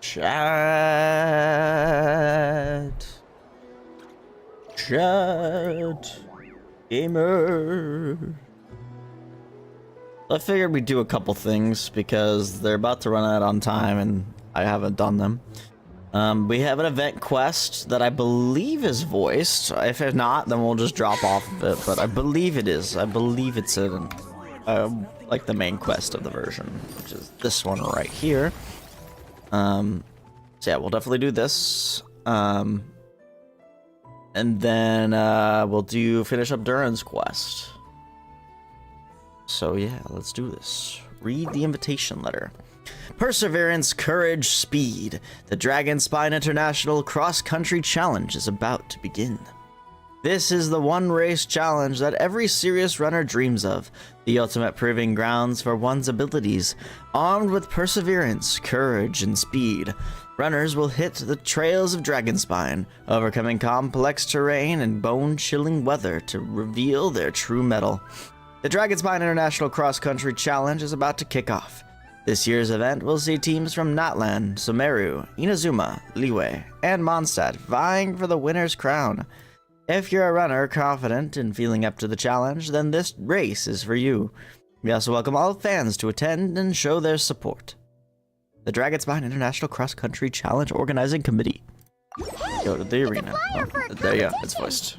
Chat. Gamer. I figured we'd do a couple things because they're about to run out on time and I haven't done them. We have an event quest that I believe is voiced. If it's not, then we'll just drop off of it, but I believe it is. I believe it's like the main quest of the version, which is this one right here. So yeah, we'll definitely do this. And then we'll finish up Durin's quest. So yeah, let's do this. Read the invitation letter. Perseverance, courage, speed. The Dragon Spine International Cross-Country Challenge is about to begin. This is the one race challenge that every serious runner dreams of. The ultimate proving grounds for one's abilities. Armed with perseverance, courage, and speed, runners will hit the trails of Dragonspine, overcoming complex terrain and bone-chilling weather to reveal their true mettle. The Dragonspine International Cross Country Challenge is about to kick off. This year's event will see teams from Natlan, Sumeru, Inazuma, Liyue, and Mondstadt vying for the winner's crown. If you're a runner confident in feeling up to the challenge, then this race is for you. We also welcome all fans to attend and show their support. The Dragonspine International Cross Country Challenge Organizing Committee. Go to the arena. Oh, there you go, it's voiced.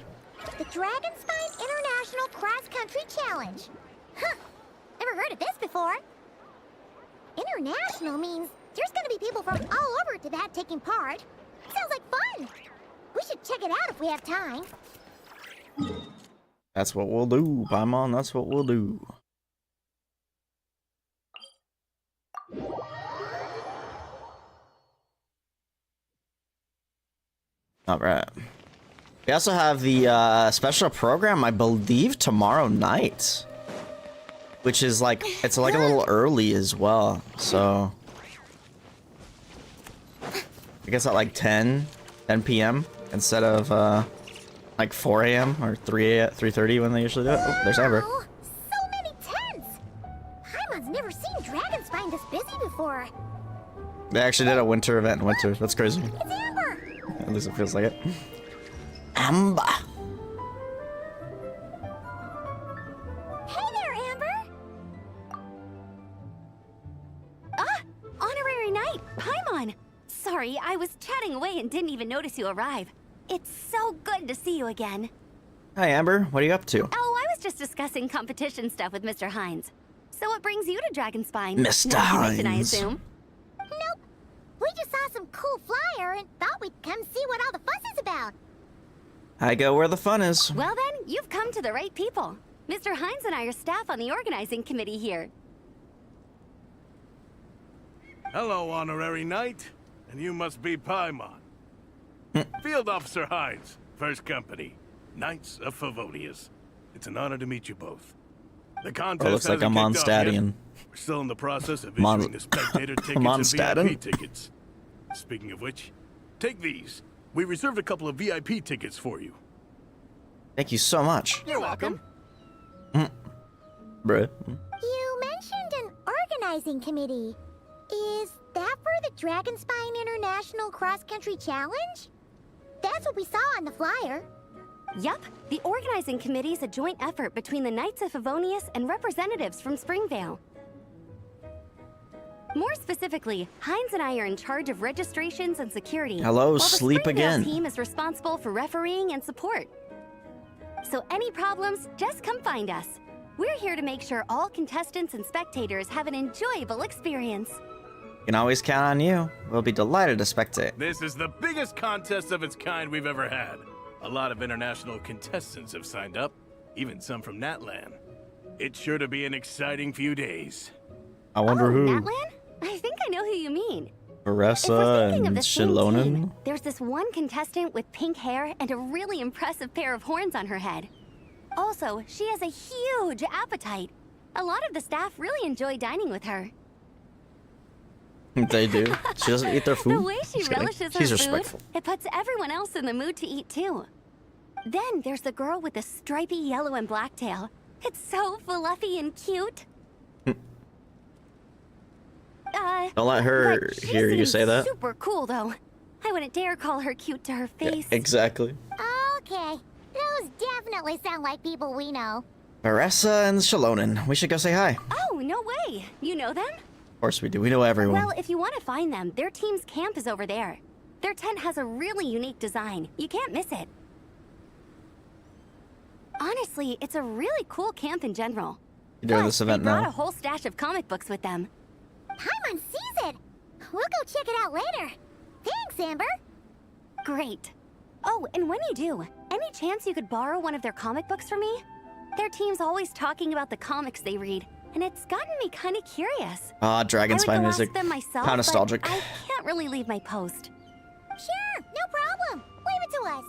The Dragonspine International Cross Country Challenge. Huh, never heard of this before. International means there's gonna be people from all over Tibet taking part. Sounds like fun. We should check it out if we have time. That's what we'll do, Paimon, that's what we'll do. Alright. We also have the special program, I believe, tomorrow night. Which is like, it's like a little early as well, so. I guess at like 10 p.m. instead of like 4 a.m. or 3:30 when they usually do it. Oh, there's Amber. Oh, so many tents! Paimon's never seen Dragonspine this busy before. They actually did a winter event in winter. That's crazy. It's Amber! At least it feels like it. Amber! Hey there, Amber! Ah! Honorary Knight, Paimon! Sorry, I was chatting away and didn't even notice you arrive. It's so good to see you again. Hi, Amber. What are you up to? Oh, I was just discussing competition stuff with Mr. Hines. So what brings you to Dragonspine? Mr. Not commission, I Hines. assume. Nope. We just saw some cool flyer and thought we'd come see what all the fuss is about. I go where the fun is. Well then, you've come to the right people. Mr. Hines and I are staff on the organizing committee here. Hello, Honorary Knight. And you must be Paimon. Field Officer Hines, First Company, Knights of Favonius. It's an honor to meet you both. The contest looks like hasn't I'm on kicked off yet. Stadion. We're still in the process of Mon- issuing the spectator tickets I'm on and Stadion. VIP tickets. Speaking of which, take these. We reserved a couple of VIP tickets for you. Thank you so much. You're welcome. Bruh. You mentioned an organizing committee. Is that for the Dragonspine International Cross Country Challenge? That's what we saw on the flyer. Yup, the organizing committee is a joint effort between the Knights of Favonius and representatives from Springvale. More specifically, Hines and I are in charge of registrations and security. Hello, while the sleep Springvale again. team is responsible for refereeing and support. So any problems, just come find us. We're here to make sure all contestants and spectators have an enjoyable experience. You can always count on you. We'll be delighted to spectate. This is the biggest contest of its kind we've ever had. A lot of international contestants have signed up, even some from Natlan. It's sure to be an exciting few days. I wonder who. Natlan? I think I know who you mean. If we're Varessa thinking of and the same Shilonen. team, there's this one contestant with pink hair and a really impressive pair of horns on her head. Also, she has a huge appetite. A lot of the staff really enjoy dining with her. They do. She doesn't eat their food. The way she Just kidding. relishes She's her respectful. food, it puts everyone else in the mood to eat too. Then there's the girl with the stripy yellow and black tail. It's so fluffy and cute. Don't let her but she hear you seems say that. Super cool, though. I wouldn't dare call her cute to her face. Exactly. Okay, those definitely sound like people we know. Marissa and Shalonen. We should go say hi. Oh, no way. You know them? Of course we do. We know everyone. Well, if you want to find them, their team's camp is over there. Their tent has a really unique design. You can't miss it. Honestly, it's a really cool camp in general. You're doing Plus, this event they brought now. a whole stash of comic books with them. Paimon sees it. We'll go check it out later. Thanks, Amber. Great. Oh, and when you do, any chance you could borrow one of their comic books from me? Their team's always talking about the comics they read, and it's gotten me kind of curious. Ah, Dragon I would Spine go music. ask them myself, How nostalgic. but I can't really leave my post. Sure, no problem. Leave it to us.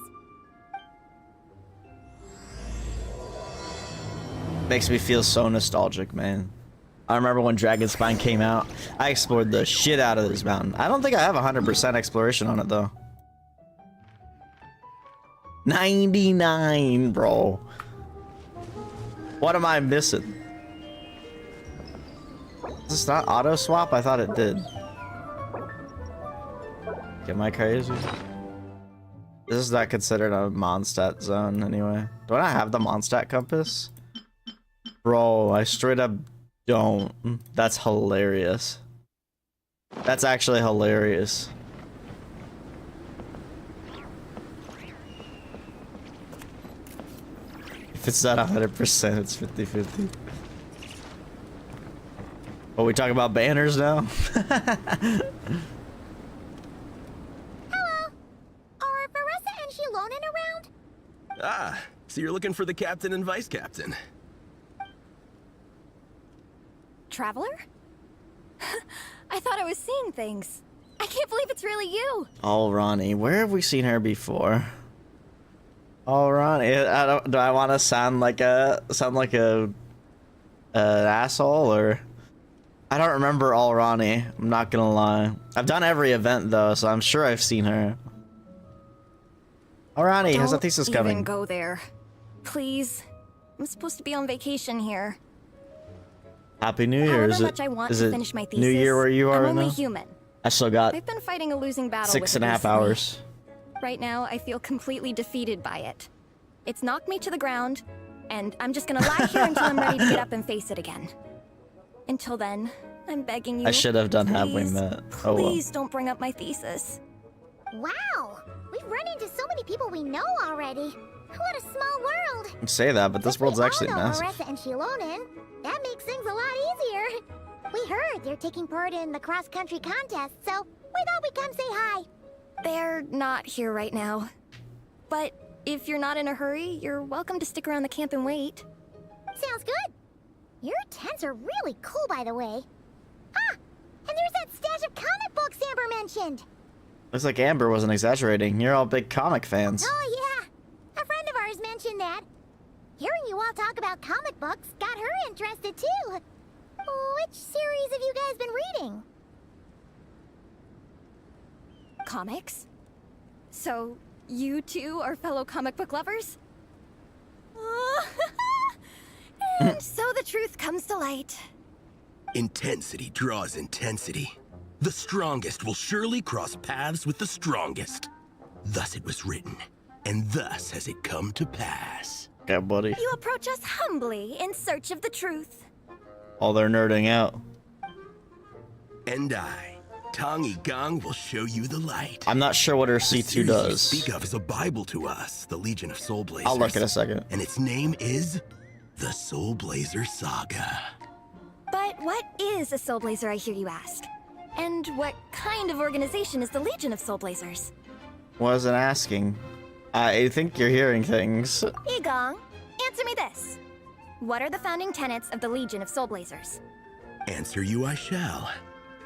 Makes me feel so nostalgic, man. I remember when Dragon Spine came out. I explored the shit out of this mountain. I don't think I have 100% exploration on it, though. 99, bro. What am I missing? Is this not auto swap? I thought it did. Am I crazy? This is not considered a Mondstadt zone anyway. Do I not have the Mondstadt compass? Bro, I straight up don't. That's hilarious. That's actually hilarious. If it's not 100%, it's 50-50. Oh, we talking about banners now? Hello. Are Marissa and Shalonen around? Ah, so you're looking for the captain and vice captain. Traveler? I thought I was seeing things. I can't believe it's really you. Oh, Ronnie, where have we seen her before? Oh, Ronnie, I don't. Do I want to sound like a an asshole, or I don't remember all Ronnie. I'm not gonna lie. I've done every event though, so I'm sure I've seen her. Oh, Ronnie, how's that thesis Don't coming? even go there. Please. I'm supposed to be on vacation here. Happy New Year. However Is it? much I want Is to it finish my thesis, New Year where you are I'm right only now? human. I still got I've been fighting a losing battle with 6.5 it recently. hours. Right now, I feel completely defeated by it. It's knocked me to the ground, and I'm just gonna lie here until I'm ready to get up and face it again. Until then, I'm begging you. I should have done Have We please, Met. Oh well. Please don't bring up my thesis. Wow, we've run into so many people we know already. What a small world. You say that, but this Since world's we actually all know massive. Marissa and Shalonen, that makes things a lot easier. We heard they're taking part in the cross-country contest, so we thought we'd come say hi. They're not here right now. But if you're not in a hurry, you're welcome to stick around the camp and wait. Sounds good. Your tents are really cool, by the way. Ah, and there's that stash of comic books Amber mentioned. Looks like Amber wasn't exaggerating. You're all big comic fans. Oh, yeah. A friend of ours mentioned that. Hearing you all talk about comic books got her interested, too. Which series have you guys been reading? Comics? So, you two are fellow comic book lovers? And so the truth comes to light. Intensity draws intensity. The strongest will surely cross paths with the strongest. Thus it was written, and thus has it come to pass. Okay, buddy. You approach us humbly in search of the truth. Oh, they're nerding out. And I, Tong Yi Gong, will show you the light. I'm not sure what her The C2 series does. you speak of is a Bible to us, the Legion of Soul Blazers. I'll look in a second. And its name is the Soul Blazer Saga. But what is a Soul Blazer, I hear you ask? And what kind of organization is the Legion of Soul Blazers? Wasn't asking. I think you're hearing things. Igong, answer me this. What are the founding tenets of the Legion of Soul Blazers? Answer you I shall.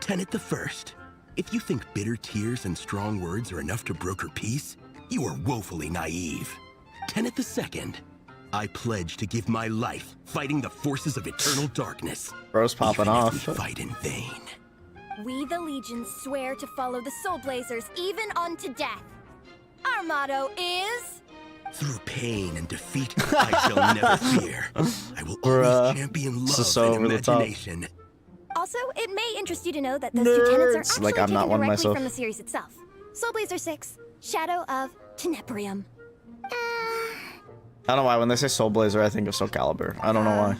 Tenet the first. If you think bitter tears and strong words are enough to broker peace, you are woefully naive. Tenet the second. I pledge to give my life fighting the forces of eternal darkness. Bro's popping even off. if we fight in vain. We, the Legion, swear to follow the Soul Blazers even unto death. Our motto is... Through pain and defeat, I shall never fear. I will Bruh. always champion This is love so and over the top. imagination. Also, it may interest you to know that those two tenets are Nerds. actually Like, I'm not taken one directly myself. from the series itself. Soul Blazer 6, Shadow of Tenebrium. I don't know why when they say Soul Blazer, I think of Soul Calibur. I don't know why.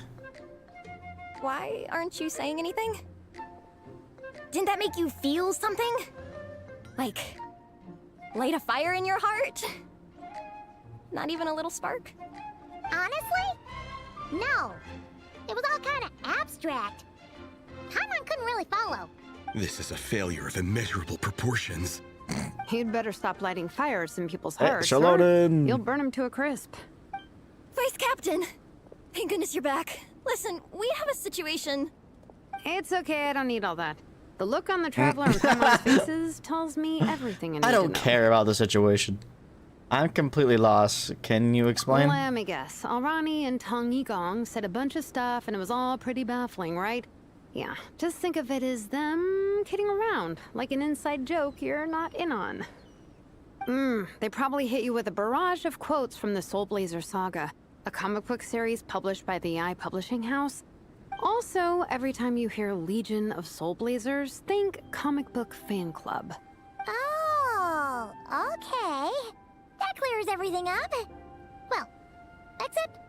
Why aren't you saying anything? Didn't that make you feel something? Like, light a fire in your heart? Not even a little spark? Honestly? No. It was all kind of abstract. Paimon couldn't really follow. This is a failure of immeasurable proportions. You'd better stop lighting fires in people's Hey, hearts, or Charlotte. you'll burn them to a crisp. Vice Captain! Thank goodness you're back. Listen, we have a situation. It's okay, I don't need all that. The look on the Traveler and Paimon's faces tells me everything I need I to don't know. care about the situation. I'm completely lost. Can you explain? Let me guess. Alrani and Tong Yigong said a bunch of stuff and it was all pretty baffling, right? Yeah, just think of it as them kidding around, like an inside joke you're not in on. They probably hit you with a barrage of quotes from the Soul Blazer saga, a comic book series published by the Eye Publishing House. Also, every time you hear Legion of Soul Blazers, think comic book fan club. Oh, okay. That clears everything up. Well, except,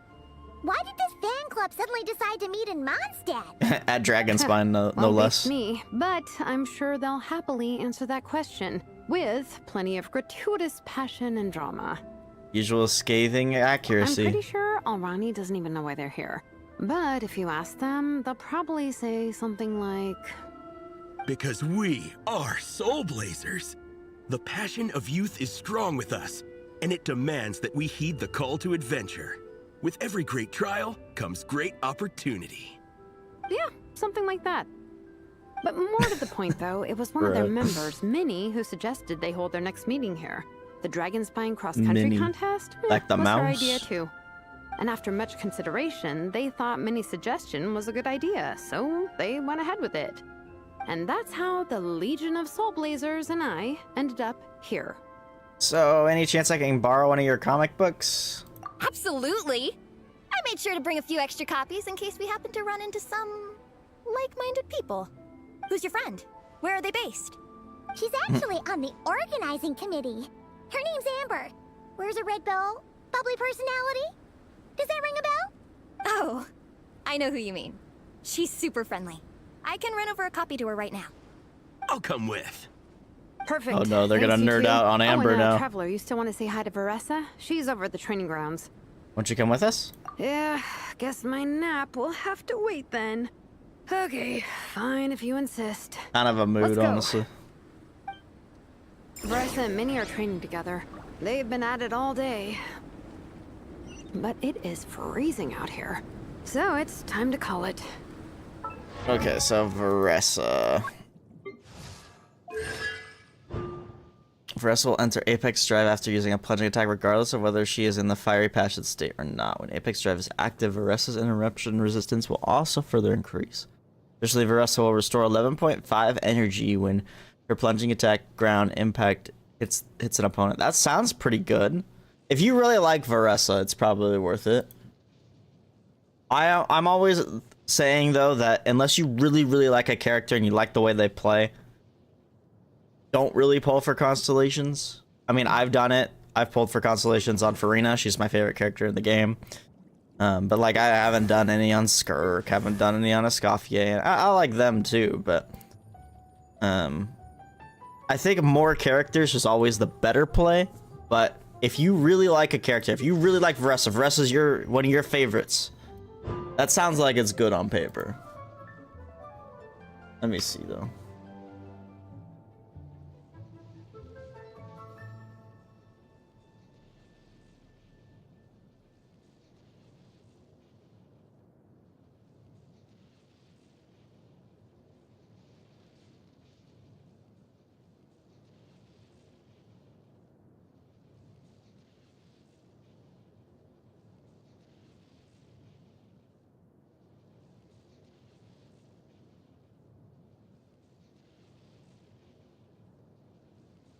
why did this fan club suddenly decide to meet in Mondstadt? At Dragonspine, no Well, less. beats me, but I'm sure they'll happily answer that question, with plenty of gratuitous passion and drama. Usual scathing accuracy. I'm pretty sure Alrani doesn't even know why they're here. But if you ask them, they'll probably say something like... Because we are Soul Blazers. The passion of youth is strong with us, and it demands that we heed the call to adventure. With every great trial comes great opportunity. Yeah, something like that. But more to the point, though, it was one of their Bruh. members, Minnie, who suggested they hold their next meeting here. The Dragonspine cross-country Minnie. contest? Like the was her mouse? idea, too. And after much consideration, they thought Minnie's suggestion was a good idea, so they went ahead with it. And that's how the Legion of Soul Blazers and I ended up here. So, any chance I can borrow one of your comic books? Absolutely! I made sure to bring a few extra copies in case we happen to run into some like-minded people. Who's your friend? Where are they based? She's actually on the organizing committee. Her name's Amber. Wears a red bow. Bubbly personality. Does that ring a bell? Oh, I know who you mean. She's super friendly. I can run over a copy to her right now. I'll come with. Perfect. Oh no, they're gonna Thanks, you nerd two. out on Amber oh, and, now. Traveler, you still want to say hi to Varessa? She's over at the training grounds. Won't you come with us? Yeah, guess my nap will have to wait then. Okay, fine if you insist. Kind of a mood, Let's go. honestly. Varessa and Minnie are training together. They've been at it all day. But it is freezing out here. So it's time to call it. Okay, so Varessa. Varessa will enter Apex Drive after using a plunging attack regardless of whether she is in the fiery passion state or not. When Apex Drive is active, Varessa's interruption resistance will also further increase. Additionally, Varessa will restore 11.5 energy when her plunging attack ground impact hits an opponent. That sounds pretty good. If you really like Varessa, it's probably worth it. I'm always saying, though, that unless you really, really like a character and you like the way they play, don't really pull for Constellations. I mean, I've done it. I've pulled for Constellations on Farina. She's my favorite character in the game. But, like, I haven't done any on Skirk. Haven't done any on Escoffier. And I like them, too, but... I think more characters is always the better play, but if you really like a character, if you really like Varessa, Varessa's one of your favorites, that sounds like it's good on paper. Let me see, though.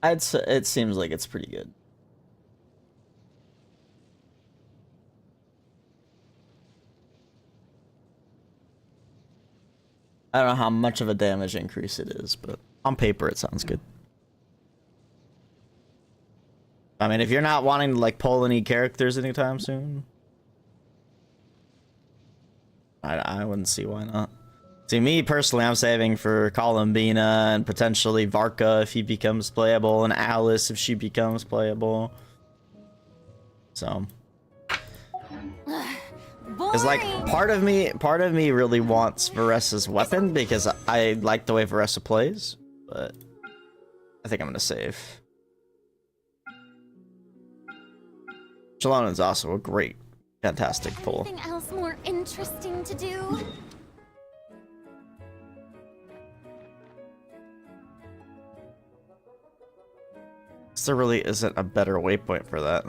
I'd say it seems like it's pretty good. I don't know how much of a damage increase it is, but on paper it sounds good. I mean, if you're not wanting to like pull any characters anytime soon, I wouldn't see why not. See, me personally, I'm saving for Columbina and potentially Varka if he becomes playable, and Alice if she becomes playable. So, it's like part of me really wants Varessa's weapon because I like the way Varessa plays, but I think I'm gonna save. Shalonen's also a great, fantastic pull. Anything else more interesting to do? There really isn't a better waypoint for that.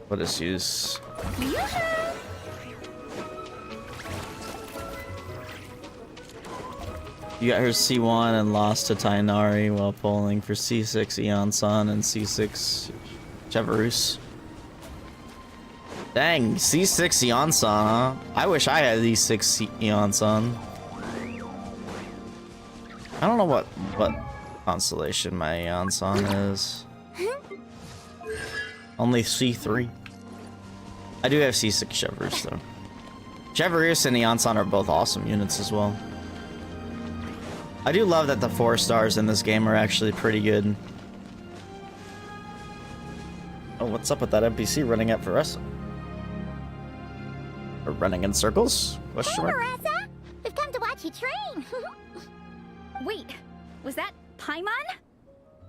We'll just use... You got her C1 and lost to Tainari while polling for C6 Eon-san and C6 Cheverus. Dang, C6 Eon-san, huh? I wish I had E6 Eon-san. I don't know what constellation my Eon-san is. Only C3. I do have C6 Cheverus though. Cheverus and Eon-san are both awesome units as well. I do love that the 4 stars in this game are actually pretty good. Oh, what's up with that NPC running at Varessa? Or running in circles? Question mark? Hey, Marissa! We've come to watch you train! Wait, was that Paimon?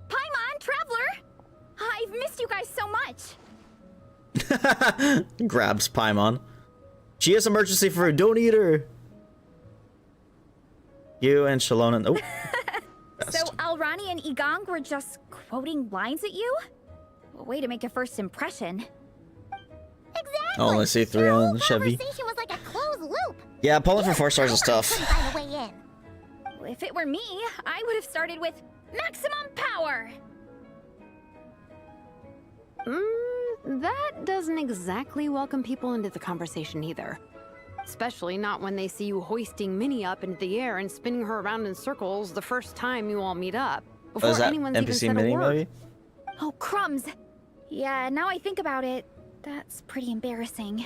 Paimon, Traveler! I've missed you guys so much! Grabs Paimon. She has emergency for a don't eat her! You and Shalonen. Oh. So Alrani and Igong were just quoting lines at you? Way to make a first impression. Exactly! Only see 3 Their on whole the Chevy. conversation was like a closed loop. Yeah, pulling for 4 stars is tough. Couldn't find a way in. If it were me, I would have started with maximum power! That doesn't exactly welcome people into the conversation either. Especially not when they see you hoisting Minnie up into the air and spinning her around in circles the first time you all meet up. Before Is that anyone's even NPC said a Minnie, word. maybe? Oh, crumbs! Yeah, now I think about it, that's pretty embarrassing.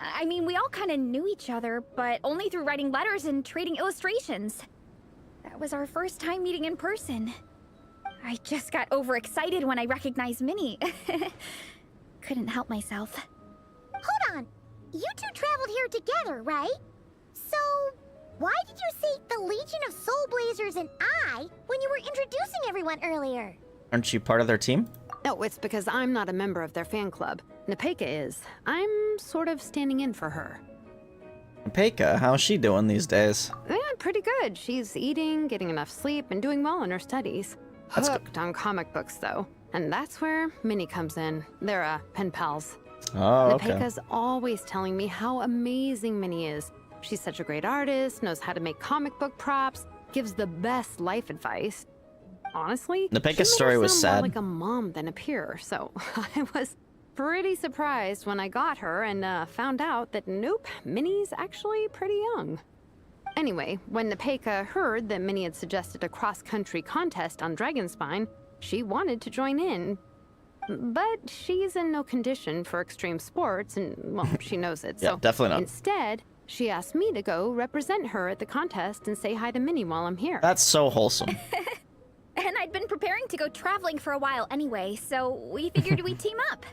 I mean, we all kind of knew each other, but only through writing letters and trading illustrations. That was our first time meeting in person. I just got overexcited when I recognized Minnie. Couldn't help myself. Hold on. You two traveled here together, right? So, why did you say the Legion of Soul Blazers and I when you were introducing everyone earlier? Aren't you part of their team? No, it's because I'm not a member of their fan club. Nepeka is. I'm sort of standing in for her. Peika, how's she doing these days? Yeah, pretty good. She's eating, getting enough sleep, and doing well in her studies. That's Hooked on comic books, though. And that's where Minnie comes in. They're, pen pals. Oh, okay. Nepeka's always telling me how amazing Minnie is. She's such a great artist, knows how to make comic book props, gives the best life advice. Honestly, Nepeka's story was more sad. like a mom than a peer, so I was pretty surprised when I got her and found out that nope, Minnie's actually pretty young. Anyway, when Nepeka heard that Minnie had suggested a cross-country contest on Dragonspine, she wanted to join in. But she's in no condition for extreme sports, and, well, she knows it. Yeah, so definitely not. Instead, she asked me to go represent her at the contest and say hi to Minnie while I'm here. That's so wholesome. And I'd been preparing to go traveling for a while anyway, so we figured we'd team up.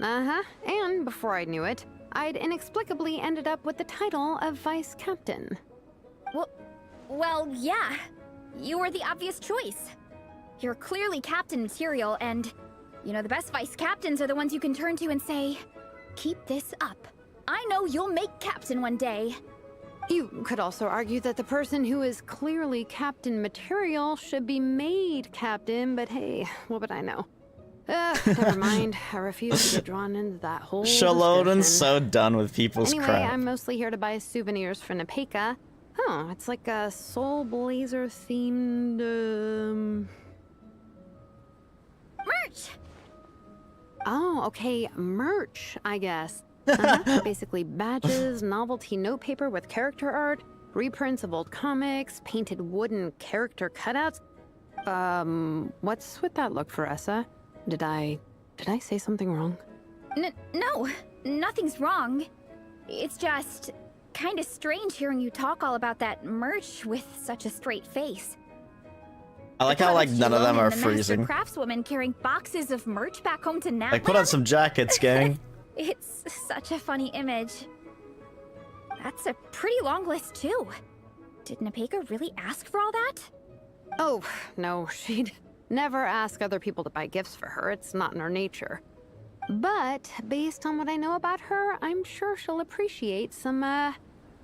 Uh-huh. And before I knew it, I'd inexplicably ended up with the title of Vice Captain. Well, yeah. You were the obvious choice. You're clearly captain material, and you know, the best vice captains are the ones you can turn to and say, keep this up. I know you'll make captain one day. You could also argue that the person who is clearly captain material should be made captain, but hey, what would I know? Never mind. I refuse to get drawn into that whole Shalonen's discussion. so done with people's Anyway, crap. I'm mostly here to buy souvenirs for Nepeka. Huh, it's like a Soul Blazer themed, Merch! Oh, okay, merch, I guess. Basically badges, novelty notepaper with character art, reprints of old comics, painted wooden character cutouts. What's with that look, Veressa? Did I say something wrong? No, nothing's wrong. It's just kind of strange hearing you talk all about that merch with such a straight face. I like how like none of them are freezing. Craftswoman carrying boxes of merch back home to Natlan. Like, put on some jackets, gang. It's such a funny image. That's a pretty long list too. Did Nepeka really ask for all that? Oh, no, she'd never ask other people to buy gifts for her. It's not in her nature. But based on what I know about her, I'm sure she'll appreciate some,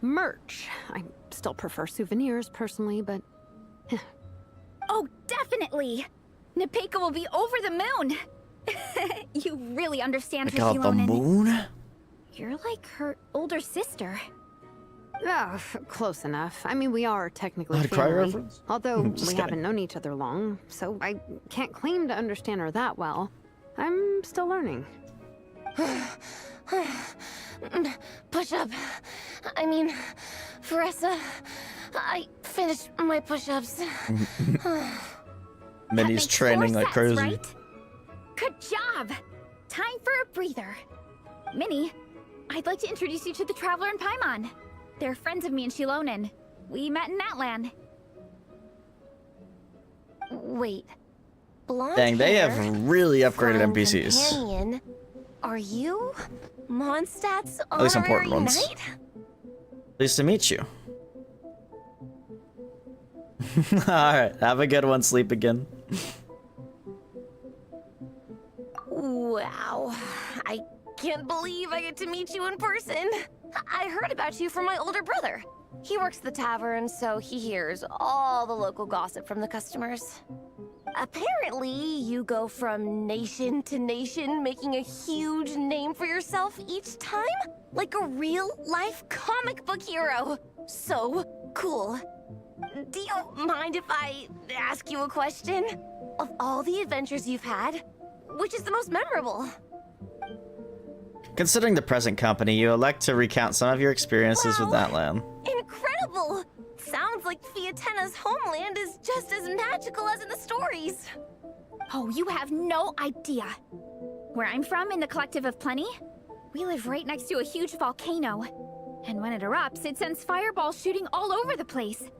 merch. I still prefer souvenirs personally, but... Oh, definitely! Nepeka will be over the moon! You really understand her, Like, the moon? You're like her older sister. Oh, close enough. I mean, we are technically Not a cry family. reference? Although Just we kidding. haven't known each other long, so I can't claim to understand her that well. I'm still learning. Push-up. I mean, Veressa, I finished my push-ups. Minnie's training like crazy. Right? Good job! Time for a breather. Minnie, I'd like to introduce you to the Traveler and Paimon. They're friends of me and Shilonen. We met in Natlan. Wait. Blonde Dang, they hair, have really upgraded flying NPCs. companion. Are you Mondstadt's At least honorary important ones. knight? Pleased to meet you. Alright, have a good one, sleep again. Wow. I can't believe I get to meet you in person. I heard about you from my older brother. He works the tavern, so he hears all the local gossip from the customers. Apparently, you go from nation to nation, making a huge name for yourself each time? Like a real-life comic book hero. So cool. Do you mind if I ask you a question? Of all the adventures you've had, which is the most memorable? Considering the present company, you elect to recount some of your experiences with Wow. Natlan. Incredible! Sounds like Fiatena's homeland is just as magical as in the stories. Oh, you have no idea. Where I'm from, in the Collective of Plenty, we live right next to a huge volcano. And when it erupts, it sends fireballs shooting all over the place.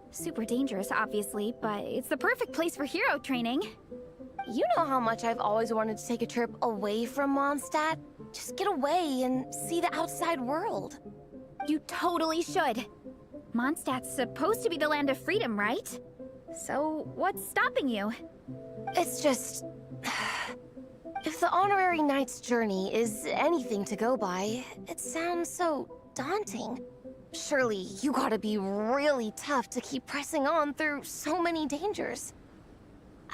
Super dangerous, obviously, but it's the perfect place for hero training. You know how much I've always wanted to take a trip away from Mondstadt? Just get away and see the outside world. You totally should. Mondstadt's supposed to be the land of freedom, right? So, what's stopping you? It's just... If the honorary knight's journey is anything to go by, it sounds so daunting. Surely you gotta be really tough to keep pressing on through so many dangers.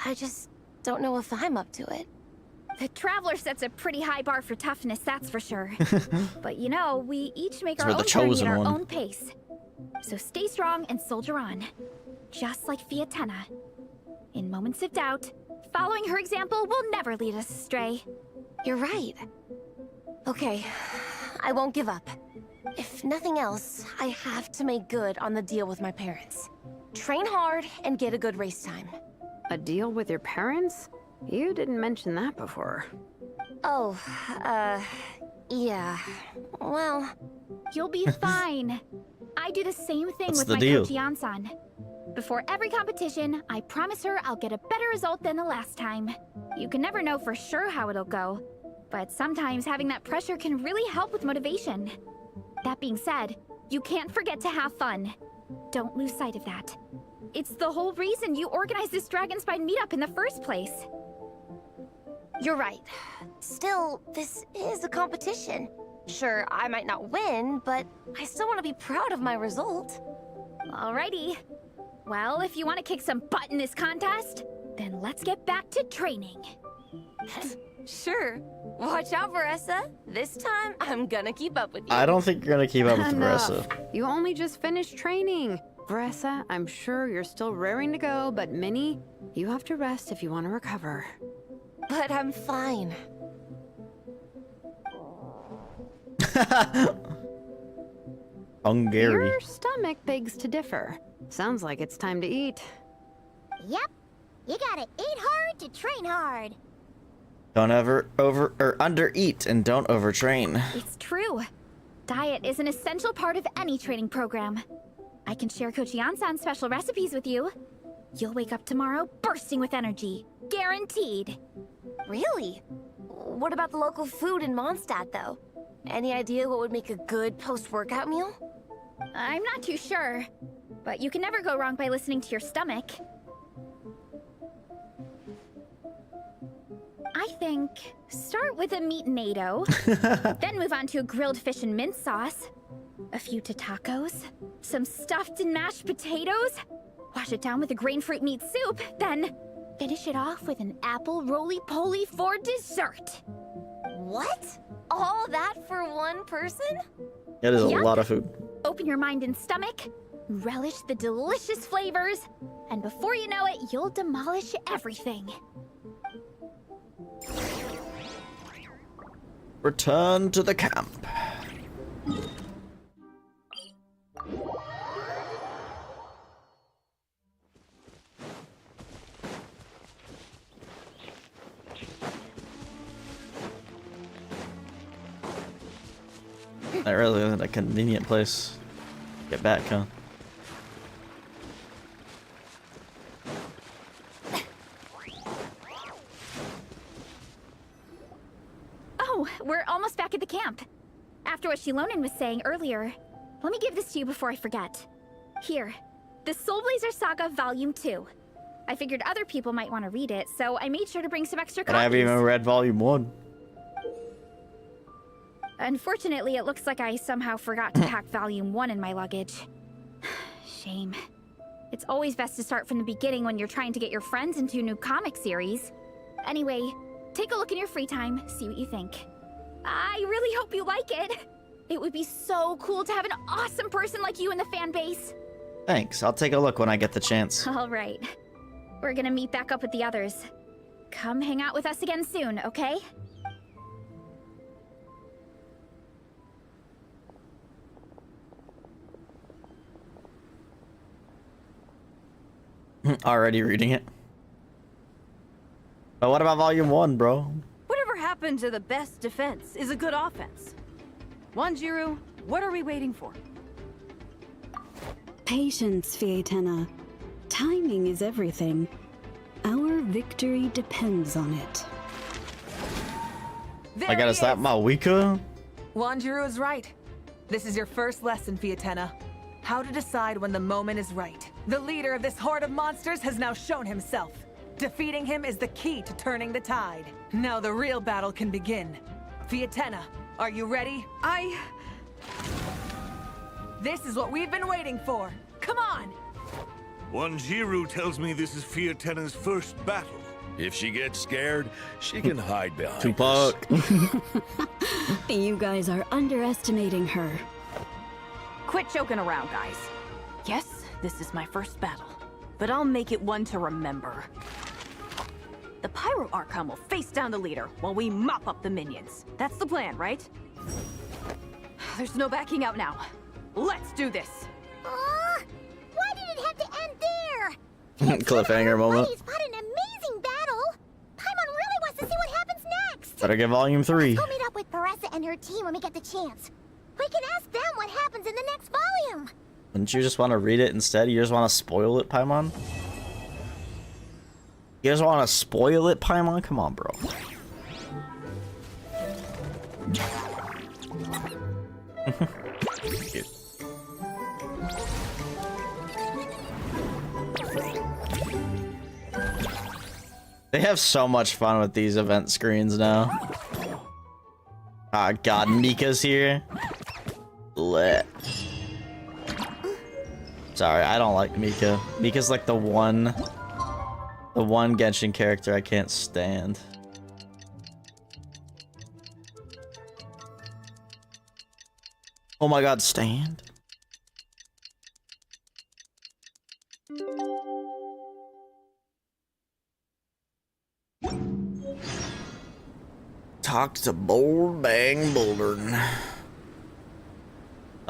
I just don't know if I'm up to it. The Traveler sets a pretty high bar for toughness, that's for sure. But you know, we each make It's our for the own journey chosen at our one. own pace. So stay strong and soldier on. Just like Fiatena. In moments of doubt, following her example will never lead us astray. You're right. Okay, I won't give up. If nothing else, I have to make good on the deal with my parents. Train hard and get a good race time. A deal with your parents? You didn't mention that before. Oh, yeah. Well, You'll be fine. I do the same thing What's with the my deal? coach Yansan. Before every competition, I promise her I'll get a better result than the last time. You can never know for sure how it'll go, but sometimes having that pressure can really help with motivation. That being said, you can't forget to have fun. Don't lose sight of that. It's the whole reason you organized this Dragonspine meetup in the first place. you're right. Still, this is a competition. Sure, I might not win, but I still want to be proud of my result. Alrighty. Well, if you want to kick some butt in this contest, then let's get back to training. Sure. Watch out, Veressa. This time, I'm gonna keep up with you. I don't think you're gonna keep up with Enough. Veressa. You only just finished training. Veressa, I'm sure you're still raring to go, but Minnie, you have to rest if you want to recover. But I'm fine. Hungary. Your stomach begs to differ. Sounds like it's time to eat. Yep. You gotta eat hard to train hard. Don't ever undereat and don't overtrain. It's true. Diet is an essential part of any training program. I can share Coach Yansan's special recipes with you. You'll wake up tomorrow bursting with energy. Guaranteed. Really? What about the local food in Mondstadt, though? Any idea what would make a good post-workout meal? I'm not too sure, but you can never go wrong by listening to your stomach. I think start with a meat NATO, then move on to a grilled fish and mint sauce, a few tacos, some stuffed and mashed potatoes, wash it down with a grain fruit meat soup, then finish it off with an apple roly-poly for dessert. What? All that for one person? That is a Yup. lot of food. Open your mind and stomach, relish the delicious flavors, and before you know it, you'll demolish everything. Return to the camp. That really isn't a convenient place to get back, huh? Oh, we're almost back at the camp. After what Shilonin was saying earlier, let me give this to you before I forget. Here, the Soul Blazer Saga Volume 2. I figured other people might want to read it, so I made sure to bring some extra But I haven't copies. even read Volume 1. Unfortunately, it looks like I somehow forgot to pack Volume 1 in my luggage. Shame. It's always best to start from the beginning when you're trying to get your friends into a new comic series. Anyway, take a look in your free time, see what you think. I really hope you like it. It would be so cool to have an awesome person like you in the fan base. Thanks. I'll take a look when I get the chance. All right. We're gonna meet back up with the others. Come hang out with us again soon, okay? Already reading it. But what about Volume 1, bro? Whatever happened to the best defense is a good offense. Wanjiru, what are we waiting for? Patience, Fietena. Timing is everything. Our victory depends on it. I got, is that Mawika? Wanjiru is right. This is your first lesson, Fietena. How to decide when the moment is right. The leader of this horde of monsters has now shown himself. Defeating him is the key to turning the tide. Now the real battle can begin. Fietena, are you ready? This is what we've been waiting for. Come on! Wanjiru tells me this is Fietena's first battle. If she gets scared, she can hide behind us. Tupac. You guys are underestimating her. Quit joking around, guys. Yes, this is my first battle, but I'll make it one to remember. The Pyro Archon will face down the leader while we mop up the minions. That's the plan, right? There's no backing out now. Let's do this. Why did it have to end there? Cliffhanger moment. Buddies fought an amazing battle. Paimon really wants to see what happens next. Better get Volume 3. Go meet up with Paressa and her team when we get the chance. We can ask them what happens in the next volume. Wouldn't you just want to read it instead? You just want to spoil it, Paimon? You guys want to spoil it, Paimon? Come on, bro. Cute. They have so much fun with these event screens now. Ah, God, Mika's here. Lit. Sorry, I don't like Mika. Mika's like the one Genshin character I can't stand. Oh my God, stand. Talk to Bold Bang Bouldern.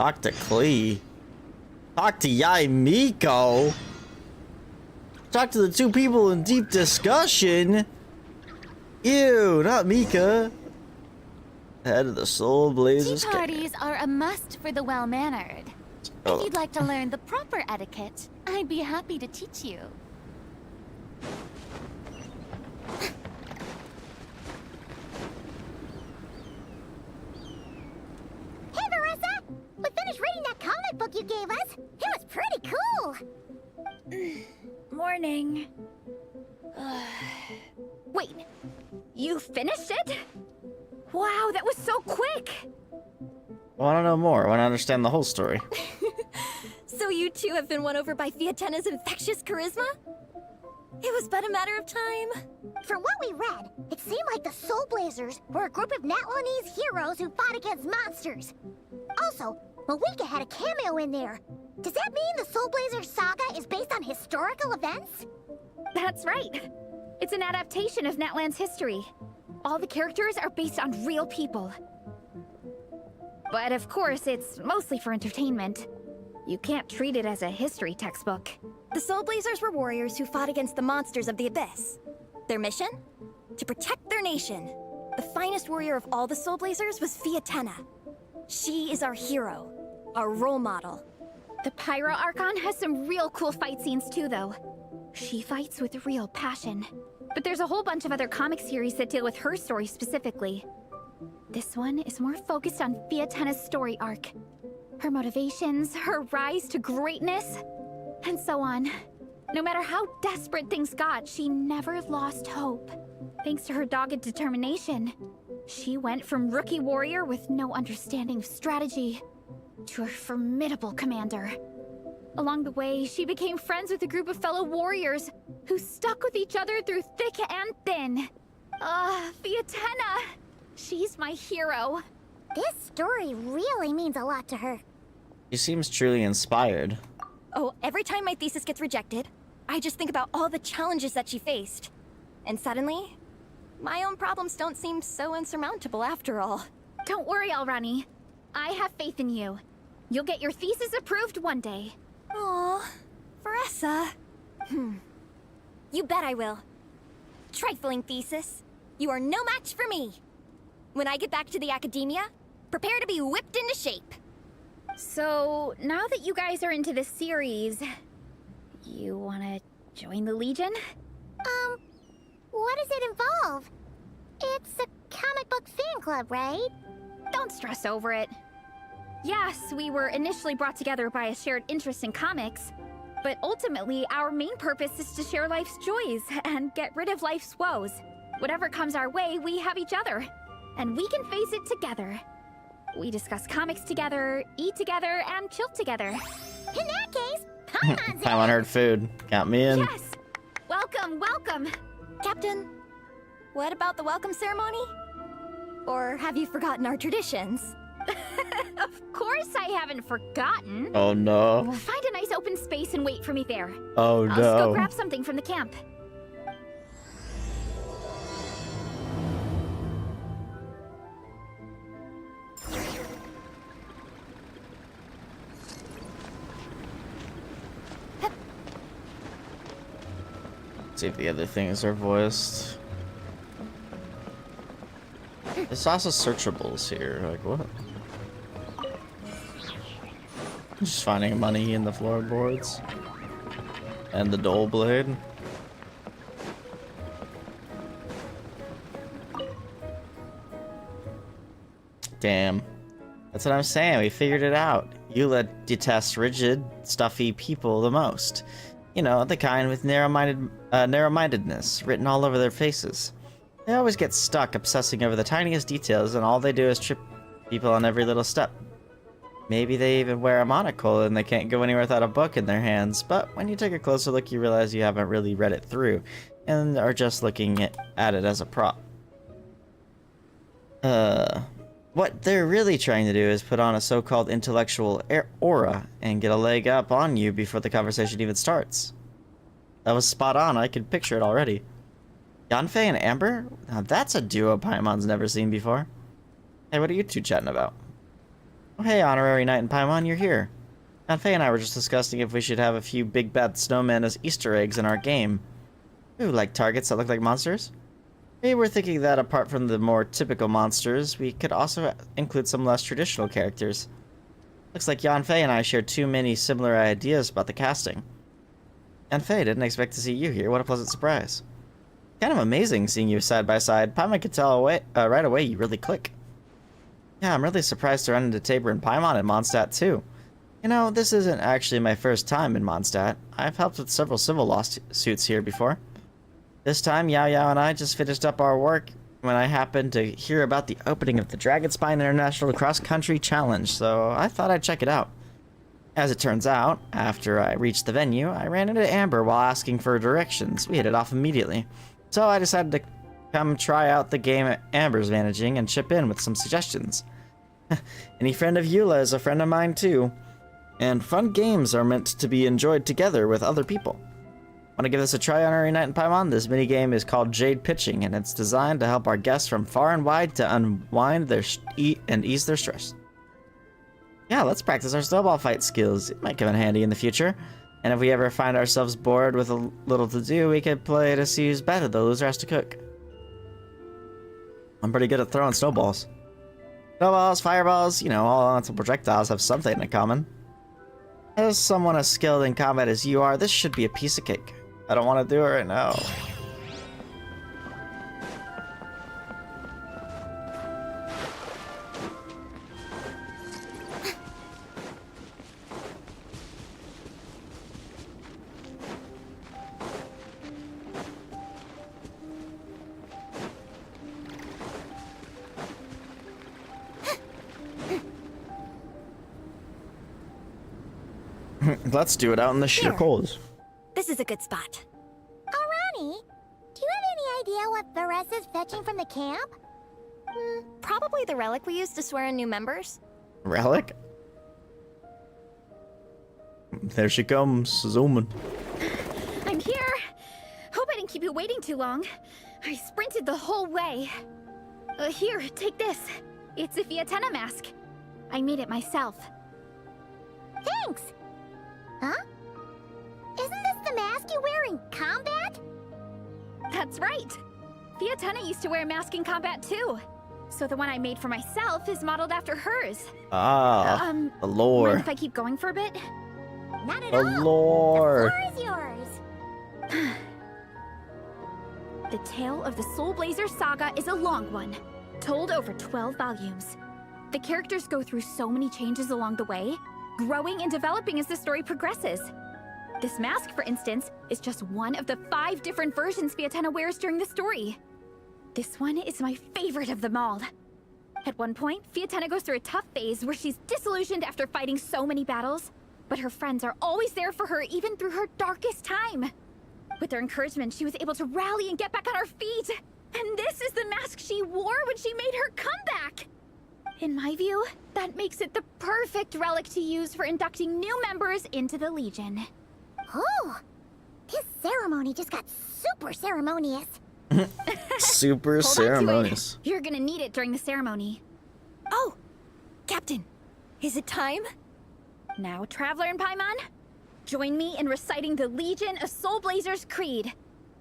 Talk to Klee. Talk to Yai Miko. Talk to the two people in deep discussion. Ew, not Mika. Head of the Soul Blazers. Tea parties are a must for the well-mannered. Oh. If you'd like to learn the proper etiquette, I'd be happy to teach you. Hey, Marissa! We finished reading that comic book you gave us. It was pretty cool. Morning. Wait, you finished it? Wow, that was so quick! I want to know more. I want to understand the whole story. So you two have been won over by Fiatena's infectious charisma? It was but a matter of time. From what we read, it seemed like the Soul Blazers were a group of Natlanese heroes who fought against monsters. Also, Malika had a cameo in there. Does that mean the Soul Blazers saga is based on historical events? That's right. It's an adaptation of Natlan's history. All the characters are based on real people. But of course, it's mostly for entertainment. You can't treat it as a history textbook. The Soul Blazers were warriors who fought against the monsters of the Abyss. Their mission? To protect their nation. The finest warrior of all the Soul Blazers was Fiatena. She is our hero, our role model. The Pyro Archon has some real cool fight scenes too, though. She fights with real passion. But there's a whole bunch of other comic series that deal with her story specifically. This one is more focused on Fiatena's story arc. Her motivations, her rise to greatness, and so on. No matter how desperate things got, she never lost hope. Thanks to her dogged determination, she went from rookie warrior with no understanding of strategy to a formidable commander. Along the way, she became friends with a group of fellow warriors who stuck with each other through thick and thin. Fiatena! She's my hero. This story really means a lot to her. She seems truly inspired. Oh, every time my thesis gets rejected, I just think about all the challenges that she faced. And suddenly, my own problems don't seem so insurmountable after all. Don't worry, Alrani. I have faith in you. You'll get your thesis approved one day. Aw, Veressa. You bet I will. Trifling thesis. You are no match for me. When I get back to the academia, prepare to be whipped into shape. So, now that you guys are into this series, you wanna join the Legion? What does it involve? It's a comic book fan club, right? Don't stress over it. Yes, we were initially brought together by a shared interest in comics, but ultimately our main purpose is to share life's joys and get rid of life's woes. Whatever comes our way, we have each other, and we can face it together. We discuss comics together, eat together, and chill together. In that case, Paimon's Paimon heard food. Got me in. Yes! Welcome, welcome! Captain, what about the welcome ceremony? Or have you forgotten our traditions? Of course I haven't forgotten. Oh no. Find a nice open space and wait for me there. Oh I'll no. just go grab something from the camp. See if the other things are voiced. There's also searchables here. Like what? Just finding money in the floorboards and the dole blade. Damn. That's what I'm saying. We figured it out. Eula detests rigid, stuffy people the most. You know, the kind with narrow-mindedness written all over their faces. They always get stuck obsessing over the tiniest details, and all they do is trip people on every little step. Maybe they even wear a monocle and they can't go anywhere without a book in their hands, but when you take a closer look, you realize you haven't really read it through, and are just looking at it as a prop. What they're really trying to do is put on a so-called intellectual aura and get a leg up on you before the conversation even starts. That was spot on. I could picture it already. Yanfei and Amber? Now that's a duo Paimon's never seen before. Hey, what are you two chatting about? Oh, hey, Honorary Knight and Paimon, you're here. Aunt Faye and I were just discussing if we should have a few big bad snowmen as Easter eggs in our game. Ooh, like targets that look like monsters? We were thinking that apart from the more typical monsters, we could also include some less traditional characters. Looks like Aunt Faye and I share too many similar ideas about the casting. Aunt Faye, didn't expect to see you here. What a pleasant surprise. Kind of amazing seeing you side by side. Paimon could tell right away you really click. Yeah, I'm really surprised to run into Tabor and Paimon in Mondstadt too. You know, this isn't actually my first time in Mondstadt. I've helped with several civil lawsuits here before. This time, Yao Yao and I just finished up our work when I happened to hear about the opening of the Dragonspine International Cross Country Challenge, so I thought I'd check it out. As it turns out, after I reached the venue, I ran into Amber while asking for directions. We hit it off immediately. So I decided to come try out the game Amber's managing and chip in with some suggestions. Any friend of Eula is a friend of mine too. And fun games are meant to be enjoyed together with other people. Want to give this a try, Honorary Knight and Paimon? This minigame is called Jade Pitching, and it's designed to help our guests from far and wide to unwind and ease their stress. Yeah, let's practice our snowball fight skills. It might come in handy in the future. And if we ever find ourselves bored with a little to do, we could play to see who's better. The loser has to cook. I'm pretty good at throwing snowballs. Snowballs, fireballs, you know, all elemental projectiles have something in common. As someone as skilled in combat as you are, this should be a piece of cake. I don't want to do it right now. Let's do it out in the sheer cold. This is a good spot. Oh, Ronnie, do you have any idea what Varese is fetching from the camp? Probably the relic we used to swear in new members. Relic? There she comes, zooming. I'm here. Hope I didn't keep you waiting too long. I sprinted the whole way. Here, take this. It's a Fiatenna mask. I made it myself. Thanks! Huh? Isn't this the mask you wear in combat? That's right. Fiatenna used to wear a mask in combat too. So the one I made for myself is modeled after hers. Ah, the lore. Mind if I keep going for a bit? Not at The all. lore. The floor is yours. The tale of the Soul Blazer saga is a long one, told over 12 volumes. The characters go through so many changes along the way, growing and developing as the story progresses. This mask, for instance, is just one of the 5 different versions Fiatenna wears during the story. This one is my favorite of them all. At one point, Fiatenna goes through a tough phase where she's disillusioned after fighting so many battles, but her friends are always there for her even through her darkest time. With their encouragement, she was able to rally and get back on her feet. And this is the mask she wore when she made her comeback. In my view, that makes it the perfect relic to use for inducting new members into the Legion. Oh, this ceremony just got super ceremonious. Super Hold on to ceremonious. it. You're gonna need it during the ceremony. Oh, Captain, is it time? Now, Traveler and Paimon, join me in reciting the Legion of Soul Blazers Creed,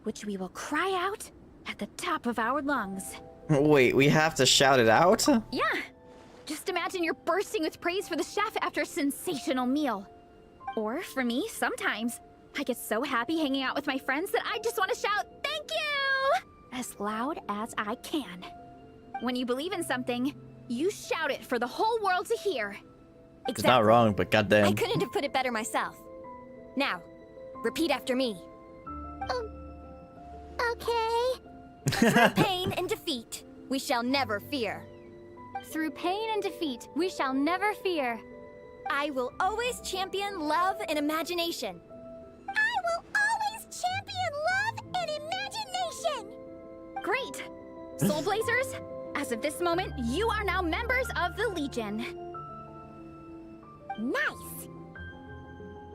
which we will cry out at the top of our lungs. Wait, we have to shout it out? Yeah. Just imagine you're bursting with praise for the chef after a sensational meal. Or, for me, sometimes, I get so happy hanging out with my friends that I just want to shout, "Thank you!" as loud as I can. When you believe in something, you shout it for the whole world to hear. It's not wrong, but goddamn. I couldn't have put it better myself. Now, repeat after me. Okay. Through pain and defeat, we shall never fear. Through pain and defeat, we shall never fear. I will always champion love and imagination. I will always champion love and imagination. Great! Soul Blazers, as of this moment, you are now members of the Legion. Nice.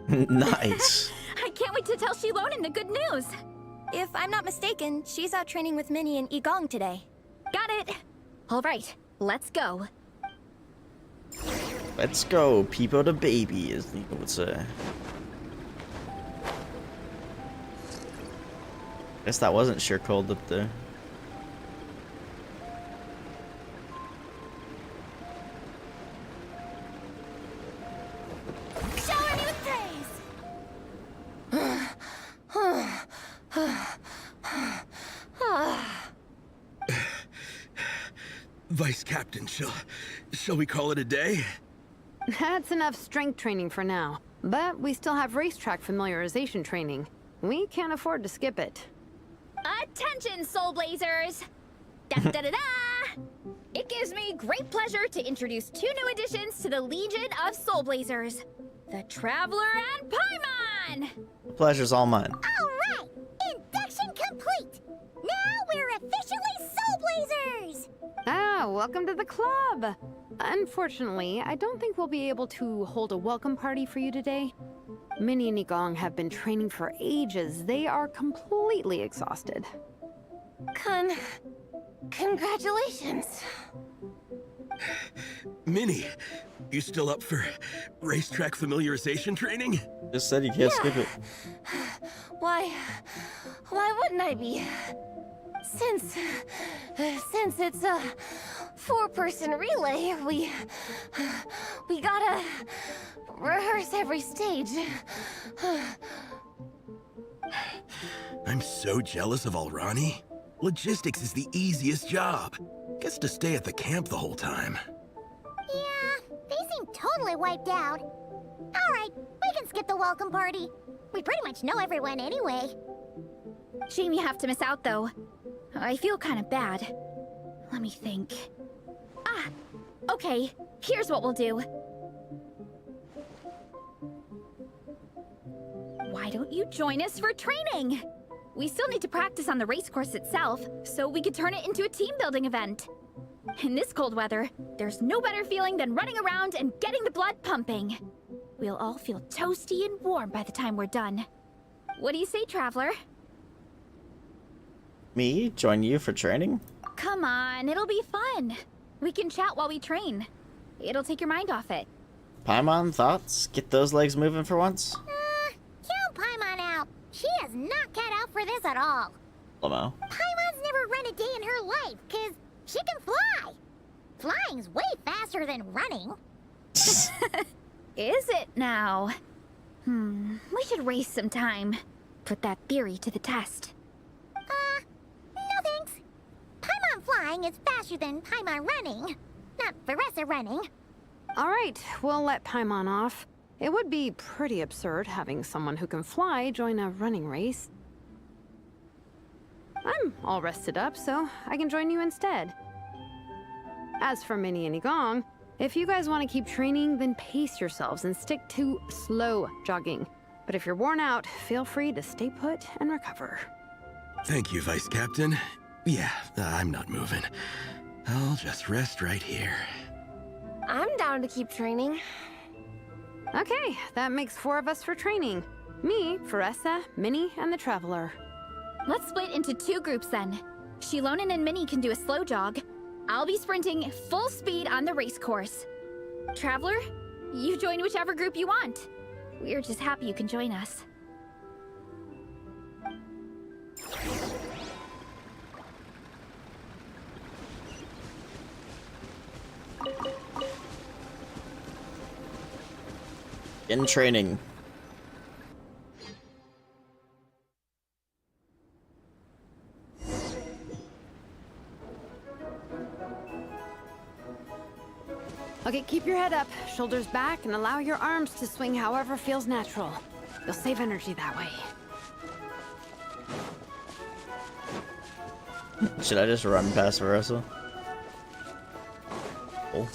Nice. I can't wait to tell Shilonen the good news. If I'm not mistaken, she's out training with Minnie and Igong today. Got it. All right, let's go. Let's go, people to baby, as Nico would say. Guess that wasn't sheer cold up there. Shower me with praise! Vice Captain, shall we call it a day? That's enough strength training for now. But we still have racetrack familiarization training. We can't afford to skip it. Attention, Soul Blazers! Da-da-da-da! It gives me great pleasure to introduce 2 new additions to the Legion of Soul Blazers. The Traveler and Paimon! Pleasure's all mine. Alright! Induction complete! Now we're officially Soul Blazers! Ah, welcome to the club! Unfortunately, I don't think we'll be able to hold a welcome party for you today. Minnie and Igong have been training for ages. They are completely exhausted. Congratulations. Minnie, you still up for racetrack familiarization training? Just said you can't skip it. Why wouldn't I be? Since it's a 4-person relay, we gotta rehearse every stage. I'm so jealous of Alrani. Logistics is the easiest job. Gets to stay at the camp the whole time. Yeah, they seem totally wiped out. Alright, we can skip the welcome party. We pretty much know everyone anyway. Shame you have to miss out, though. I feel kind of bad. Let me think. Ah! Okay, here's what we'll do. Why don't you join us for training? We still need to practice on the race course itself, so we could turn it into a team-building event. In this cold weather, there's no better feeling than running around and getting the blood pumping. We'll all feel toasty and warm by the time we're done. What do you say, Traveler? Me? Join you for training? Come on, it'll be fun. We can chat while we train. It'll take your mind off it. Paimon, thoughts? Get those legs moving for once? Count Paimon out. She is not cut out for this at all. Lamo. Paimon's never run a day in her life, because she can fly. Flying's way faster than running. Is it now? We should race sometime. Put that theory to the test. No thanks. Paimon flying is faster than Paimon running. Not Veressa running. Alright, we'll let Paimon off. It would be pretty absurd having someone who can fly join a running race. I'm all rested up, so I can join you instead. As for Minnie and Igong, if you guys want to keep training, then pace yourselves and stick to slow jogging. But if you're worn out, feel free to stay put and recover. Thank you, Vice Captain. Yeah, I'm not moving. I'll just rest right here. I'm down to keep training. Okay, that makes 4 of us for training. Me, Veressa, Minnie, and the Traveler. Let's split into 2 groups then. Shilonen and Minnie can do a slow jog. I'll be sprinting full speed on the race course. Traveler, you join whichever group you want. We're just happy you can join us. In training. Okay, keep your head up, shoulders back, and allow your arms to swing however feels natural. You'll save energy that way. Should I just run past Veressa? Oh.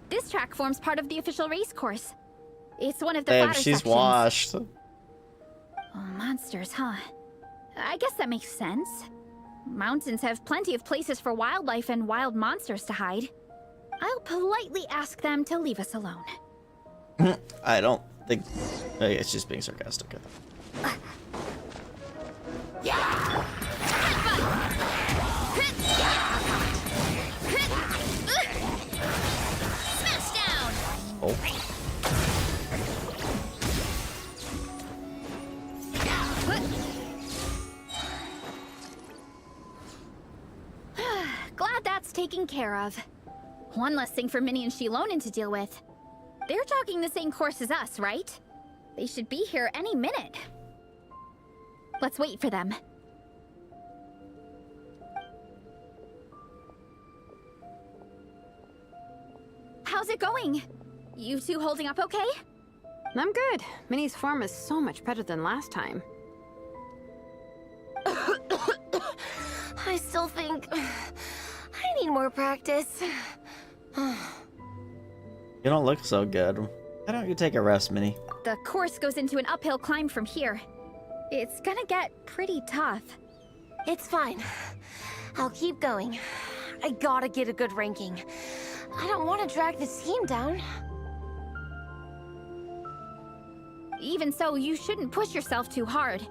This track forms part of the official race course. It's one of the Damn, flatter she's sections. washed. Oh, monsters, huh? I guess that makes sense. Mountains have plenty of places for wildlife and wild monsters to hide. I'll politely ask them to leave us alone. I don't think... Oh, yeah, it's just being sarcastic. Glad that's taken care of. One less thing for Minnie and Shilonen to deal with. They're jogging the same course as us, right? They should be here any minute. Let's wait for them. How's it going? You two holding up okay? I'm good. Minnie's form is so much better than last time. I still think I need more practice. You don't look so good. Why don't you take a rest, Minnie? The course goes into an uphill climb from here. It's gonna get pretty tough. It's fine. I'll keep going. I gotta get a good ranking. I don't want to drag the team down. Even so, you shouldn't push yourself too hard.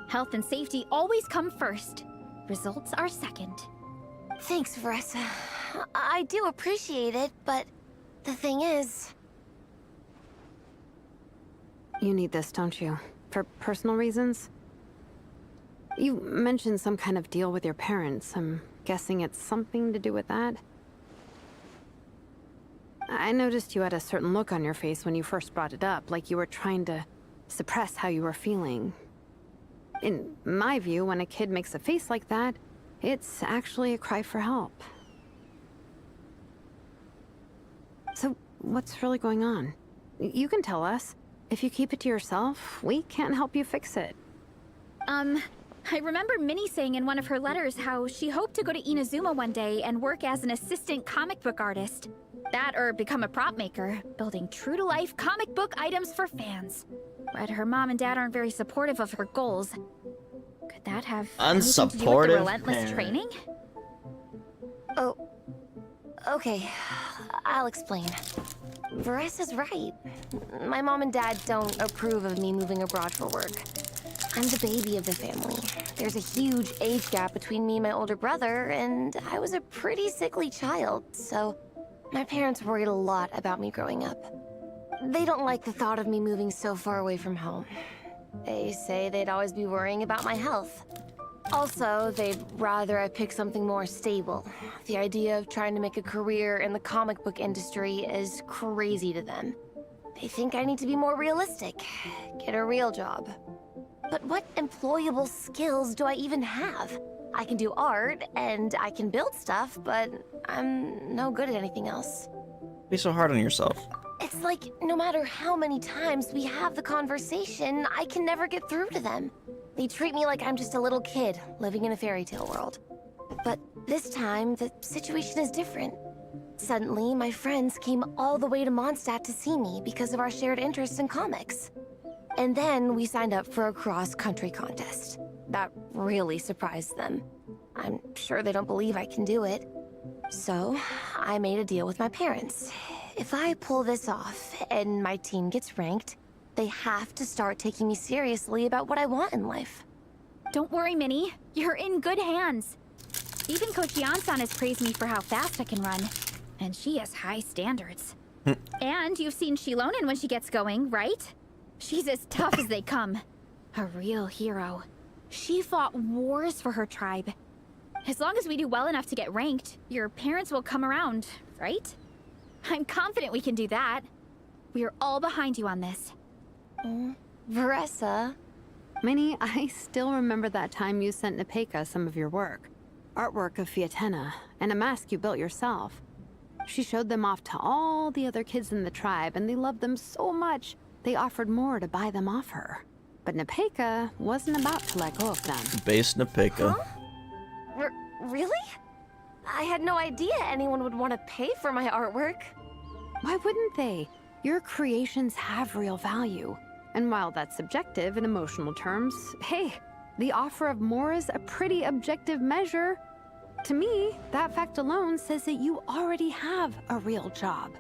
Health and safety always come first. Results are second. Thanks, Veressa. I do appreciate it, but the thing is... You need this, don't you? For personal reasons? You mentioned some kind of deal with your parents. I'm guessing it's something to do with that? I noticed you had a certain look on your face when you first brought it up, like you were trying to suppress how you were feeling. In my view, when a kid makes a face like that, it's actually a cry for help. So, what's really going on? You can tell us. If you keep it to yourself, we can't help you fix it. I remember Minnie saying in one of her letters how she hoped to go to Inazuma one day and work as an assistant comic book artist. That or become a prop maker, building true-to-life comic book items for fans. But her mom and dad aren't very supportive of her goals. Could that have anything to do with the relentless training? Oh, okay. I'll explain. Veressa's right. My mom and dad don't approve of me moving abroad for work. I'm the baby of the family. There's a huge age gap between me and my older brother, and I was a pretty sickly child, so my parents worried a lot about me growing up. They don't like the thought of me moving so far away from home. They say they'd always be worrying about my health. Also, they'd rather I pick something more stable. The idea of trying to make a career in the comic book industry is crazy to them. They think I need to be more realistic, get a real job. But what employable skills do I even have? I can do art, and I can build stuff, but I'm no good at anything else. Be so hard on yourself. It's like, no matter how many times we have the conversation, I can never get through to them. They treat me like I'm just a little kid living in a fairy tale world. But this time, the situation is different. Suddenly, my friends came all the way to Mondstadt to see me because of our shared interests in comics. And then we signed up for a cross-country contest. That really surprised them. I'm sure they don't believe I can do it. So, I made a deal with my parents. If I pull this off and my team gets ranked, they have to start taking me seriously about what I want in life. Don't worry, Minnie. You're in good hands. Even Coach Yan-san has praised me for how fast I can run. And she has high standards. And you've seen Shilonen when she gets going, right? She's as tough as they come. A real hero. She fought wars for her tribe. As long as we do well enough to get ranked, your parents will come around, right? I'm confident we can do that. We are all behind you on this. Veressa? Minnie, I still remember that time you sent Nepeka some of your work. Artwork of Fiatena, and a mask you built yourself. She showed them off to all the other kids in the tribe, and they loved them so much, they offered more to buy them off her. But Nepeka wasn't about to let go of them. Base Nepeka. Huh? Really? I had no idea anyone would want to pay for my artwork. Why wouldn't they? Your creations have real value. And while that's subjective in emotional terms, hey, the offer of more is a pretty objective measure. To me, that fact alone says that you already have a real job.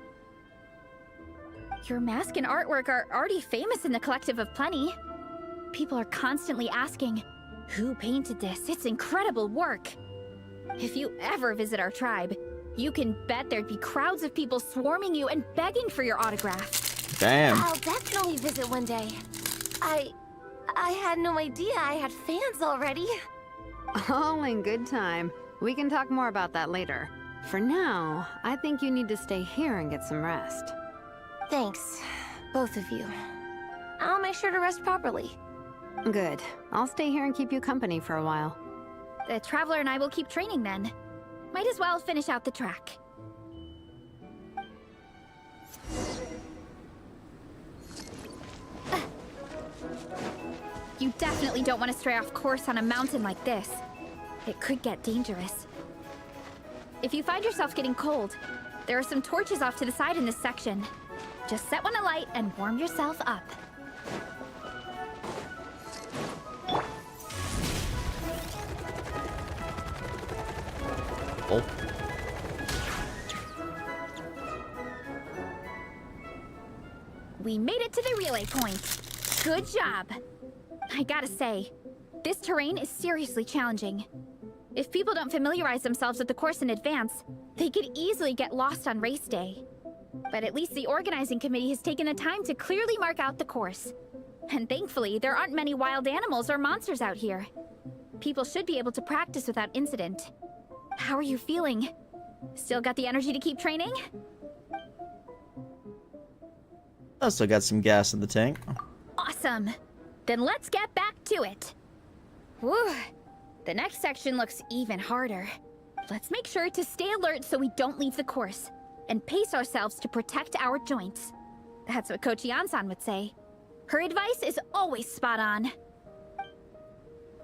Your mask and artwork are already famous in the Collective of Plenty. People are constantly asking, who painted this? It's incredible work. If you ever visit our tribe, you can bet there'd be crowds of people swarming you and begging for your autograph. Damn. I'll definitely visit one day. I I had no idea I had fans already. All in good time. We can talk more about that later. For now, I think you need to stay here and get some rest. Thanks, both of you. I'll make sure to rest properly. Good. I'll stay here and keep you company for a while. The Traveler and I will keep training then. Might as well finish out the track. You definitely don't want to stray off course on a mountain like this. It could get dangerous. If you find yourself getting cold, there are some torches off to the side in this section. Just set one alight and warm yourself up. Oh. We made it to the relay point. Good job. I gotta say, this terrain is seriously challenging. If people don't familiarize themselves with the course in advance, they could easily get lost on race day. But at least the organizing committee has taken the time to clearly mark out the course. And thankfully, there aren't many wild animals or monsters out here. People should be able to practice without incident. How are you feeling? Still got the energy to keep training? I still got some gas in the tank. Awesome. Then let's get back to it. Whew. The next section looks even harder. Let's make sure to stay alert so we don't leave the course, and pace ourselves to protect our joints. That's what Coach Yan-san would say. Her advice is always spot on.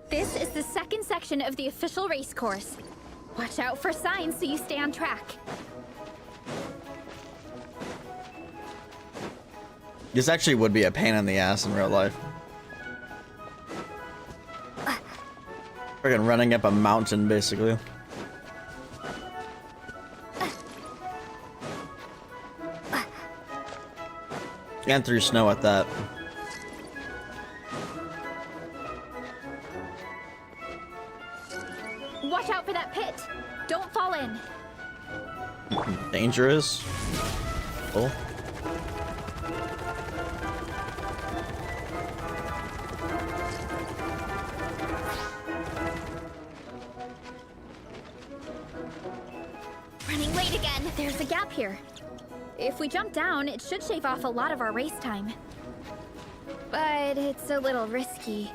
This is the second section of the official race course. Watch out for signs so you stay on track. This actually would be a pain in the ass in real life. Friggin' running up a mountain, basically. And through snow at that. Watch out for that pit. Don't fall in. Dangerous. Oh. Running late again. There's a gap here. If we jump down, it should shave off a lot of our race time. But it's a little risky.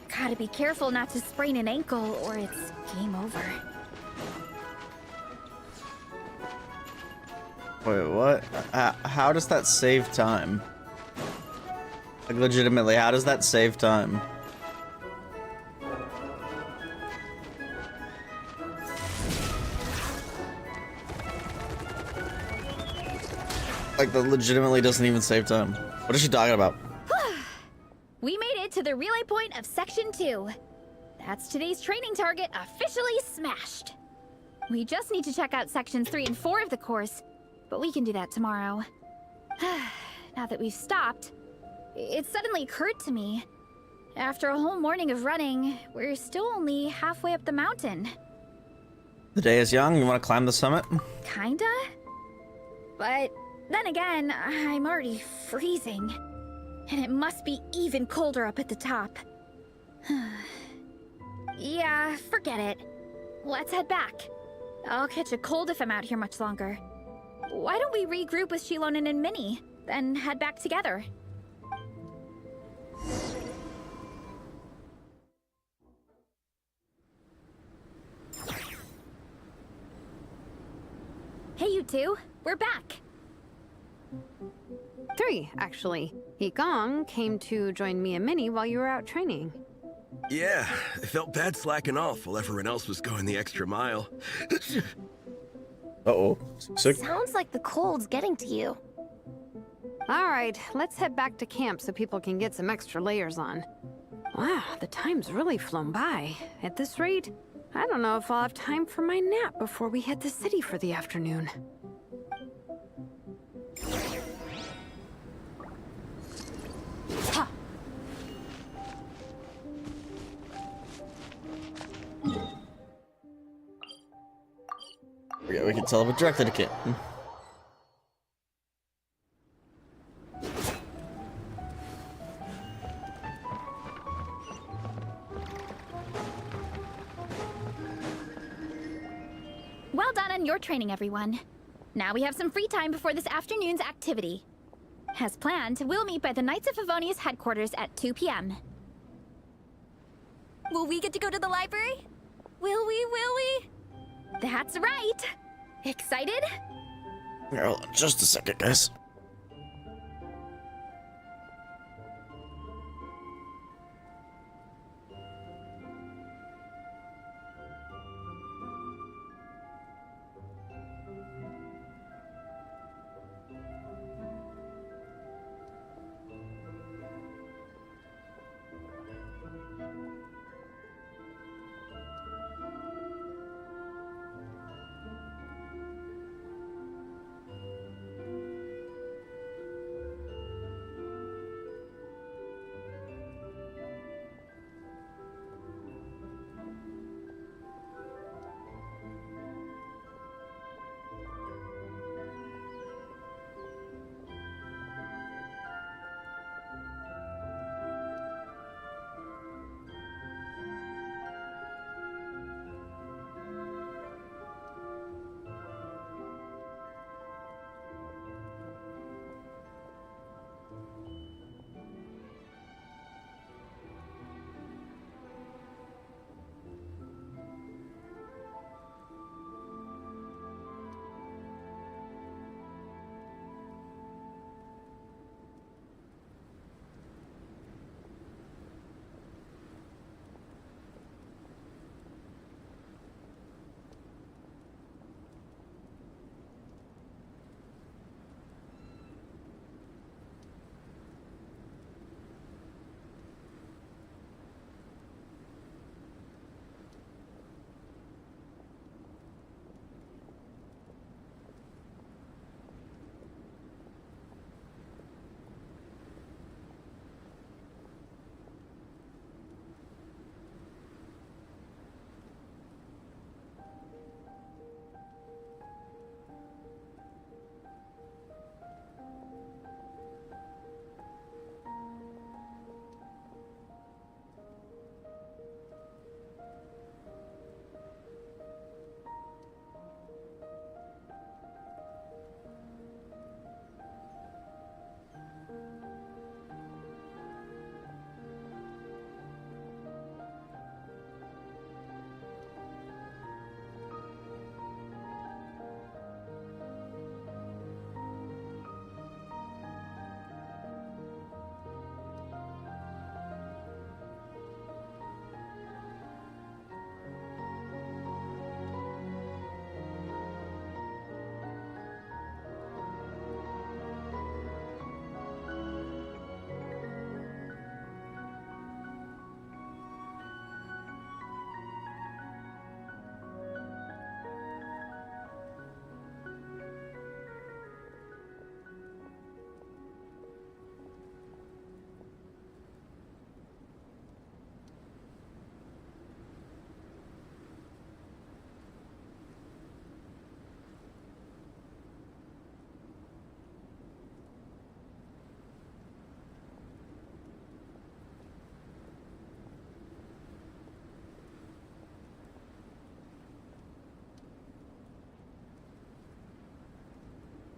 Gotta be careful not to sprain an ankle or it's game over. Wait, what? How does that save time? Like, legitimately, how does that save time? Like, that legitimately doesn't even save time. What is she talking about? We made it to the relay point of Section 2. That's today's training target officially smashed. We just need to check out Sections 3 and 4 of the course, but we can do that tomorrow. Now that we've stopped, it suddenly occurred to me. After a whole morning of running, we're still only halfway up the mountain. The day is young, you want to climb the summit? Kinda? But then again, I'm already freezing. And it must be even colder up at the top. Yeah, forget it. Let's head back. I'll catch a cold if I'm out here much longer. Why don't we regroup with Shilonen and Minnie, then head back together? Hey, you two. We're back. 3, actually. Gong came to join me and Minnie while you were out training. Yeah, I felt bad slacking off while everyone else was going the extra mile. Uh-oh. Sick. Sounds like the cold's getting to you. Alright, let's head back to camp so people can get some extra layers on. Wow, the time's really flown by. At this rate, I don't know if I'll have time for my nap before we hit the city for the afternoon. Yeah, we can teleport directly to camp. Well done on your training, everyone. Now we have some free time before this afternoon's activity. As planned, we'll meet by the Knights of Favonius headquarters at 2 p.m. Will we get to go to the library? Will we? That's right! Excited? Oh, just a second, guys.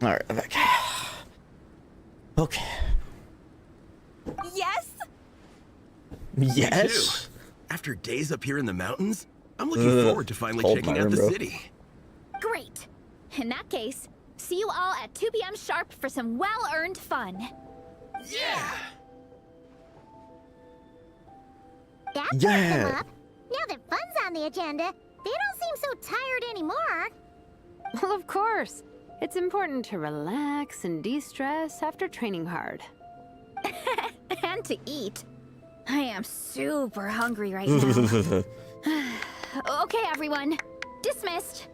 All right, I'm back. Okay. Yes? Yes? After days up here in the mountains, I'm looking forward to finally checking out the city. Great. In that case, see you all at 2 p.m. sharp for some well-earned fun. Yeah! That brought them up. Now that fun's on the agenda, they don't seem so tired anymore. Well, of course. It's important to relax and de-stress after training hard. And to eat. I am super hungry right now. Okay, everyone. Dismissed.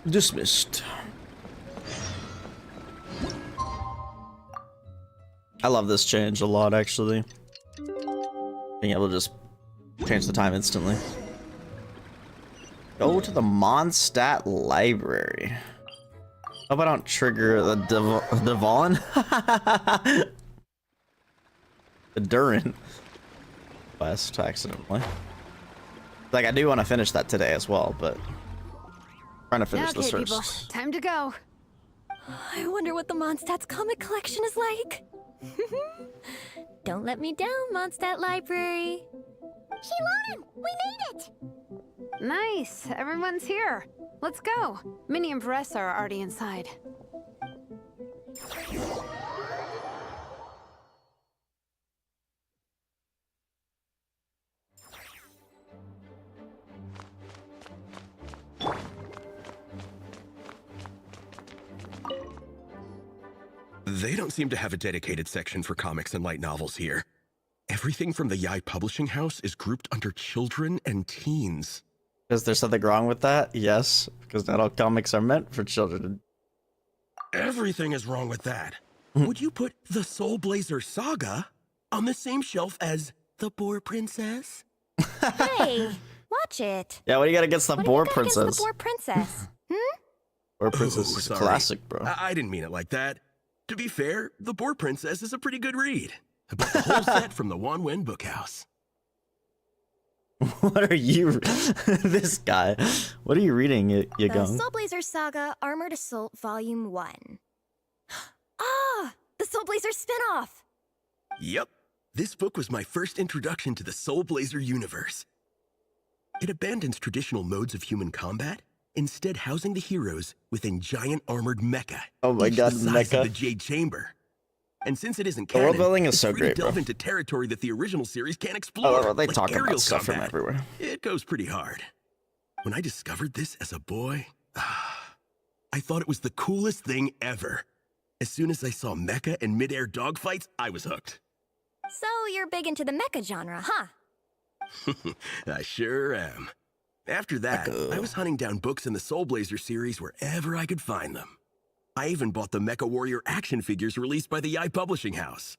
Dismissed. I love this change a lot, actually. Being able to just change the time instantly. Go to the Mondstadt Library. Hope I don't trigger the Devon. The Durin quest accidentally. Like, I do want to finish that today as well, but trying to finish Okay, this people, first. time to go. I wonder what the Mondstadt's comic collection is like. Don't let me down, Mondstadt Library. Shilonen, we made it! Nice, everyone's here. Let's go. Minnie and Vanessa are already inside. They don't seem to have a dedicated section for comics and light novels here. Everything from the Yai Publishing House is grouped under children and teens. Is there something wrong with that? Yes, because not all comics are meant for children. Everything is wrong with that. Would you put the Soul Blazer Saga on the same shelf as the Boar Princess? Hey, watch it. Yeah, what do you got against the Boar Against Princess? the Boar Princess. Boar Princess Oh, is a sorry. classic, bro. I didn't mean it like that. To be fair, the Boar Princess is a pretty good read. I bought the whole set from the Wan Wen Bookhouse. What are you... this guy. What are you reading, The Yagong? Soul Blazer Saga Armored Assault Volume 1. Ah, the Soul Blazer spinoff. Yep. This book was my first introduction to the Soul Blazer universe. It abandons traditional modes of human combat, instead housing the heroes within giant armored mecha. Oh my each god, the size mecha. of the Jade Chamber. And since it isn't The world canon, building is it's so free great, to delve bro. into territory that the original series can't explore. Oh, they like talk aerial about stuff from combat. everywhere. It goes pretty hard. When I discovered this as a boy, I thought it was the coolest thing ever. As soon as I saw mecha and mid-air dogfights, I was hooked. So you're big into the mecha genre, huh? I sure am. After that, I was hunting down books in the Soul Blazer series wherever I could find them. I even bought the Mecha Warrior action figures released by the Yai Publishing House.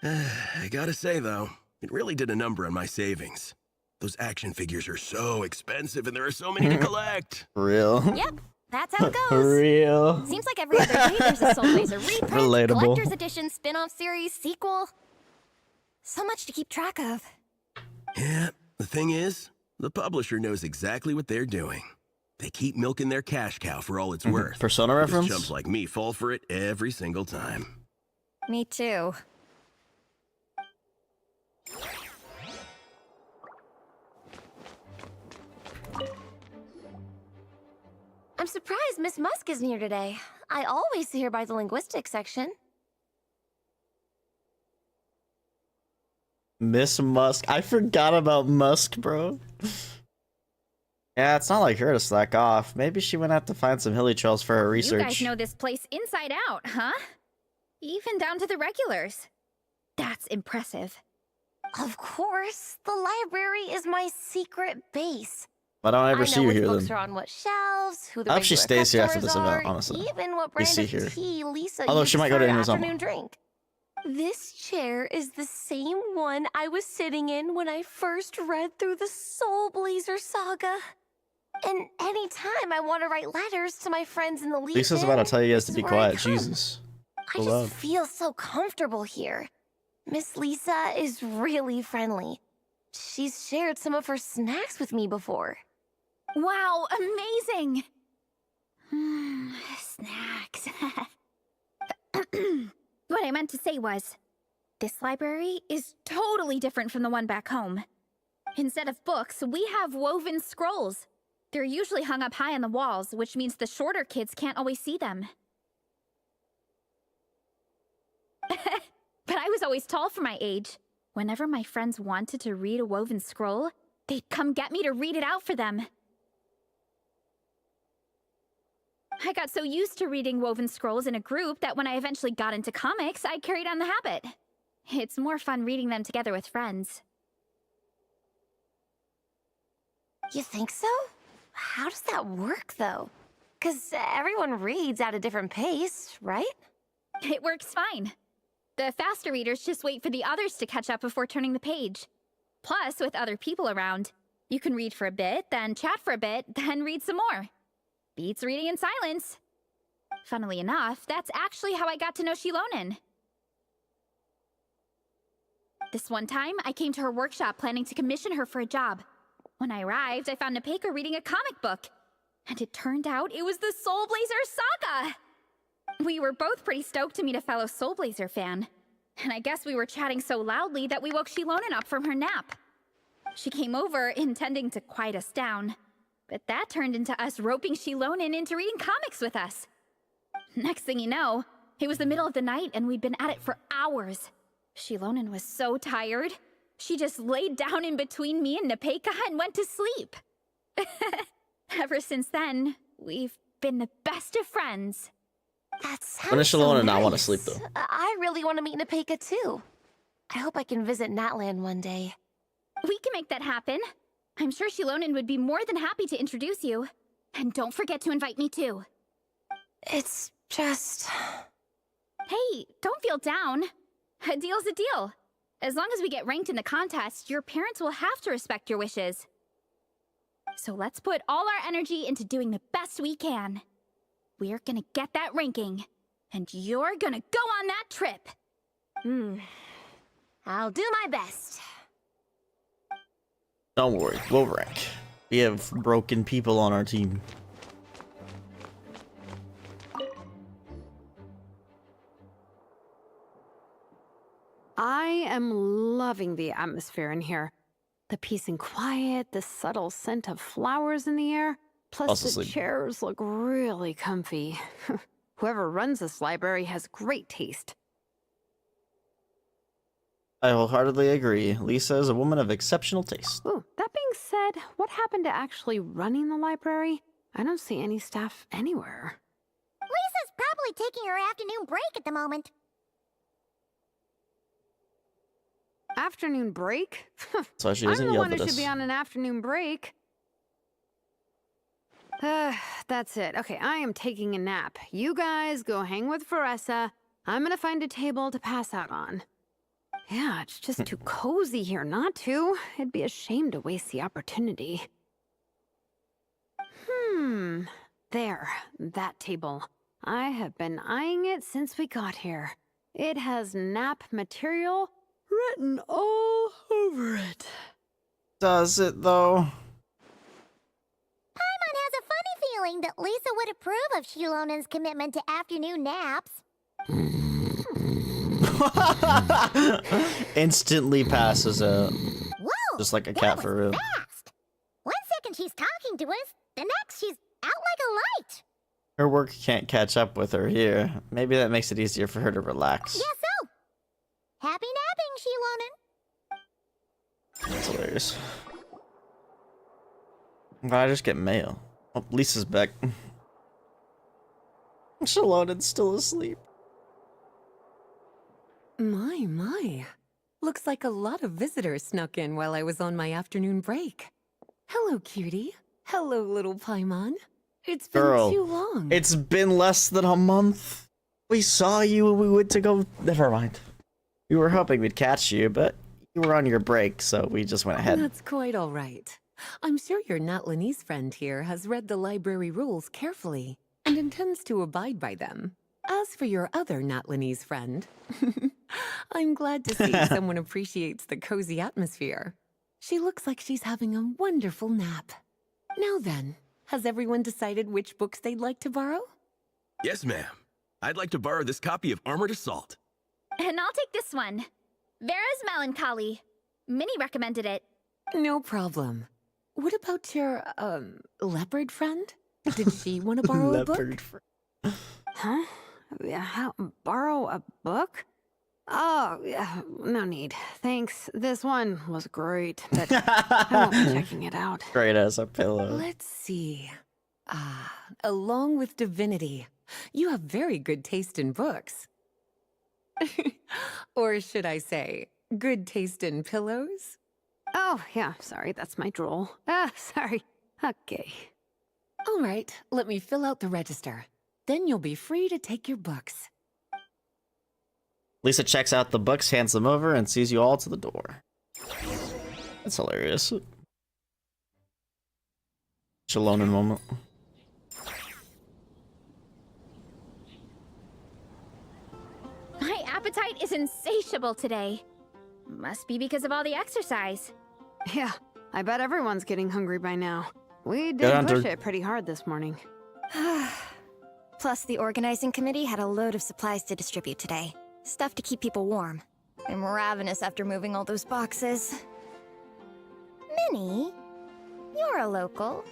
I gotta say, though, it really did a number on my savings. Those action figures are so expensive and there are so many to collect. Real. Yep, that's how it goes. Real. Seems like every other day there's a Soul Blazer reprint, Relatable. collector's edition, spin-off series, sequel. So much to keep track of. Yeah, the thing is, the publisher knows exactly what they're doing. They keep milking their cash cow for all it's worth. Persona Because reference? chumps like me fall for it every single time. Me too. I'm surprised Miss Musk isn't here today. I always see her by the linguistics section. Miss Musk. I forgot about Musk, bro. Yeah, it's not like her to slack off. Maybe she went out to find some hilly trails for her research. You guys know this place inside out, huh? Even down to the regulars. That's impressive. Of course, the library is my secret base. Why don't I ever see you which here books then? are on what shelves, who the I hope she regular stays here after customers this event, are, honestly. even what We brand see of here. tea Lisa Although uses she might go for to her Inazuma. afternoon drink. This chair is the same one I was sitting in when I first read through the Soul Blazer saga. And anytime I want to write letters to my friends in the Legion, Lisa's about to tell you guys to this be is where I quiet. come. Jesus. I Beloved. just feel so comfortable here. Miss Lisa is really friendly. She's shared some of her snacks with me before. Wow, amazing! Snacks. What I meant to say was, this library is totally different from the one back home. Instead of books, we have woven scrolls. They're usually hung up high on the walls, which means the shorter kids can't always see them. But I was always tall for my age. Whenever my friends wanted to read a woven scroll, they'd come get me to read it out for them. I got so used to reading woven scrolls in a group that when I eventually got into comics, I carried on the habit. It's more fun reading them together with friends. You think so? How does that work, though? Because everyone reads at a different pace, right? It works fine. The faster readers just wait for the others to catch up before turning the page. Plus, with other people around, you can read for a bit, then chat for a bit, then read some more. Beats reading in silence. Funnily enough, that's actually how I got to know Shilonen. This one time, I came to her workshop planning to commission her for a job. When I arrived, I found Nepeka reading a comic book. And it turned out it was the Soul Blazer Saga! We were both pretty stoked to meet a fellow Soul Blazer fan. And I guess we were chatting so loudly that we woke Shilonen up from her nap. She came over, intending to quiet us down. But that turned into us roping Shilonen into reading comics with us. Next thing you know, it was the middle of the night and we'd been at it for hours. Shilonen was so tired. She just laid down in between me and Nepeka and went to sleep. Ever since then, we've been the best of friends. That sounds When does so Shalona nice. not want to sleep, though? I really want to meet Nepeka too. I hope I can visit Natland one day. We can make that happen. I'm sure Shilonen would be more than happy to introduce you. And don't forget to invite me too. It's just... Hey, don't feel down. A deal's a deal. As long as we get ranked in the contest, your parents will have to respect your wishes. So let's put all our energy into doing the best we can. We're gonna get that ranking, and you're gonna go on that trip. I'll do my best. Don't worry, we'll rank. We have broken people on our team. I am loving the atmosphere in here. The peace and quiet, the subtle scent of flowers in the air, plus Also the sleep. chairs look really comfy. Whoever runs this library has great taste. I wholeheartedly agree. Lisa is a woman of exceptional taste. Ooh, that being said, what happened to actually running the library? I don't see any staff anywhere. Lisa's probably taking her afternoon break at the moment. Afternoon break? So she I'm doesn't the yell one at who us. should be on an afternoon break. That's it. Okay, I am taking a nap. You guys go hang with Faressa. I'm gonna find a table to pass out on. Yeah, it's just too cozy here not to. It'd be a shame to waste the opportunity. There, that table. I have been eyeing it since we got here. It has nap material written all over it. Does it, though? Paimon has a funny feeling that Lisa would approve of Shilonen's commitment to afternoon naps. Instantly passes out. Whoa! Just like a that cat was for real. Fast. 1 second she's talking to us, the next she's out like a light. Her work can't catch up with her here. Maybe that makes it easier for her to relax. Yes, so. Happy napping, Shilonen. That's hilarious. I'm glad I just get mail. Oh, Lisa's back. Shalonen's still asleep. My. Looks like a lot of visitors snuck in while I was on my afternoon break. Hello, cutie. Hello, little Paimon. It's been Girl, too long. it's been less than a month. We saw you when we went to go... Never mind. We were hoping we'd catch you, but you were on your break, so we just went ahead. That's quite all right. I'm sure your Natlanese friend here has read the library rules carefully and intends to abide by them. As for your other Natlanese friend, I'm glad to see someone appreciates the cozy atmosphere. She looks like she's having a wonderful nap. Now then, has everyone decided which books they'd like to borrow? Yes, ma'am. I'd like to borrow this copy of Armored Assault. And I'll take this one. Vera's Melancholy. Minnie recommended it. No problem. What about your, leopard friend? Did she want to borrow a book? Leopard Huh? Borrow a book? Oh, yeah, no need. Thanks. This one was great, but I won't be checking it out. Great as a pillow. Let's see. Along with Divinity, you have very good taste in books. Or should I say, good taste in pillows? Oh, yeah, sorry, that's my drool. Sorry. Okay. All right, let me fill out the register. Then you'll be free to take your books. Lisa checks out the books, hands them over, and sees you all to the door. That's hilarious. Shalonen moment. My appetite is insatiable today. Must be because of all the exercise. Yeah, I bet everyone's getting hungry by now. We Good did hunter. push it pretty hard this morning. Plus, the organizing committee had a load of supplies to distribute today. Stuff to keep people warm. I'm ravenous after moving all those boxes. Minnie, you're a local.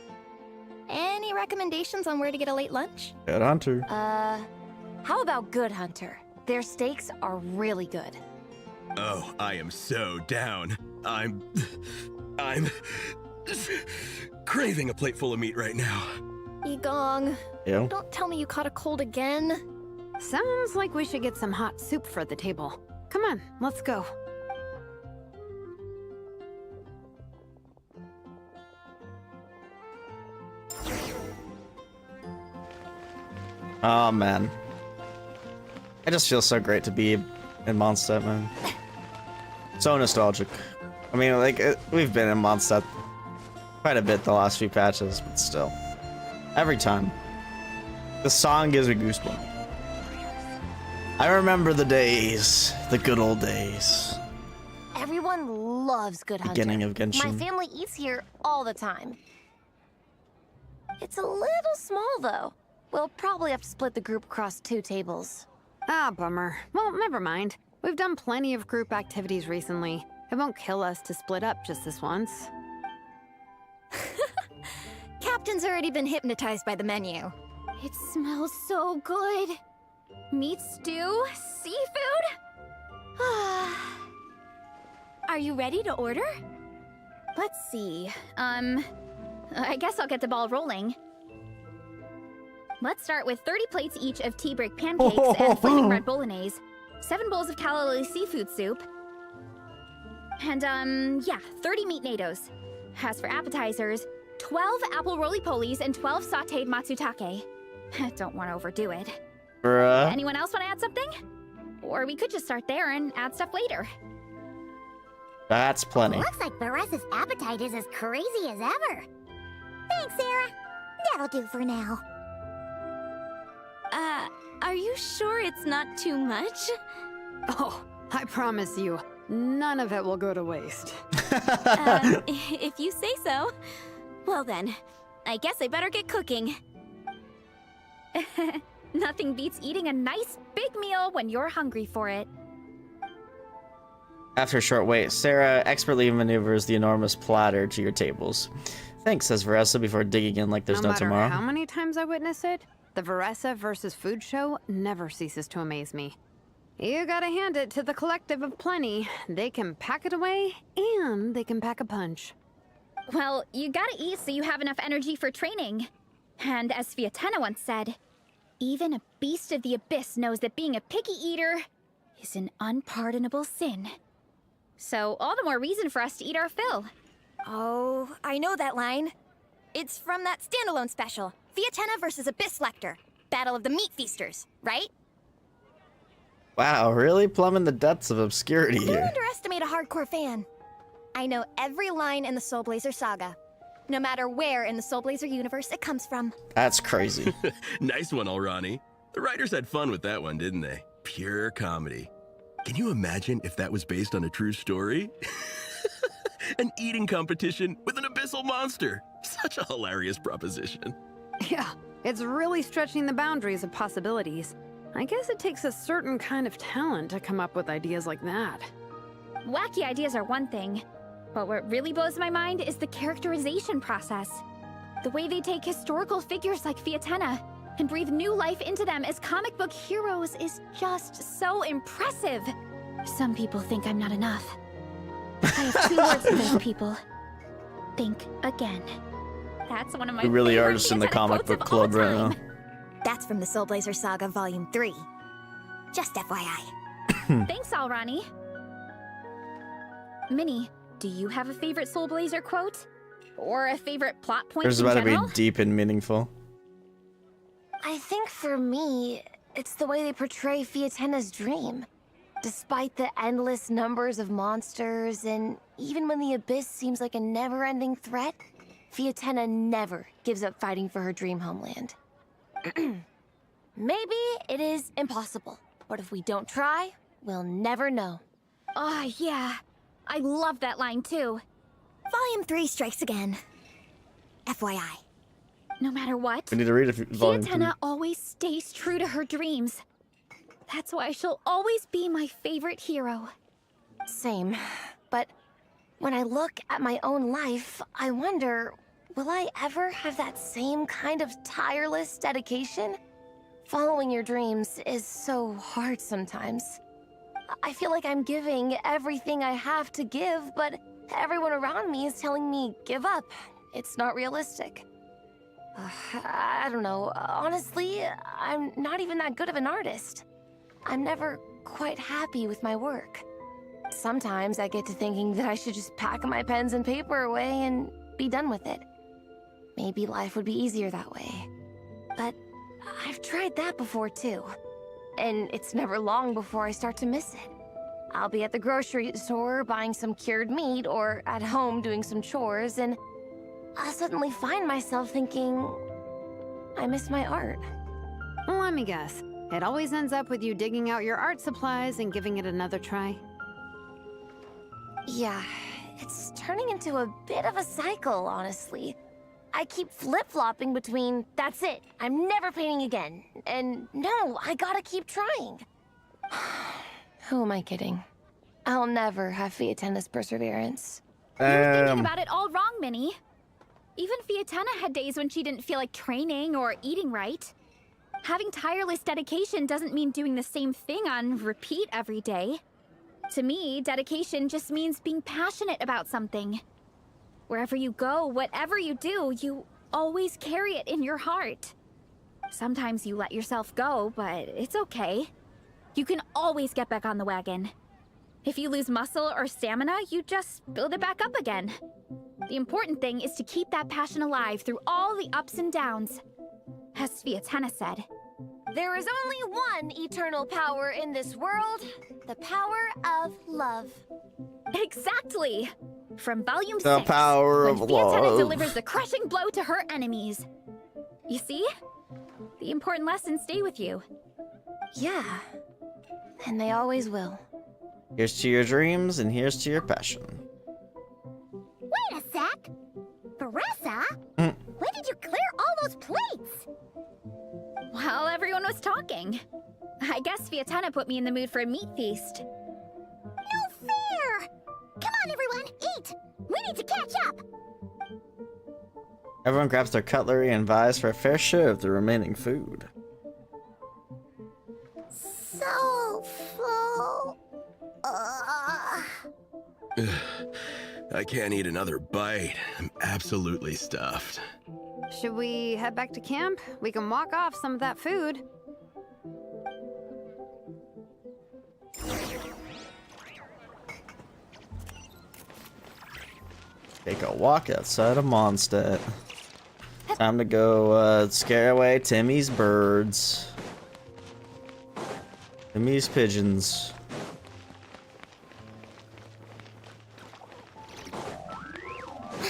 Any recommendations on where to get a late lunch? Good hunter. How about Good Hunter? Their steaks are really good. Oh, I am so down. I'm craving a plate full of meat right now. Igong, Ew. don't tell me you caught a cold again. Sounds like we should get some hot soup for the table. Come on, let's go. Oh man. It just feels so great to be in Mondstadt, man. So nostalgic. I mean, like, we've been in Mondstadt quite a bit the last few patches, but still. Every time. The song gives me goosebumps. I remember the days. The good old days. Everyone loves Good Hunter. Beginning of Genshin. My family eats here all the time. It's a little small, though. We'll probably have to split the group across 2 tables. Ah, bummer. Well, never mind. We've done plenty of group activities recently. It won't kill us to split up just this once. Captain's already been hypnotized by the menu. It smells so good. Meat stew? Seafood? Are you ready to order? Let's see. I guess I'll get the ball rolling. Let's start with 30 plates each of tea break pancakes and flaming red bolognese, 7 bowls of calla seafood soup, and, 30 meat natos. As for appetizers, 12 apple roly-polies and 12 sauteed matsutake. Don't want to overdo it. Bruh. Anyone else want to add something? Or we could just start there and add stuff later. That's plenty. Looks like Baressa's appetite is as crazy as ever. Thanks, Sarah. That'll do for now. Are you sure it's not too much? Oh, I promise you, none of it will go to waste. If you say so. Well then, I guess I better get cooking. Nothing beats eating a nice big meal when you're hungry for it. After a short wait, Sarah expertly maneuvers the enormous platter to your tables. Thanks, says Varessa before digging in like there's no matter tomorrow. how many times I witness it, the Varessa versus food show never ceases to amaze me. You gotta hand it to the collective of plenty. They can pack it away, and they can pack a punch. Well, you gotta eat so you have enough energy for training. And as Sviatena once said, even a beast of the abyss knows that being a picky eater is an unpardonable sin. So all the more reason for us to eat our fill. Oh, I know that line. It's from that standalone special, Sviatena versus Abyss Lecter, Battle of the Meat Feasters, right? Wow, really plumbing the depths of obscurity Don't here. underestimate a hardcore fan. I know every line in the Soul Blazer saga, no matter where in the Soul Blazer universe it comes from. That's crazy. Nice one, Alrani. The writers had fun with that one, didn't they? Pure comedy. Can you imagine if that was based on a true story? An eating competition with an abyssal monster. Such a hilarious proposition. Yeah, it's really stretching the boundaries of possibilities. I guess it takes a certain kind of talent to come up with ideas like that. Wacky ideas are one thing, but what really blows my mind is the characterization process. The way they take historical figures like Sviatena and breathe new life into them as comic book heroes is just so impressive. Some people think I'm not enough. I have 2 words for those people. Think again. That's one of my We really are favorite just in the Sviatena comic quotes book of all club right time. now. That's from the Soul Blazer Saga Volume 3. Just FYI. Thanks, Alrani. Minnie, do you have a favorite Soul Blazer quote? Or a favorite plot point There's in about to general? be deep and meaningful. I think for me, it's the way they portray Fiatena's dream. Despite the endless numbers of monsters, and even when the Abyss seems like a never-ending threat, Fiatena never gives up fighting for her dream homeland. Maybe it is impossible, but if we don't try, we'll never know. Oh, yeah. I love that line, too. Volume 3 strikes again. FYI. No matter what, We need to read volume 3. Fiatenna always stays true to her dreams. That's why she'll always be my favorite hero. Same. But when I look at my own life, I wonder, will I ever have that same kind of tireless dedication? Following your dreams is so hard sometimes. I feel like I'm giving everything I have to give, but everyone around me is telling me, give up. It's not realistic. I don't know. Honestly, I'm not even that good of an artist. I'm never quite happy with my work. Sometimes I get to thinking that I should just pack my pens and paper away and be done with it. Maybe life would be easier that way. But I've tried that before too. And it's never long before I start to miss it. I'll be at the grocery store buying some cured meat or at home doing some chores, and I'll suddenly find myself thinking, I miss my art. Well, let me guess. It always ends up with you digging out your art supplies and giving it another try. Yeah, it's turning into a bit of a cycle, honestly. I keep flip-flopping between, that's it, I'm never painting again, and no, I gotta keep trying. Who am I kidding? I'll never have Fiatenna's perseverance. You're thinking about it all wrong, Minnie. Even Fiatenna had days when she didn't feel like training or eating right. Having tireless dedication doesn't mean doing the same thing on repeat every day. To me, dedication just means being passionate about something. Wherever you go, whatever you do, you always carry it in your heart. Sometimes you let yourself go, but it's okay. You can always get back on the wagon. If you lose muscle or stamina, you just build it back up again. The important thing is to keep that passion alive through all the ups and downs. As Fiatenna said, there is only one eternal power in this world, the power of love. Exactly! From Volume 6, The power of when Fiatenna love. delivers the crushing blow to her enemies. You see? The important lessons stay with you. Yeah, and they always will. Here's to your dreams, and here's to your passion. Wait a sec! Baressa? When did you clear all those plates? While everyone was talking. I guess Fiatenna put me in the mood for a meat feast. No fair! Come on, everyone, eat! We need to catch up! Everyone grabs their cutlery and vies for a fair share of the remaining food. So full. I can't eat another bite. I'm absolutely stuffed. Should we head back to camp? We can walk off some of that food. Take a walk outside of Mondstadt. Time to go scare away Timmy's birds. Timmy's pigeons.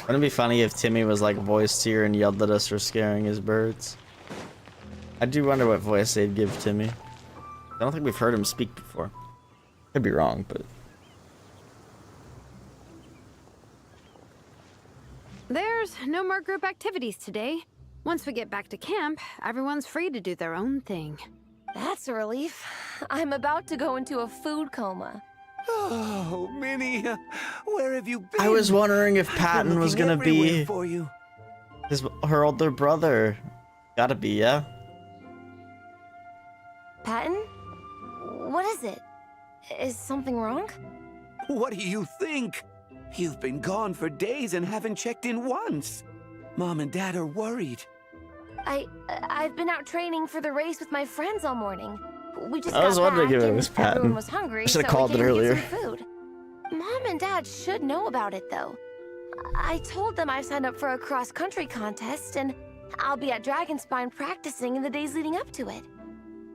Wouldn't it be funny if Timmy was like voiced here and yelled at us for scaring his birds? I do wonder what voice they'd give Timmy. I don't think we've heard him speak before. Could be wrong, but... There's no more group activities today. Once we get back to camp, everyone's free to do their own thing. That's a relief. I'm about to go into a food coma. Oh, Minnie, where have you been? I was wondering if Patton was gonna be for you. her older brother. Gotta be, yeah? Patton? What is it? Is something wrong? What do you think? You've been gone for days and haven't checked in once. Mom and Dad are worried. I've been out training for the race with my friends all morning. We just I was got wondering back if it and was Patton. everyone was hungry, I should have so called we it came to get earlier. some food. Mom and Dad should know about it, though. I told them I signed up for a cross-country contest, and I'll be at Dragonspine practicing in the days leading up to it.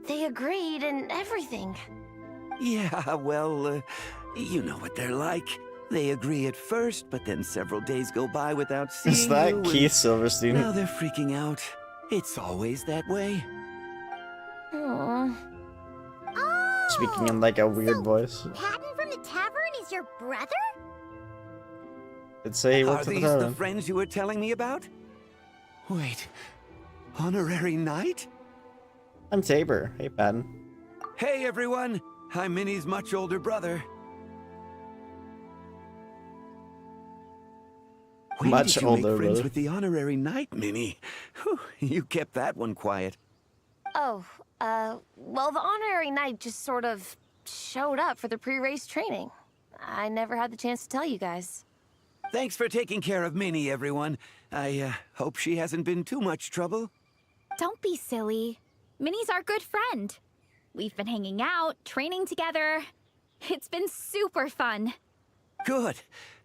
They agreed and everything. Yeah, well, you know what they're like. They agree at first, but then several days go by without seeing Is that you, Keith Silverstein? Now they're freaking out. It's always that way. Aww. Speaking in like a weird voice. Patton from the tavern is your brother? It'd say he Are works at the these the tavern. friends you were telling me about? Wait, honorary knight? I'm Tabor. Hey, Patton. Hey everyone, I'm Minnie's much older brother. When Much did you older make friends brother. with the honorary knight, Minnie? Whew, you kept that one quiet. Oh, well, the honorary knight just sort of showed up for the pre-race training. I never had the chance to tell you guys. Thanks for taking care of Minnie, everyone. I hope she hasn't been too much trouble. Don't be silly. Minnie's our good friend. We've been hanging out, training together. It's been super fun. Good.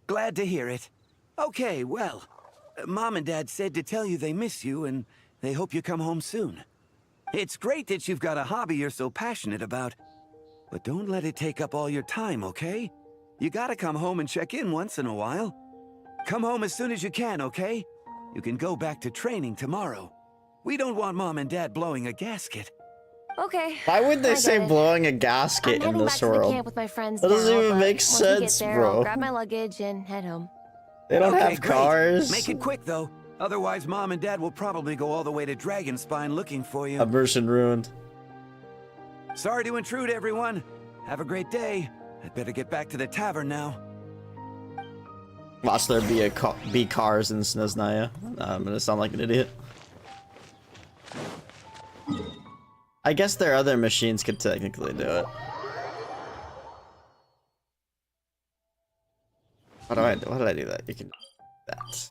Glad to hear it. Okay, well, Mom and Dad said to tell you they miss you and they hope you come home soon. It's great that you've got a hobby you're so passionate about, but don't let it take up all your time, okay? You gotta come home and check in once in a while. Come home as soon as you can, okay? You can go back to training tomorrow. We don't want Mom and Dad blowing a gasket. Okay. Why would they I say get it. blowing a gasket I'm in heading back this to the world? camp with my friends That doesn't now, even but make once we get sense, there, bro. I'll grab my luggage and head home. They don't Okay, have great. cars. Make it quick, though. Otherwise, Mom and Dad will probably go all the way to Dragonspine looking for you. Immersion ruined. Sorry to intrude, everyone. Have a great day. I'd better get back to the tavern now. Watch there be cars in Snezhnaya. I'm gonna sound like an idiot. I guess their other machines could technically do it. Why did I do that? You can do that.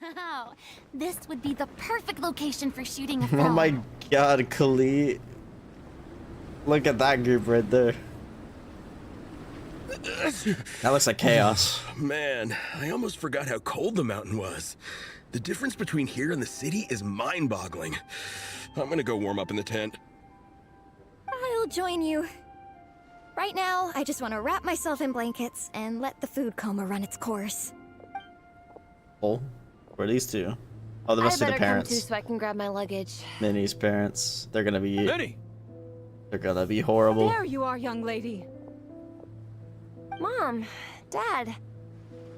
Wow, this would be the perfect location for shooting a film. Oh my god, Khalid. Look at that group right there. That looks like chaos. Man, I almost forgot how cold the mountain was. The difference between here and the city is mind-boggling. I'm gonna go warm up in the tent. I'll join you. Right now, I just want to wrap myself in blankets and let the food coma run its course. Oh, where are these two? Oh, they I must be the better come too parents. so I can grab my luggage. Minnie's parents. They're gonna be. Minnie! They're gonna be horrible. There you are, young lady. Mom, Dad,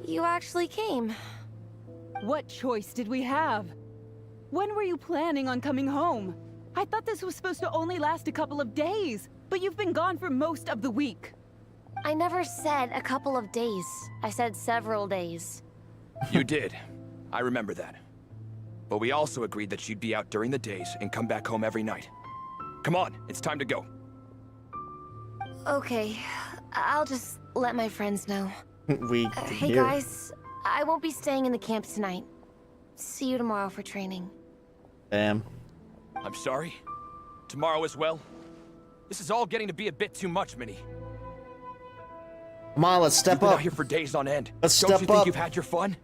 you actually came. What choice did we have? When were you planning on coming home? I thought this was supposed to only last a couple of days, but you've been gone for most of the week. I never said a couple of days. I said several days. You did. I remember that. But we also agreed that you'd be out during the days and come back home every night. Come on, it's time to go. Okay, I'll just let my friends know. We Hey here. guys, I won't be staying in the camp tonight. See you tomorrow for training. Damn. I'm sorry. Tomorrow as well. This is all getting to be a bit too much, Minnie. Come on, let's step You've been up. out here for days on end. Let's Don't step you think up. you've had your fun?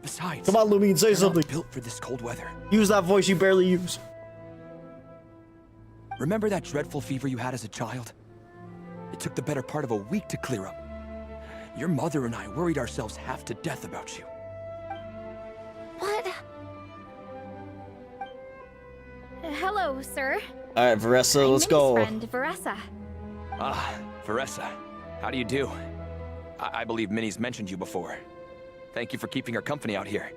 Besides, Come on, Lumine, say you're not something. built for this cold weather. Use that voice you barely use. Remember that dreadful fever you had as a child? It took the better part of a week to clear up. Your mother and I worried ourselves half to death about you. What? Hello, sir. All right, Varessa, I'm let's Minnie's go. friend, Varessa. Ah, Varessa. How do you do? I believe Minnie's mentioned you before. Thank you for keeping her company out here.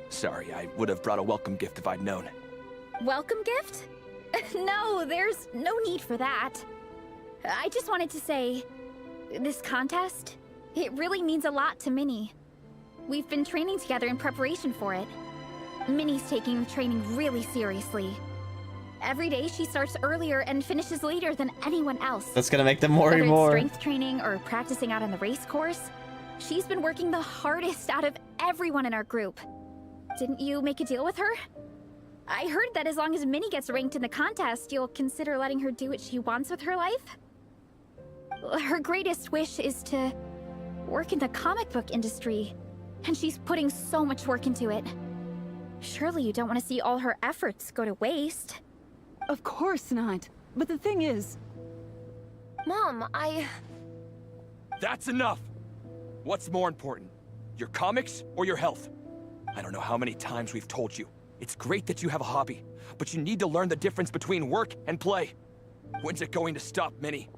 Sorry, I would have brought a welcome gift if I'd known. Welcome gift? No, there's no need for that. I just wanted to say, this contest, it really means a lot to Minnie. We've been training together in preparation for it. Minnie's taking the training really seriously. Every day she starts earlier and finishes later than anyone else. That's gonna make them more Whether and it's more. strength training or practicing out on the race course, she's been working the hardest out of everyone in our group. Didn't you make a deal with her? I heard that as long as Minnie gets ranked in the contest, you'll consider letting her do what she wants with her life? Her greatest wish is to work in the comic book industry, and she's putting so much work into it. Surely you don't want to see all her efforts go to waste. Of course not. But the thing is... Mom, That's enough! What's more important? Your comics or your health? I don't know how many times we've told you. It's great that you have a hobby, but you need to learn the difference between work and play. When's it going to stop, Minnie?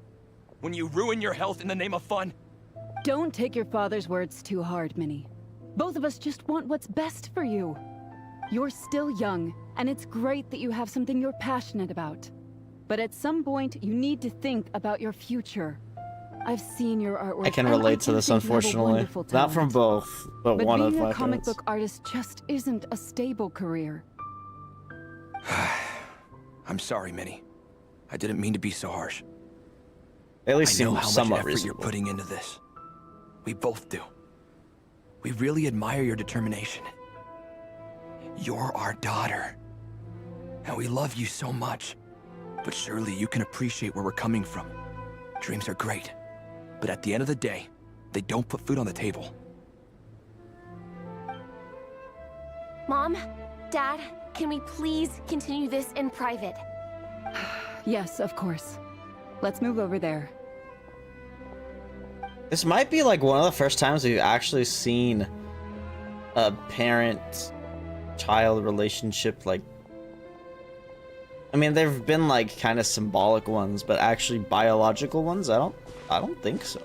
when you ruin your health in the name of fun? Don't take your father's words too hard, Minnie. Both of us just want what's best for you. You're still young, and it's great that you have something you're passionate about. But at some point, you need to think about your future. I've seen your artwork. I can relate to this, unfortunately. Not from both, but one of my being a comic parents. book artist just isn't a stable career. I'm sorry, Minnie. I didn't mean to be so harsh. At least I know seem how much somewhat effort reasonable. you're putting into this. We both do. We really admire your determination. You're our daughter. And we love you so much. But surely you can appreciate where we're coming from. Dreams are great. But at the end of the day, they don't put food on the table. Mom, Dad, can we please continue this in private? Yes, of course. Let's move over there. This might be like one of the first times we've actually seen a parent-child relationship, like, I mean, there've been like kind of symbolic ones, but actually biological ones, I don't think so.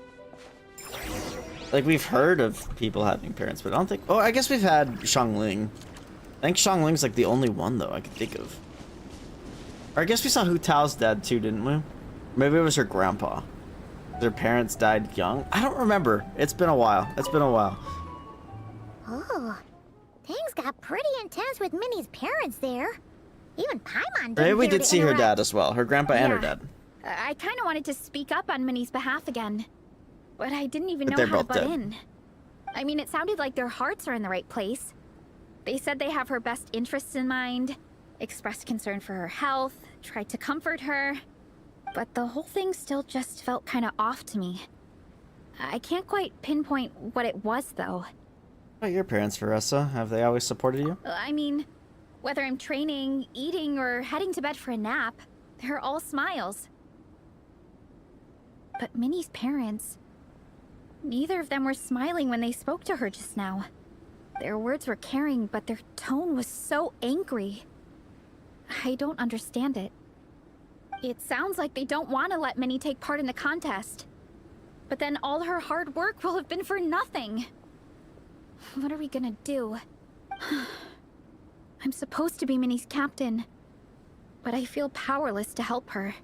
Like, we've heard of people having parents, but I don't think, oh, I guess we've had Xiangling. I think Xiangling's like the only one though I can think of. Or I guess we saw Hu Tao's dad too, didn't we? Maybe it was her grandpa. Their parents died young. I don't remember. It's been a while. Oh, things got pretty intense with Minnie's parents there. Even Paimon didn't Maybe we dare did to see her interrupt. dad as well. Her grandpa and her dad. I kind of wanted to speak up on Minnie's behalf again, but I didn't even But know they're how to both butt dead. in. I mean, it sounded like their hearts are in the right place. They said they have her best interests in mind, expressed concern for her health, tried to comfort her, but the whole thing still just felt kind of off to me. I can't quite pinpoint what it was, though. What about your parents, Veressa? Have they always supported you? I mean, whether I'm training, eating, or heading to bed for a nap, they're all smiles. But Minnie's parents, neither of them were smiling when they spoke to her just now. Their words were caring, but their tone was so angry. I don't understand it. It sounds like they don't want to let Minnie take part in the contest. But then all her hard work will have been for nothing. What are we gonna do? I'm supposed to be Minnie's captain, but I feel powerless to help her.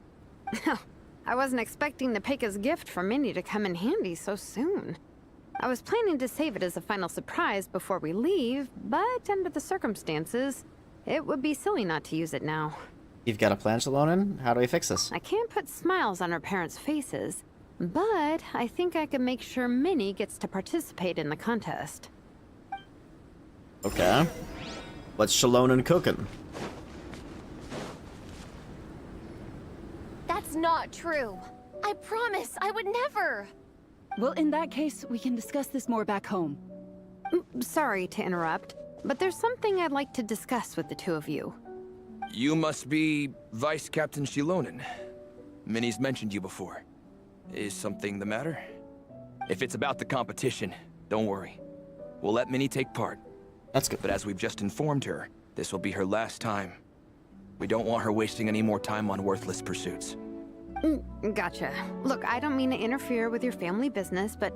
I wasn't expecting the Pekka's gift for Minnie to come in handy so soon. I was planning to save it as a final surprise before we leave, but under the circumstances, it would be silly not to use it now. You've got a plan, Shalonen? How do we fix this? I can't put smiles on our parents' faces, but I think I can make sure Minnie gets to participate in the contest. Okay. What's Shalonen cooking? That's not true. I promise I would never. Well, in that case, we can discuss this more back home. Sorry to interrupt, but there's something I'd like to discuss with the two of you. You must be Vice Captain Shilonen. Minnie's mentioned you before. Is something the matter? If it's about the competition, don't worry. We'll let Minnie take part. That's good. But as we've just informed her, this will be her last time. We don't want her wasting any more time on worthless pursuits. Gotcha. Look, I don't mean to interfere with your family business, but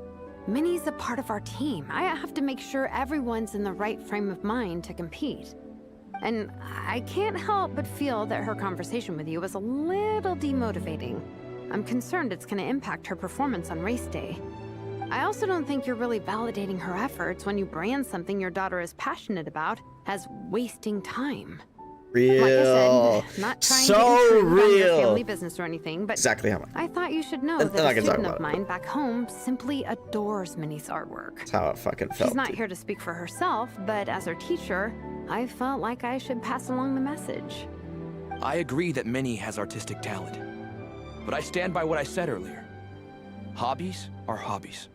Minnie's a part of our team. I have to make sure everyone's in the right frame of mind to compete. And I can't help but feel that her conversation with you was a little demotivating. I'm concerned it's going to impact her performance on race day. I also don't think you're really validating her efforts when you brand something your daughter is passionate about as wasting time. Real. Like I said, not trying So to intrude on your real. family business or anything, but Exactly how I thought you should know And that I a can talk student about of it, mine back home simply adores Minnie's artwork. That's how it fucking felt. She's not here to speak for herself, but as her teacher, I felt like I should pass along the message. I agree that Minnie has artistic talent. But I stand by what I said earlier. Hobbies are hobbies.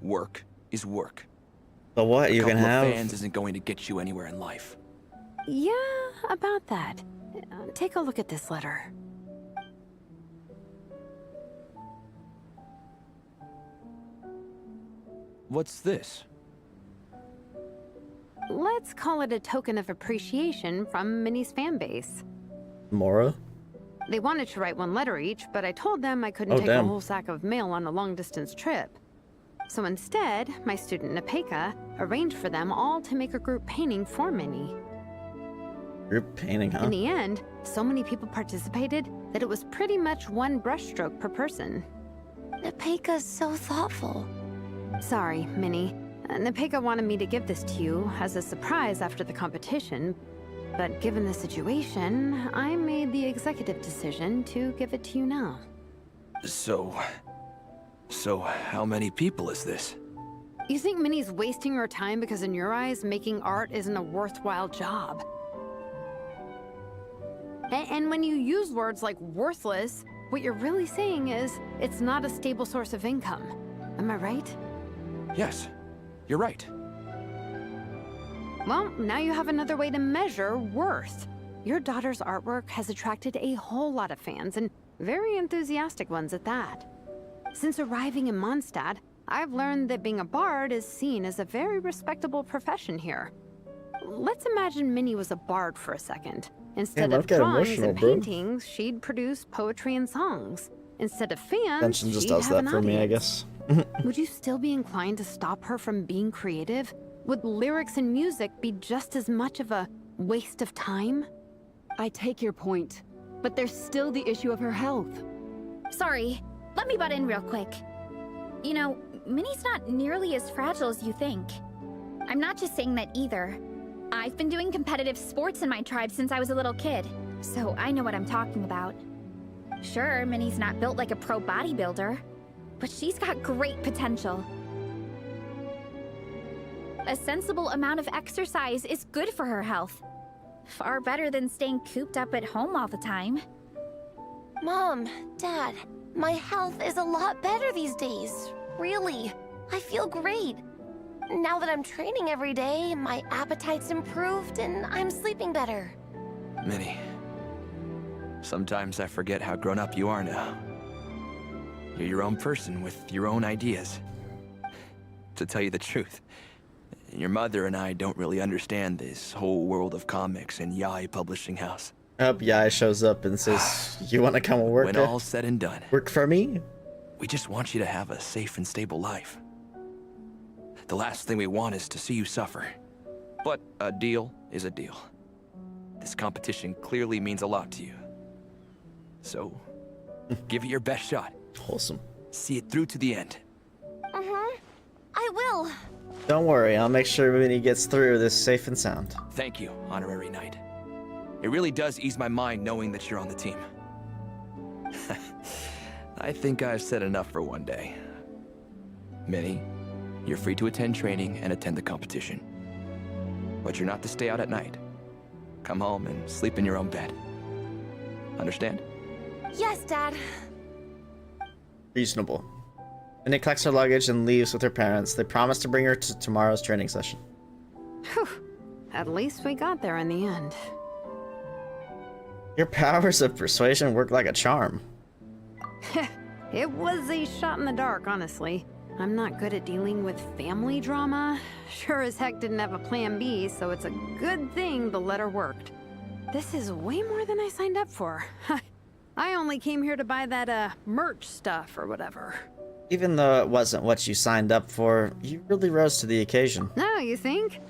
Work is work. But what you A can couple of have? fans isn't going to get you anywhere in life. Yeah, about that. Take a look at this letter. What's this? Let's call it a token of appreciation from Minnie's fan base. Mora? They wanted to write one letter each, but I told them I couldn't take a whole sack of mail on a long-distance trip. So instead, my student Nepeka arranged for them all to make a group painting for Minnie. Group painting, huh? In the end, so many people participated that it was pretty much one brushstroke per person. Nepeka's so thoughtful. Sorry, Minnie. Nepeka wanted me to give this to you as a surprise after the competition, but given the situation, I made the executive decision to give it to you now. So how many people is this? You think Minnie's wasting her time because in your eyes, making art isn't a worthwhile job? And when you use words like worthless, what you're really saying is it's not a stable source of income. Am I right? Yes, you're right. Well, now you have another way to measure worth. Your daughter's artwork has attracted a whole lot of fans, and very enthusiastic ones at that. Since arriving in Mondstadt, I've learned that being a bard is seen as a very respectable profession here. Let's imagine Minnie was a bard for a second. Instead of drawings and paintings, she'd produce poetry and songs. Instead of fans, Genshin just she'd does have that an for me, I audience. guess. Would you still be inclined to stop her from being creative? Would lyrics and music be just as much of a waste of time? I take your point, but there's still the issue of her health. Sorry, let me butt in real quick. You know, Minnie's not nearly as fragile as you think. I'm not just saying that either. I've been doing competitive sports in my tribe since I was a little kid, so I know what I'm talking about. Sure, Minnie's not built like a pro bodybuilder, but she's got great potential. A sensible amount of exercise is good for her health. Far better than staying cooped up at home all the time. Mom, Dad, my health is a lot better these days. Really, I feel great. Now that I'm training every day, my appetite's improved and I'm sleeping better. Minnie, sometimes I forget how grown up you are now. You're your own person with your own ideas. To tell you the truth, your mother and I don't really understand this whole world of comics and Yai Publishing House. Yai shows up and says, you want to come and work? When all's said and done, work for me? We just want you to have a safe and stable life. The last thing we want is to see you suffer. But a deal is a deal. This competition clearly means a lot to you. So, give it your best shot. Wholesome. See it through to the end. I will. Don't worry, I'll make sure Minnie gets through this safe and sound. Thank you, Honorary Knight. It really does ease my mind knowing that you're on the team. I think I've said enough for one day. Minnie, you're free to attend training and attend the competition. But you're not to stay out at night. Come home and sleep in your own bed. Understand? Yes, Dad. Reasonable. Minnie collects her luggage and leaves with her parents. They promise to bring her to tomorrow's training session. Whew. At least we got there in the end. Your powers of persuasion work like a charm. It was a shot in the dark, honestly. I'm not good at dealing with family drama. Sure as heck didn't have a plan B, so it's a good thing the letter worked. This is way more than I signed up for. I only came here to buy that, merch stuff or whatever. Even though it wasn't what you signed up for, you really rose to the occasion. No, you think?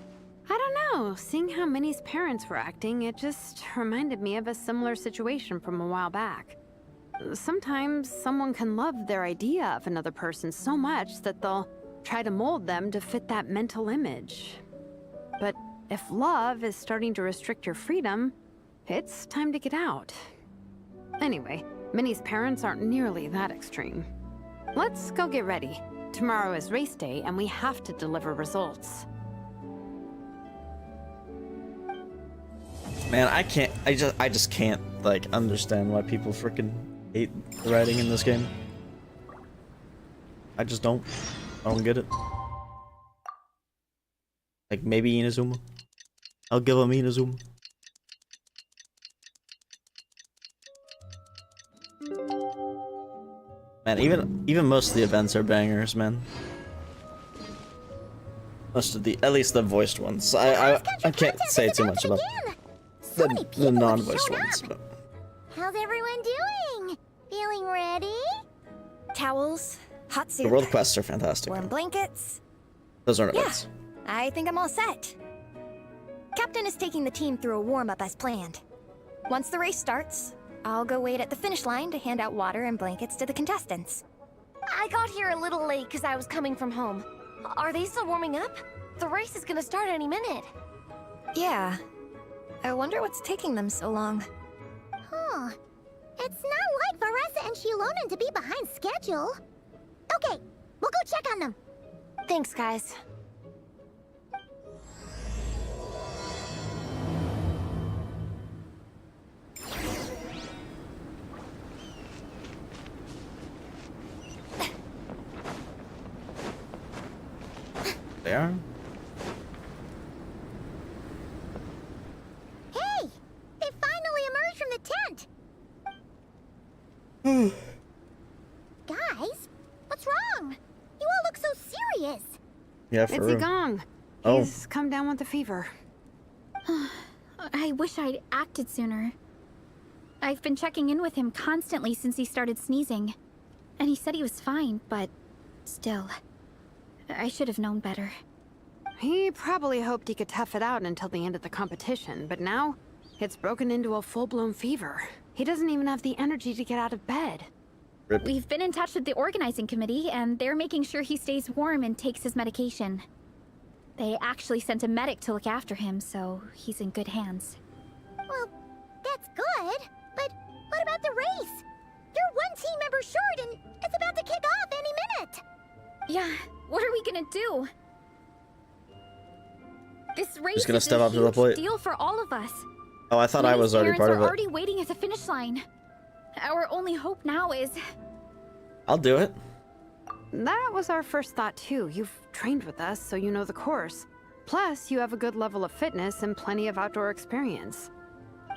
I don't know. Seeing how Minnie's parents were acting, it just reminded me of a similar situation from a while back. Sometimes someone can love their idea of another person so much that they'll try to mold them to fit that mental image. But if love is starting to restrict your freedom, it's time to get out. Anyway, Minnie's parents aren't nearly that extreme. Let's go get ready. Tomorrow is race day and we have to deliver results. Man, I just can't, like, understand why people freaking hate the writing in this game. I just don't. I don't get it. Like, maybe Inazuma. I'll give him Inazuma. Man, even most of the events are bangers, man. Most of at least the voiced ones. I can't say too much about the non-voiced ones. But. How's everyone doing? Towels, hot soup. The world quests are fantastic. Warm blankets. Those aren't Yeah, events. I think I'm all set. Captain is taking the team through a warm-up as planned. Once the race starts, I'll go wait at the finish line to hand out water and blankets to the contestants. I got here a little late because I was coming from home. Are they still warming up? The race is gonna start any minute. Yeah. I wonder what's taking them so long. Huh. It's not like Varessa and Shilonen to be behind schedule. Okay, we'll go check on them. Thanks, guys. They are? Hey! They finally emerged from the tent! Guys, what's wrong? You all look so serious. Yeah, It's for real. Igong. Oh. He's come down with the fever. I wish I'd acted sooner. I've been checking in with him constantly since he started sneezing. And he said he was fine, but still. I should have known better. He probably hoped he could tough it out until the end of the competition, but now it's broken into a full-blown fever. He doesn't even have the energy to get out of bed. Rip. We've been in touch with the organizing committee, and they're making sure he stays warm and takes his medication. They actually sent a medic to look after him, so he's in good hands. Well, that's good, but what about the race? You're one team member short and it's about to kick off any minute. Yeah, what are we gonna do? This race gonna is step a up to the huge plate. deal for all of us. Oh, I thought I was already Minnie's part of parents are it. already waiting at the finish line. Our only hope now is... I'll do it. That was our first thought too. You've trained with us, so you know the course. Plus, you have a good level of fitness and plenty of outdoor experience.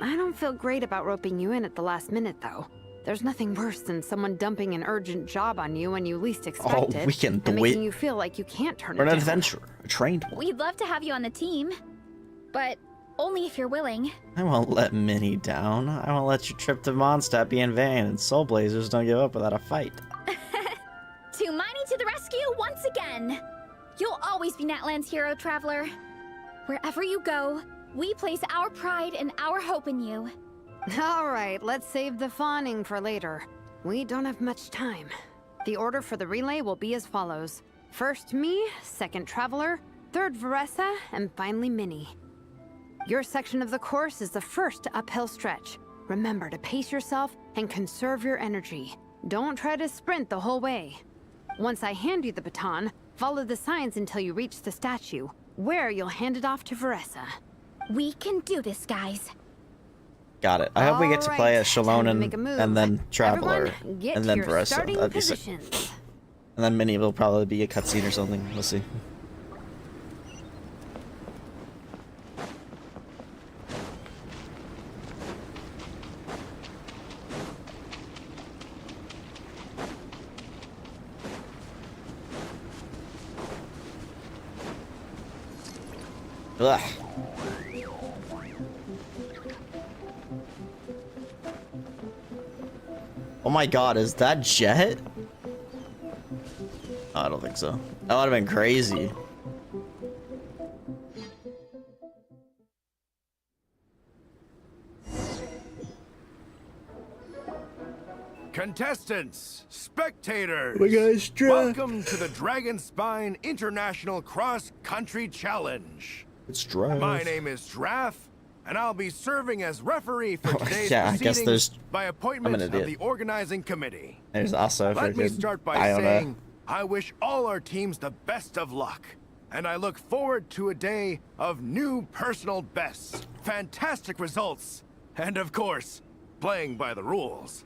I don't feel great about roping you in at the last minute, though. There's nothing worse than someone dumping an urgent job on you when you least expect it, we can and do making it. you feel like you can't turn We're it an down. adventurer, a trained one. We'd love to have you on the team, but only if you're willing. I won't let Minnie down. I won't let your trip to Mondstadt be in vain, and Soul Blazers don't give up without a fight. To Miney to the rescue once again! You'll always be Natlan's hero, Traveler. Wherever you go, we place our pride and our hope in you. All right, let's save the fawning for later. We don't have much time. The order for the relay will be as follows. First me, second Traveler, third Varessa, and finally Minnie. Your section of the course is the first uphill stretch. Remember to pace yourself and conserve your energy. Don't try to sprint the whole way. Once I hand you the baton, follow the signs until you reach the statue, where you'll hand it off to Varessa. We can do this, guys. Got it. I hope we get to play as Shilonen and then Traveler Everyone, get and to then your Varessa. starting That'd be sick. positions. And then Minnie will probably be a cutscene or something. We'll see. Ugh. Oh my god, is that Jet? Oh, I don't think so. That would have been crazy. Contestants, spectators, Oh my gosh, Draff. welcome to the Dragon Spine International Cross Country Challenge. It's Draff. My name is Draff, and I'll be serving as referee for today's yeah, I proceedings guess there's... by appointment I'm an of idiot. the organizing committee. There's also Let me freaking start by Iona. saying I wish all our teams the best of luck, and I look forward to a day of new personal bests, fantastic results, and of course, playing by the rules.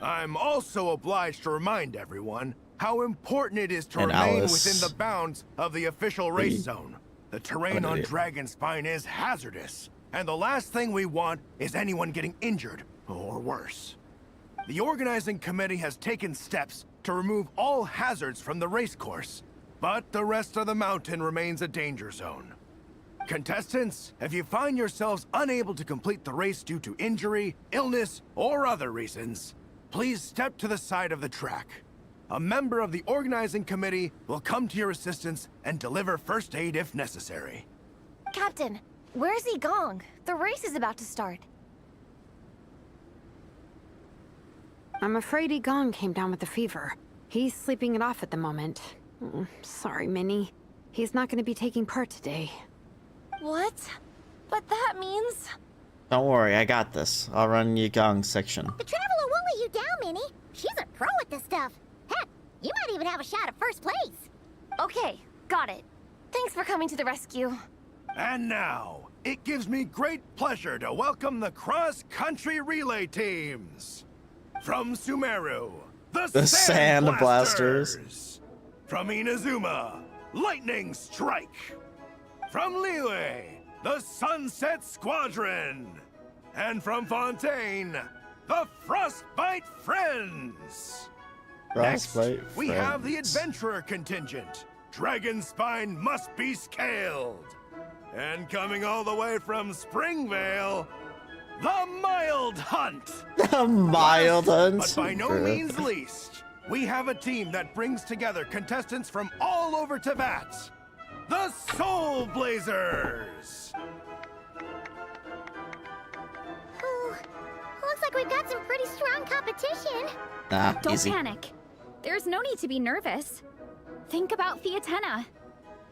I'm also obliged to remind everyone how important it is to And remain Alice. within the bounds of the official race zone. The terrain an on idiot. Dragonspine is hazardous, and the last thing we want is anyone getting injured, or worse. The organizing committee has taken steps to remove all hazards from the race course, but the rest of the mountain remains a danger zone. Contestants, if you find yourselves unable to complete the race due to injury, illness, or other reasons, please step to the side of the track. A member of the organizing committee will come to your assistance and deliver first aid if necessary. Captain, where's Gong? The race is about to start. I'm afraid Gong came down with the fever. He's sleeping it off at the moment. Sorry, Minnie. He's not going to be taking part today. What? But that means... Don't worry, I got this. I'll run Gong's section. The Traveler won't let you down, Minnie. She's a pro at this stuff. Heck, you might even have a shot at first place. Okay, got it. Thanks for coming to the rescue. And now, it gives me great pleasure to welcome the cross-country relay teams. From Sumeru, the Sand Blasters. From Inazuma, Lightning Strike. From Liyue, the Sunset Squadron. And from Fontaine, the Frostbite Friends. Frostbite Next, we Friends. have the Adventurer contingent. Dragon Spine must be scaled. And coming all the way from Springvale, the Mild Hunt. The Mild Hunt. But by no means least, we have a team that brings together contestants from all over Teyvat. The Soul Blazers. Looks like we've got some pretty strong competition. Don't Easy. panic. There's no need to be nervous. Think about Fiatena.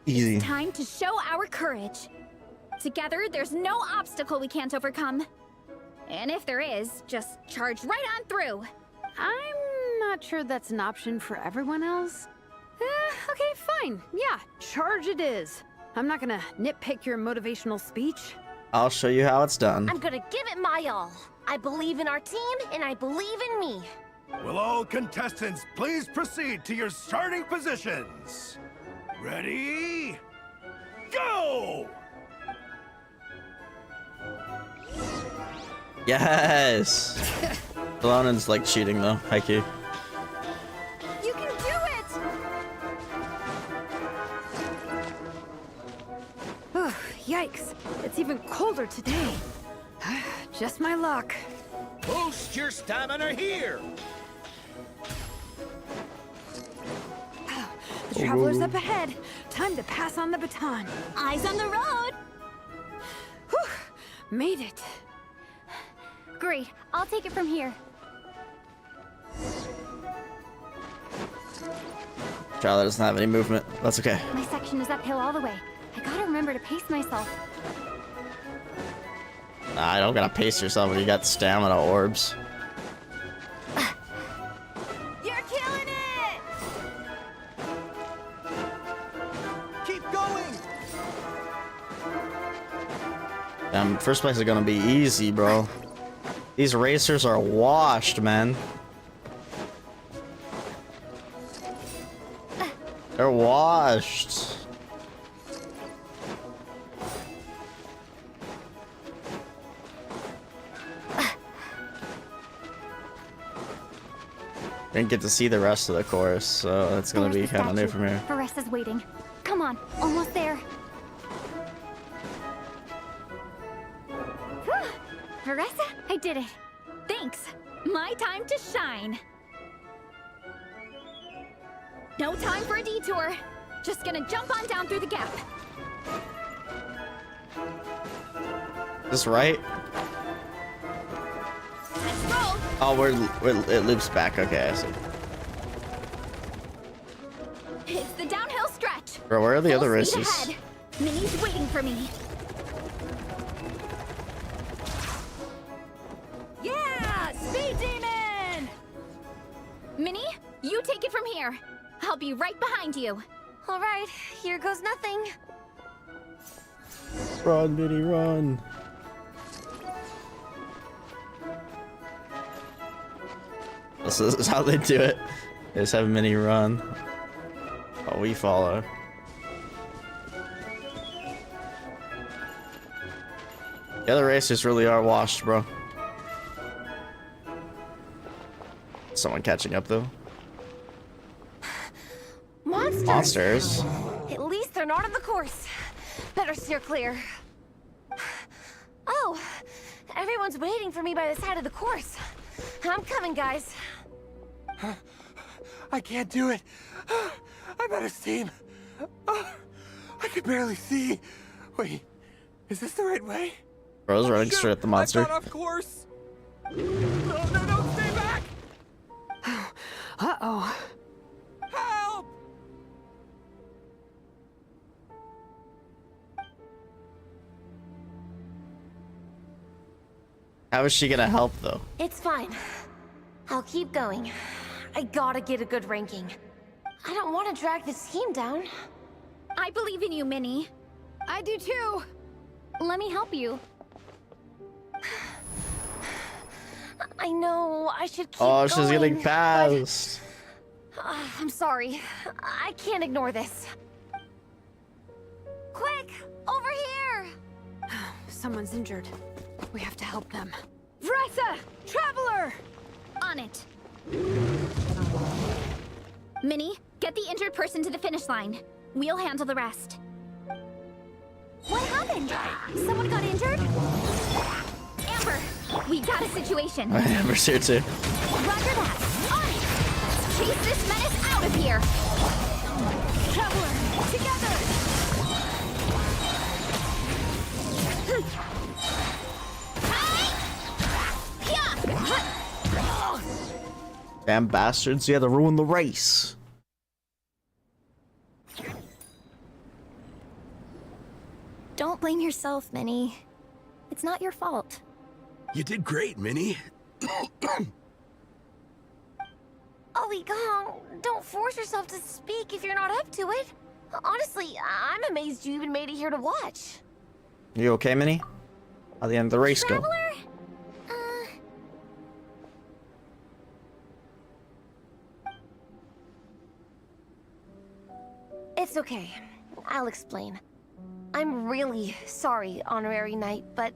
Easy. It's time to show our courage. Together, there's no obstacle we can't overcome. And if there is, just charge right on through. I'm not sure that's an option for everyone else. Okay, fine. Yeah, charge it is. I'm not gonna nitpick your motivational speech. I'll show you how it's done. I'm gonna give it my all. I believe in our team, and I believe in me. Will all contestants please proceed to your starting positions? Ready? Go! Yes! Balonen's like cheating though, Heike. You can do it! Oh, yikes. It's even colder today. Just my luck. Boost your stamina here! The traveler's up ahead. Time to pass on the baton. Eyes on the road! Whew, made it. Great, I'll take it from here. Charlotte doesn't have any movement. That's okay. My section is uphill all the way. I gotta remember to pace myself. Nah, I don't gotta pace yourself when you got stamina orbs. You're killing it! Keep going! First place is gonna be easy, bro. These racers are washed, man. They're washed. Didn't get to see the rest of the course, so it's gonna be kind of new from here. Varesa's waiting. Come on, almost there. Varesa, I did it. Thanks. My time to shine. No time for a detour. Just gonna jump on down through the gap. Is this right? Let's roll. Oh, it loops back. Okay, I see. It's the downhill stretch. Bro, where are the other Full speed races? ahead. Minnie's waiting for me. Yeah! Speed Demon! Minnie, you take it from here. I'll be right behind you. All right, here goes nothing. Run, Minnie, run. This is how they do it. They just have Minnie run. Oh, we follow. The other racers really are washed, bro. Someone catching up, though. Monsters? At least they're not on the course. Better steer clear. Oh, everyone's waiting for me by the side of the course. I'm coming, guys. I can't do it. I'm out of steam. I can barely see. Wait, is this the right way? Bro's running straight at the monster. I got off course. No, stay back! Uh-oh. Help! How is she gonna help, though? It's fine. I'll keep going. I gotta get a good ranking. I don't want to drag this team down. I believe in you, Minnie. I do too. Let me help you. I know, I should keep Oh, she's going, getting passed. I'm sorry. I can't ignore this. Quick! Over here! Someone's injured. We have to help them. Vressa! Traveler! On it. Minnie, get the injured person to the finish line. We'll handle the rest. What happened? Someone got injured? Amber, we got a situation. Amber's here too. Roger that. On it! Chase this menace out of here! Traveler, together! Damn bastards, you had to ruin the race. Don't blame yourself, Minnie. It's not your fault. You did great, Minnie. Ollie Gong, don't force yourself to speak if you're not up to it. Honestly, I'm amazed you even made it here to watch. You okay, Minnie? How'd the end of the race go? Traveler? It's okay. I'll explain. I'm really sorry, Honorary Knight, but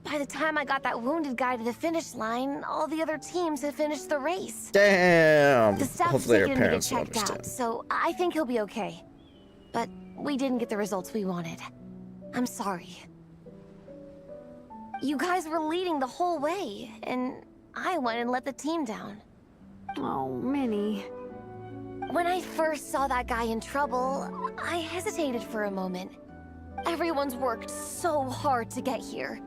by the time I got that wounded guy to the finish line, all the other teams had finished the race. Damn. The staff's Hopefully your taking him to get parents will checked understand. out, so I think he'll be okay. But we didn't get the results we wanted. I'm sorry. You guys were leading the whole way, and I went and let the team down. Oh, Minnie. When I first saw that guy in trouble, I hesitated for a moment. Everyone's worked so hard to get here.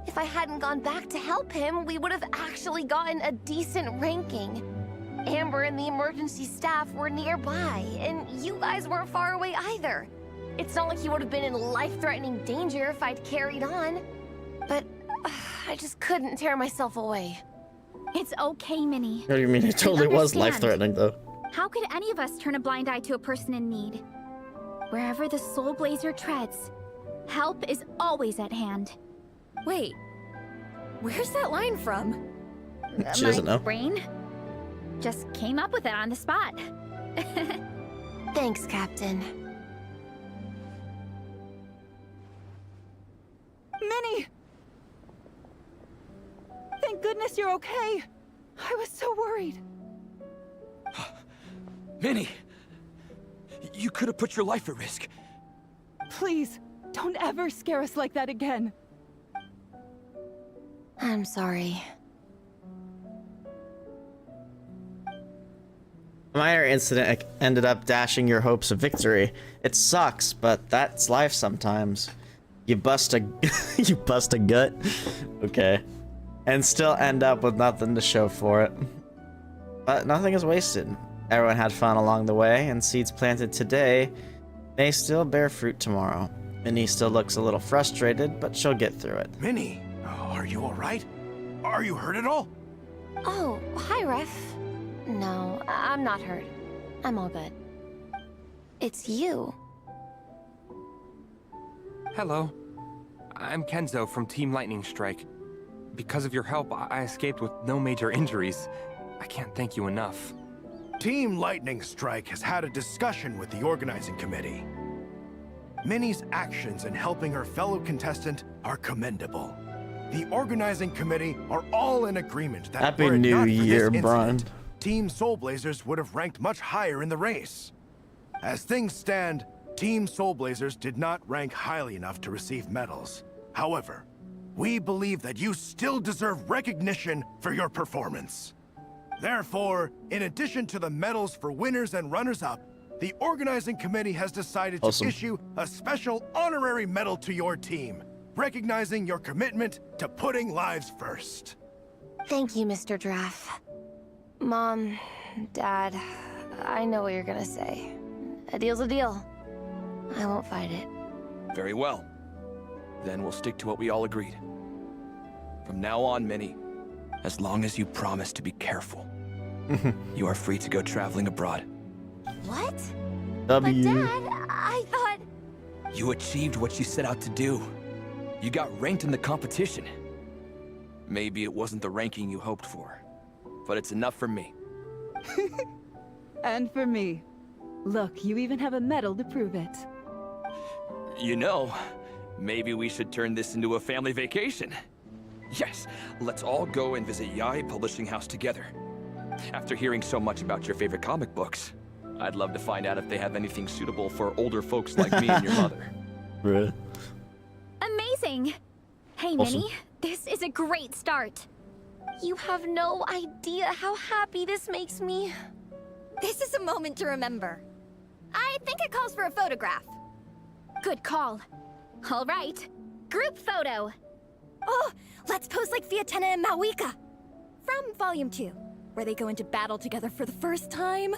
If I hadn't gone back to help him, we would have actually gotten a decent ranking. Amber and the emergency staff were nearby, and you guys weren't far away either. It's not like he would have been in life-threatening danger if I'd carried on. But I just couldn't tear myself away. It's okay, Minnie. What do you mean? It totally was life-threatening, though. How could any of us turn a blind eye to a person in need? Wherever the Soul Blazer treads, help is always at hand. Wait, where's that line from? She doesn't know. Brain just came up with it on the spot. Thanks, Captain. Minnie! Thank goodness you're okay. I was so worried. Minnie! You could have put your life at risk. Please, don't ever scare us like that again. I'm sorry. A minor incident ended up dashing your hopes of victory. It sucks, but that's life sometimes. You bust a you bust a gut, okay, and still end up with nothing to show for it. But nothing is wasted. Everyone had fun along the way, and seeds planted today may still bear fruit tomorrow. Minnie still looks a little frustrated, but she'll get through it. Minnie, are you all right? Are you hurt at all? Oh, hi, Ref. No, I'm not hurt. I'm all good. It's you. Hello. I'm Kenzo from Team Lightning Strike. Because of your help, I escaped with no major injuries. I can't thank you enough. Team Lightning Strike has had a discussion with the organizing committee. Minnie's actions in helping her fellow contestant are commendable. The organizing committee are all in agreement that Happy were it New not for Year, this Brian. incident, Team Soul Blazers would have ranked much higher in the race. As things stand, Team Soul Blazers did not rank highly enough to receive medals. However, we believe that you still deserve recognition for your performance. Therefore, in addition to the medals for winners and runners-up, the organizing committee has decided to issue a special honorary medal to your team, recognizing your commitment to putting lives first. Thank you, Mr. Draff. Mom, Dad, I know what you're gonna say. A deal's a deal. I won't fight it. Very well. Then we'll stick to what we all agreed. From now on, Minnie, as long as you promise to be careful, you are free to go traveling abroad. What? W. But Dad, I thought... You achieved what you set out to do. You got ranked in the competition. Maybe it wasn't the ranking you hoped for, but it's enough for me. And for me. Look, you even have a medal to prove it. You know, maybe we should turn this into a family vacation. Yes, let's all go and visit Yae Publishing House together. After hearing so much about your favorite comic books, I'd love to find out if they have anything suitable for older folks like me and your mother. Really? Amazing! Hey, Awesome. Minnie, this is a great start. You have no idea how happy this makes me. This is a moment to remember. I think it calls for a photograph. Good call. All right, group photo. Oh, let's pose like Fiatena and Mawika. From Volume 2, where they go into battle together for the first time.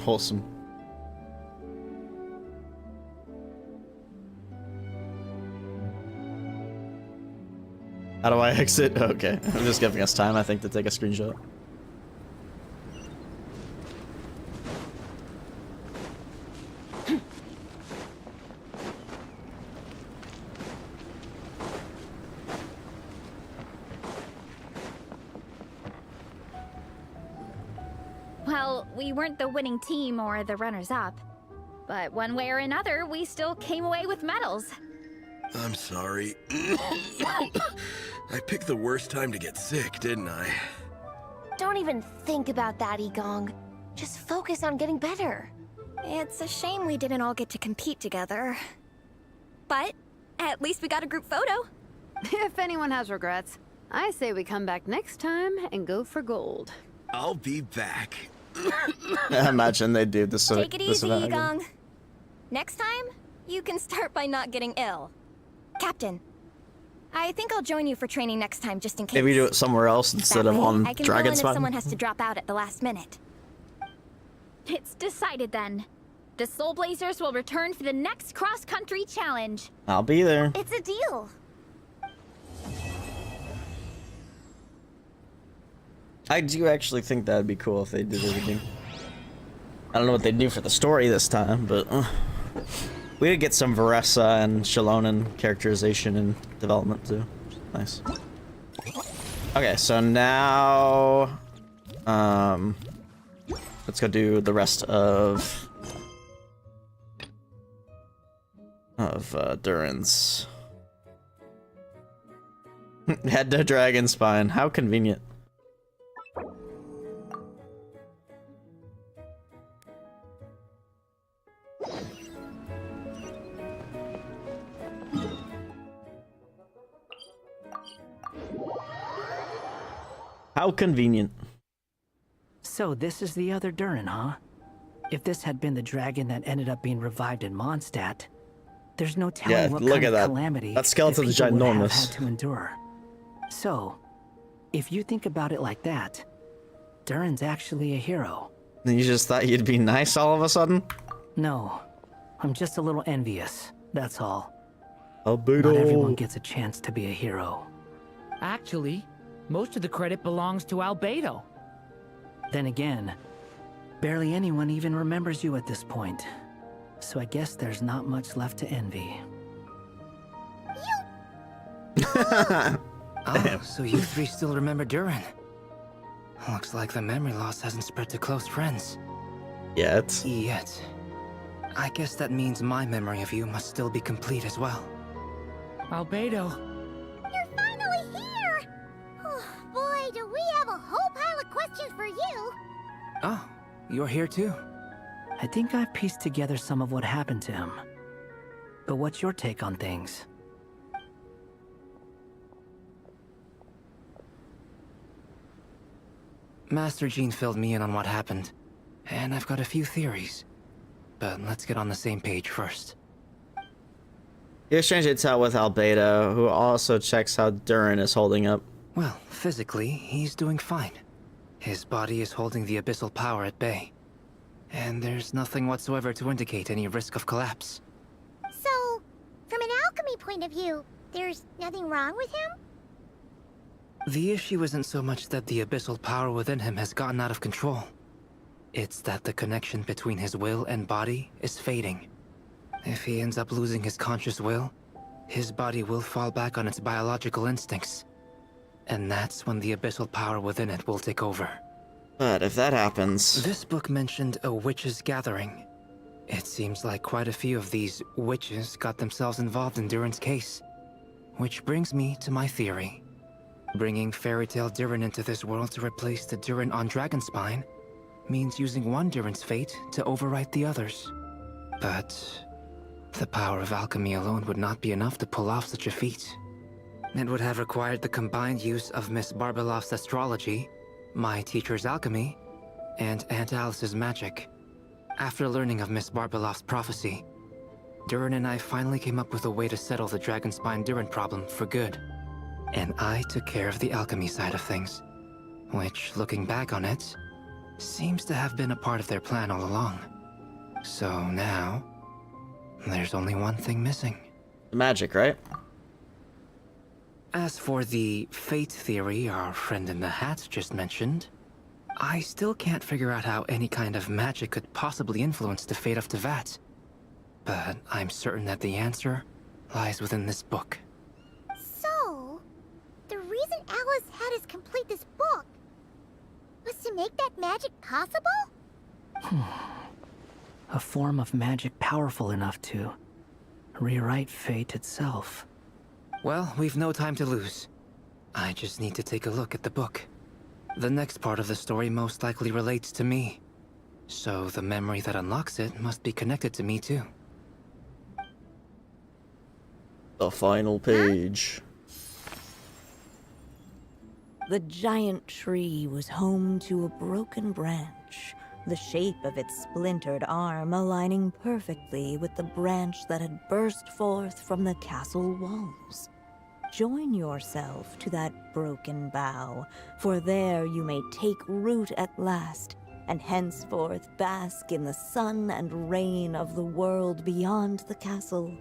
Wholesome. How do I exit? Okay, I'm just giving us time, I think, to take a screenshot. Well, we weren't the winning team or the runners-up. But one way or another, we still came away with medals. I'm sorry. I picked the worst time to get sick, didn't I? Don't even think about that, Igong. Just focus on getting better. It's a shame we didn't all get to compete together. But at least we got a group photo. If anyone has regrets, I say we come back next time and go for gold. I'll be back. Imagine they do this. Take it this easy, event again. Igong. Next time, you can start by not getting ill. Captain, I think I'll join you for training next time just in case. Maybe do it somewhere else instead That of way, on I can fill in Dragon if Spine. someone has to drop out at the last minute. It's decided then. The Soul Blazers will return for the next cross-country challenge. I'll be there. It's a deal. I do actually think that'd be cool if they did it again. I don't know what they'd do for the story this time, but we did get some Varessa and Shalonen characterization and development too. Nice. Okay, so now let's go do the rest of Durin's. Head to Dragon Spine. How convenient. How convenient. So this is the other Durin, huh? If this had been the dragon that ended up being revived in Mondstadt, there's no telling what look kind at of that. calamity That skeleton's the people would have ginormous. had to endure. So, if you think about it like that, Durin's actually a hero. You just thought you'd be nice all of a sudden? No, I'm just a little envious, that's all. Albedo. Not everyone gets a chance to be a hero. Actually, most of the credit belongs to Albedo. Then again, barely anyone even remembers you at this point. So I guess there's not much left to envy. Oh, so you three still remember Durin? Looks like the memory loss hasn't spread to close friends. Yet. Yet. I guess that means my memory of you must still be complete as well. Albedo. You're finally here! Oh, boy, do we have a whole pile of questions you're here too. I think I've pieced together some of what happened to him. But what's your take on things? Master Jean filled me in on what happened, and I've got a few theories. But let's get on the same page first. You exchange intel with Albedo, who also checks how Durin is holding up. Well, physically, he's doing fine. His body is holding the abyssal power at bay. And there's nothing whatsoever to indicate any risk of collapse. So, from an alchemy point of view, there's nothing wrong with him? The issue isn't so much that the abyssal power within him has gotten out of control. It's that the connection between his will and body is fading. If he ends up losing his conscious will, his body will fall back on its biological instincts. And that's when the abyssal power within it will take over. But if that happens... This book mentioned a witches' gathering. It seems like quite a few of these witches got themselves involved in Durin's case. Which brings me to my theory. Bringing Fairy Tale Durin into this world to replace the Durin on Dragonspine means using one Durin's fate to overwrite the others. But the power of alchemy alone would not be enough to pull off such a feat. It would have required the combined use of Miss Barbeloff's astrology, my teacher's alchemy, and Aunt Alice's magic. After learning of Miss Barbeloff's prophecy, Durin and I finally came up with a way to settle the Dragonspine Durin problem for good. And I took care of the alchemy side of things, which, looking back on it, seems to have been a part of their plan all along. So now, there's only one thing missing. Magic, right? As for the fate theory our friend in the hat just mentioned, I still can't figure out how any kind of magic could possibly influence the fate of Tevat. But I'm certain that the answer lies within this book. So, the reason Alice had us complete this book was to make that magic possible? A form of magic powerful enough to rewrite fate itself. Well, we've no time to lose. I just need to take a look at the book. The next part of the story most likely relates to me. So the memory that unlocks it must be connected to me too. The final page. The giant tree was home to a broken branch, the shape of its splintered arm aligning perfectly with the branch that had burst forth from the castle walls. Join yourself to that broken bough, for there you may take root at last, and henceforth bask in the sun and rain of the world beyond the castle.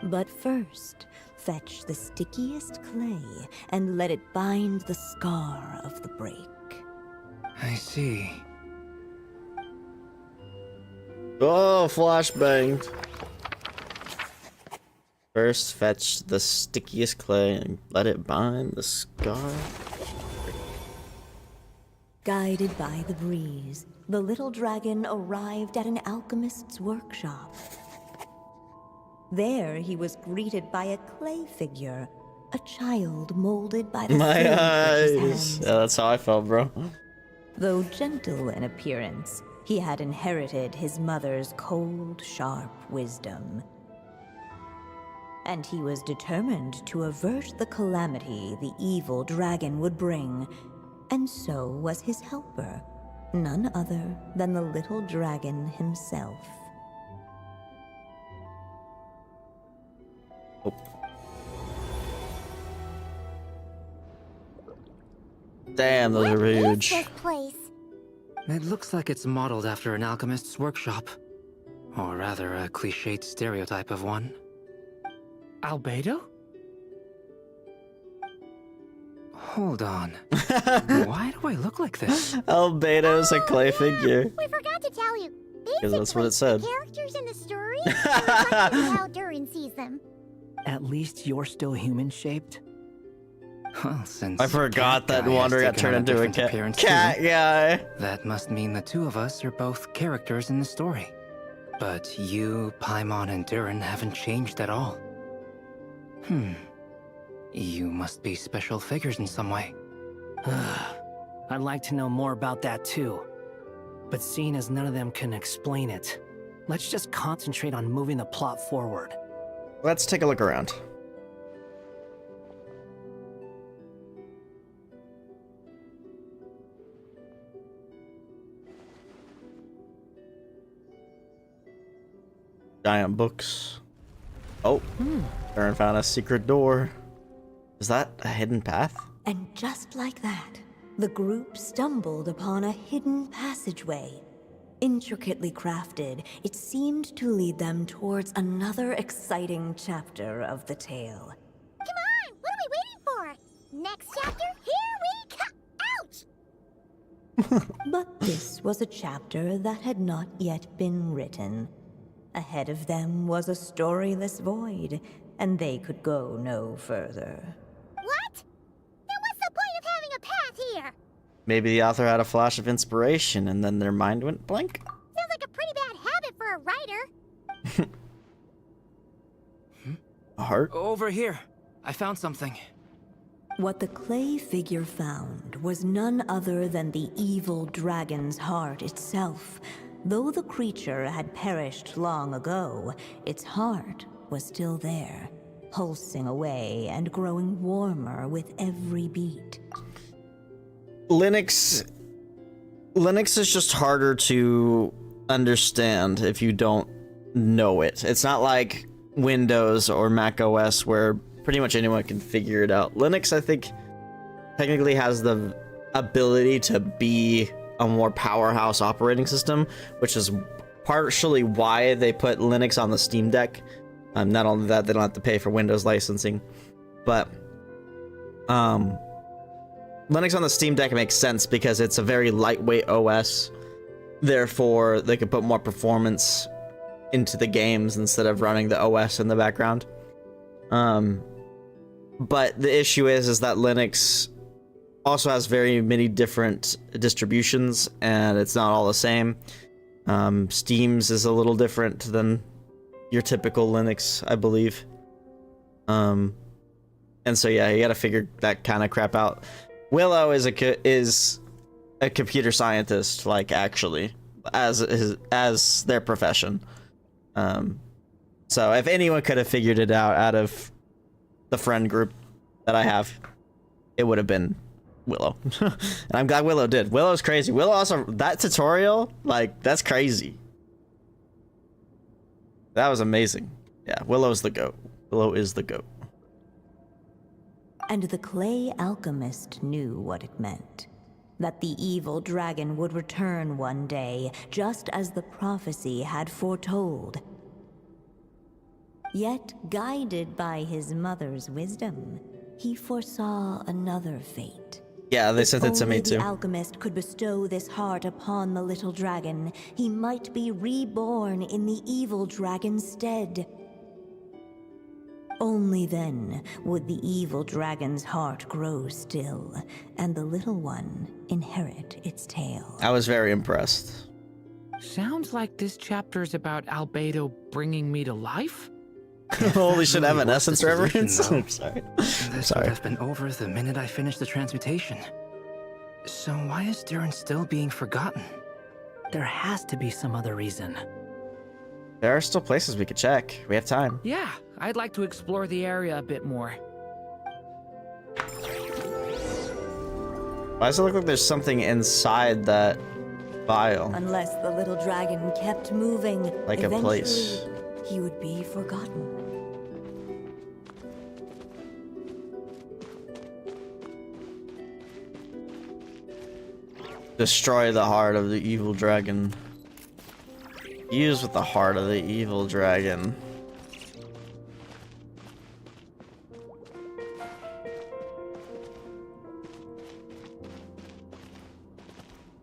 But first, fetch the stickiest clay and let it bind the scar of the break. I see. Oh, flashbang. First, fetch the stickiest clay and let it bind the scar. Guided by the breeze, the little dragon arrived at an alchemist's workshop. There he was greeted by a clay figure, a child molded by the My fairy witch's eyes. hands. Yeah, that's how I felt, bro. Though gentle in appearance, he had inherited his mother's cold, sharp wisdom. And he was determined to avert the calamity the evil dragon would bring, and so was his helper, none other than the little dragon himself. Damn, those are huge. This place. It looks like it's modeled after an alchemist's workshop. Or rather, a cliched stereotype of one. Albedo? Hold on. Why do I look like this? Albedo's a clay figure. We forgot to tell you. Because that's what it said. The characters in the story are reflected in how Durin sees them. At least you're still human-shaped? Well, since I forgot that Wander got turned into a cat guy. That must mean the two of us are both characters in the story. But you, Paimon, and Durin haven't changed at all. You must be special figures in some way. I'd like to know more about that too. But seeing as none of them can explain it, let's just concentrate on moving the plot forward. Let's take a look around. Giant books. Oh, Durin found a secret door. Is that a hidden path? And just like that, the group stumbled upon a hidden passageway. Intricately crafted, it seemed to lead them towards another exciting chapter of the tale. Come on! What are we waiting for? Next chapter? Here we come! Ouch! But this was a chapter that had not yet been written. Ahead of them was a storyless void, and they could go no further. What? Then what's the point of having a path here? Maybe the author had a flash of inspiration and then their mind went blank? Sounds like a pretty bad habit for a writer. A heart? Over here. I found something. What the clay figure found was none other than the evil dragon's heart itself. Though the creature had perished long ago, its heart was still there, pulsing away and growing warmer with every beat. Linux is just harder to understand if you don't know it. It's not like Windows or Mac OS where pretty much anyone can figure it out. Linux, I think, technically has the ability to be a more powerhouse operating system, which is partially why they put Linux on the Steam Deck. Not only that, they don't have to pay for Windows licensing, but Linux on the Steam Deck makes sense because it's a very lightweight OS. Therefore, they could put more performance into the games instead of running the OS in the background. But the issue is that Linux also has very many different distributions, and it's not all the same. Steam's is a little different than your typical Linux, I believe. And so yeah, you gotta figure that kind of crap out. Willow is a computer scientist, like actually, as their profession. So if anyone could have figured it out of the friend group that I have, it would have been Willow. And I'm glad Willow did. Willow's crazy. Willow also, that tutorial, like, that's crazy. That was amazing. Yeah, Willow's the GOAT. Willow is the GOAT. And the clay alchemist knew what it meant. That the evil dragon would return one day, just as the prophecy had foretold. Yet, guided by his mother's wisdom, he foresaw another fate. Yeah, they sent it to me too. If the alchemist could bestow this heart upon the little dragon, he might be reborn in the evil dragon's stead. Only then would the evil dragon's heart grow still, and the little one inherit its tale. I was very impressed. Sounds like this chapter's about Albedo bringing me to life? Holy shit, Evanescence reference? I'm sorry. This would have been over the minute I finished the transmutation. So why is Durin still being forgotten? There has to be some other reason. There are still places we could check. We have time. Yeah, I'd like to explore the area a bit more. Why does it look like there's something inside that vial? Unless the little dragon kept moving, Like a place. He would be forgotten. Destroy the heart of the evil dragon. Use with the heart of the evil dragon.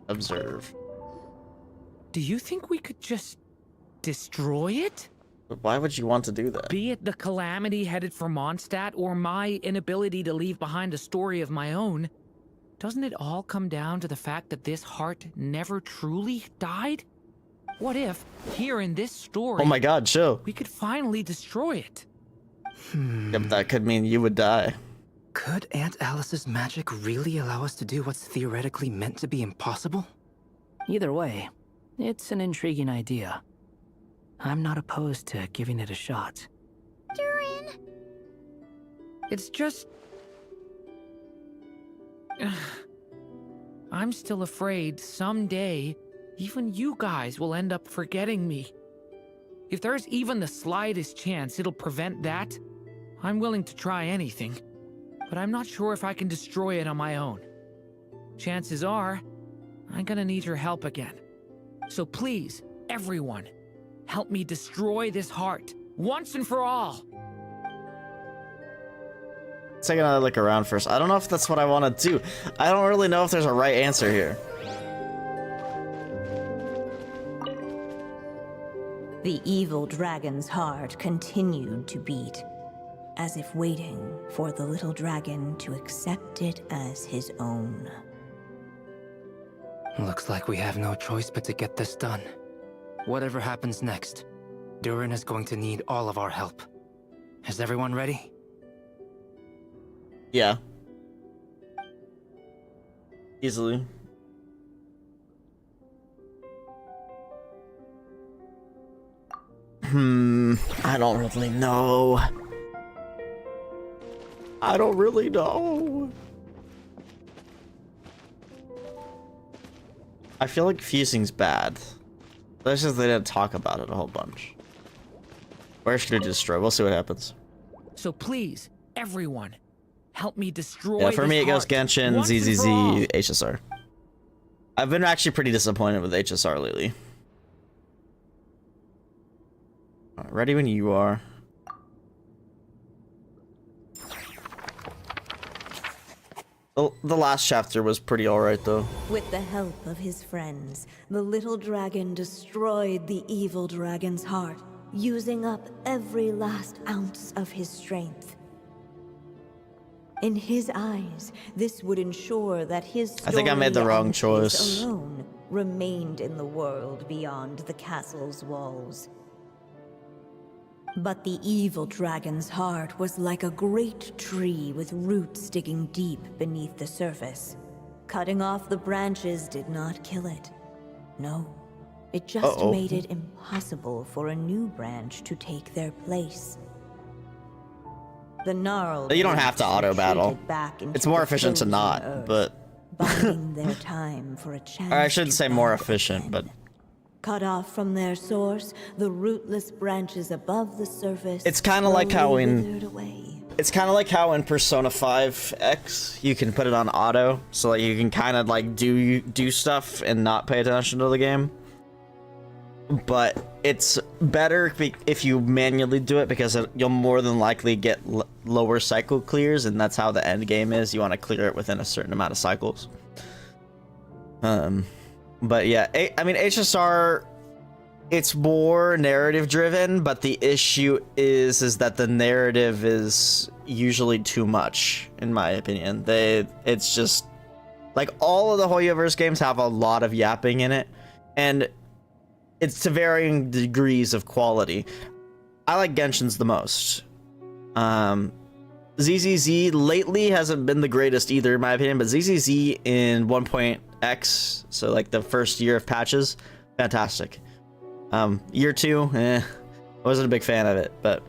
Observe. Do you think we could just destroy it? But why would you want to do that? Be it the calamity headed for Mondstadt or my inability to leave behind a story of my own, doesn't it all come down to the fact that this heart never truly died? What if, here in this story, Oh my god, chill. we could finally destroy it? Yeah, but that could mean you would die. Could Aunt Alice's magic really allow us to do what's theoretically meant to be impossible? Either way, It's an intriguing idea. I'm not opposed to giving it a shot. Durin! It's just... I'm still afraid someday, even you guys will end up forgetting me. If there's even the slightest chance it'll prevent that, I'm willing to try anything. But I'm not sure if I can destroy it on my own. Chances are, I'm gonna need your help again. So please, everyone, help me destroy this heart, once and for all. Take another look around first. I don't know if that's what I want to do. I don't really know if there's a right answer here. The evil dragon's heart continued to beat, as if waiting for the little dragon to accept it as his own. Looks like we have no choice but to get this done. Whatever happens next, Durin is going to need all of our help. Is everyone ready? Yeah. Easily. I don't really know. I don't really know. I feel like fusing's bad. That's just they didn't talk about it a whole bunch. Where should it destroy? We'll see what happens. So please, everyone, help me destroy. Yeah, for me it goes heart, Genshin, ZZZ, HSR. I've been actually pretty disappointed with HSR lately. Alright, ready when you are. The last chapter was pretty alright though. With the help of his friends, the little dragon destroyed the evil dragon's heart, using up every last ounce of his strength. In his eyes, this would ensure that his story I think I made the wrong choice. alone remained in the world beyond the castle's walls. But the evil dragon's heart was like a great tree with roots digging deep beneath the surface. Cutting off the branches did not kill it. No, it just made it impossible for a new branch to take their place. The gnarled You don't have to auto battle. It's more efficient to not, but biding their time for a chance. or I shouldn't say more efficient, but Cut off from their source, the rootless branches above the surface. it's kind of like how in withered away. it's kind of like how in Persona 5X you can put it on auto, so like you can kind of like do stuff and not pay attention to the game. But it's better if you manually do it because you'll more than likely get lower cycle clears, and that's how the end game is. You want to clear it within a certain amount of cycles. But yeah, I mean, HSR, it's more narrative driven, but the issue is that the narrative is usually too much, in my opinion. It's just, like, all of the Hoyoverse games have a lot of yapping in it, and it's to varying degrees of quality. I like Genshin's the most. ZZZ lately hasn't been the greatest either, in my opinion, but ZZZ in 1.x, so like the first year of patches, fantastic. Year 2, I wasn't a big fan of it, but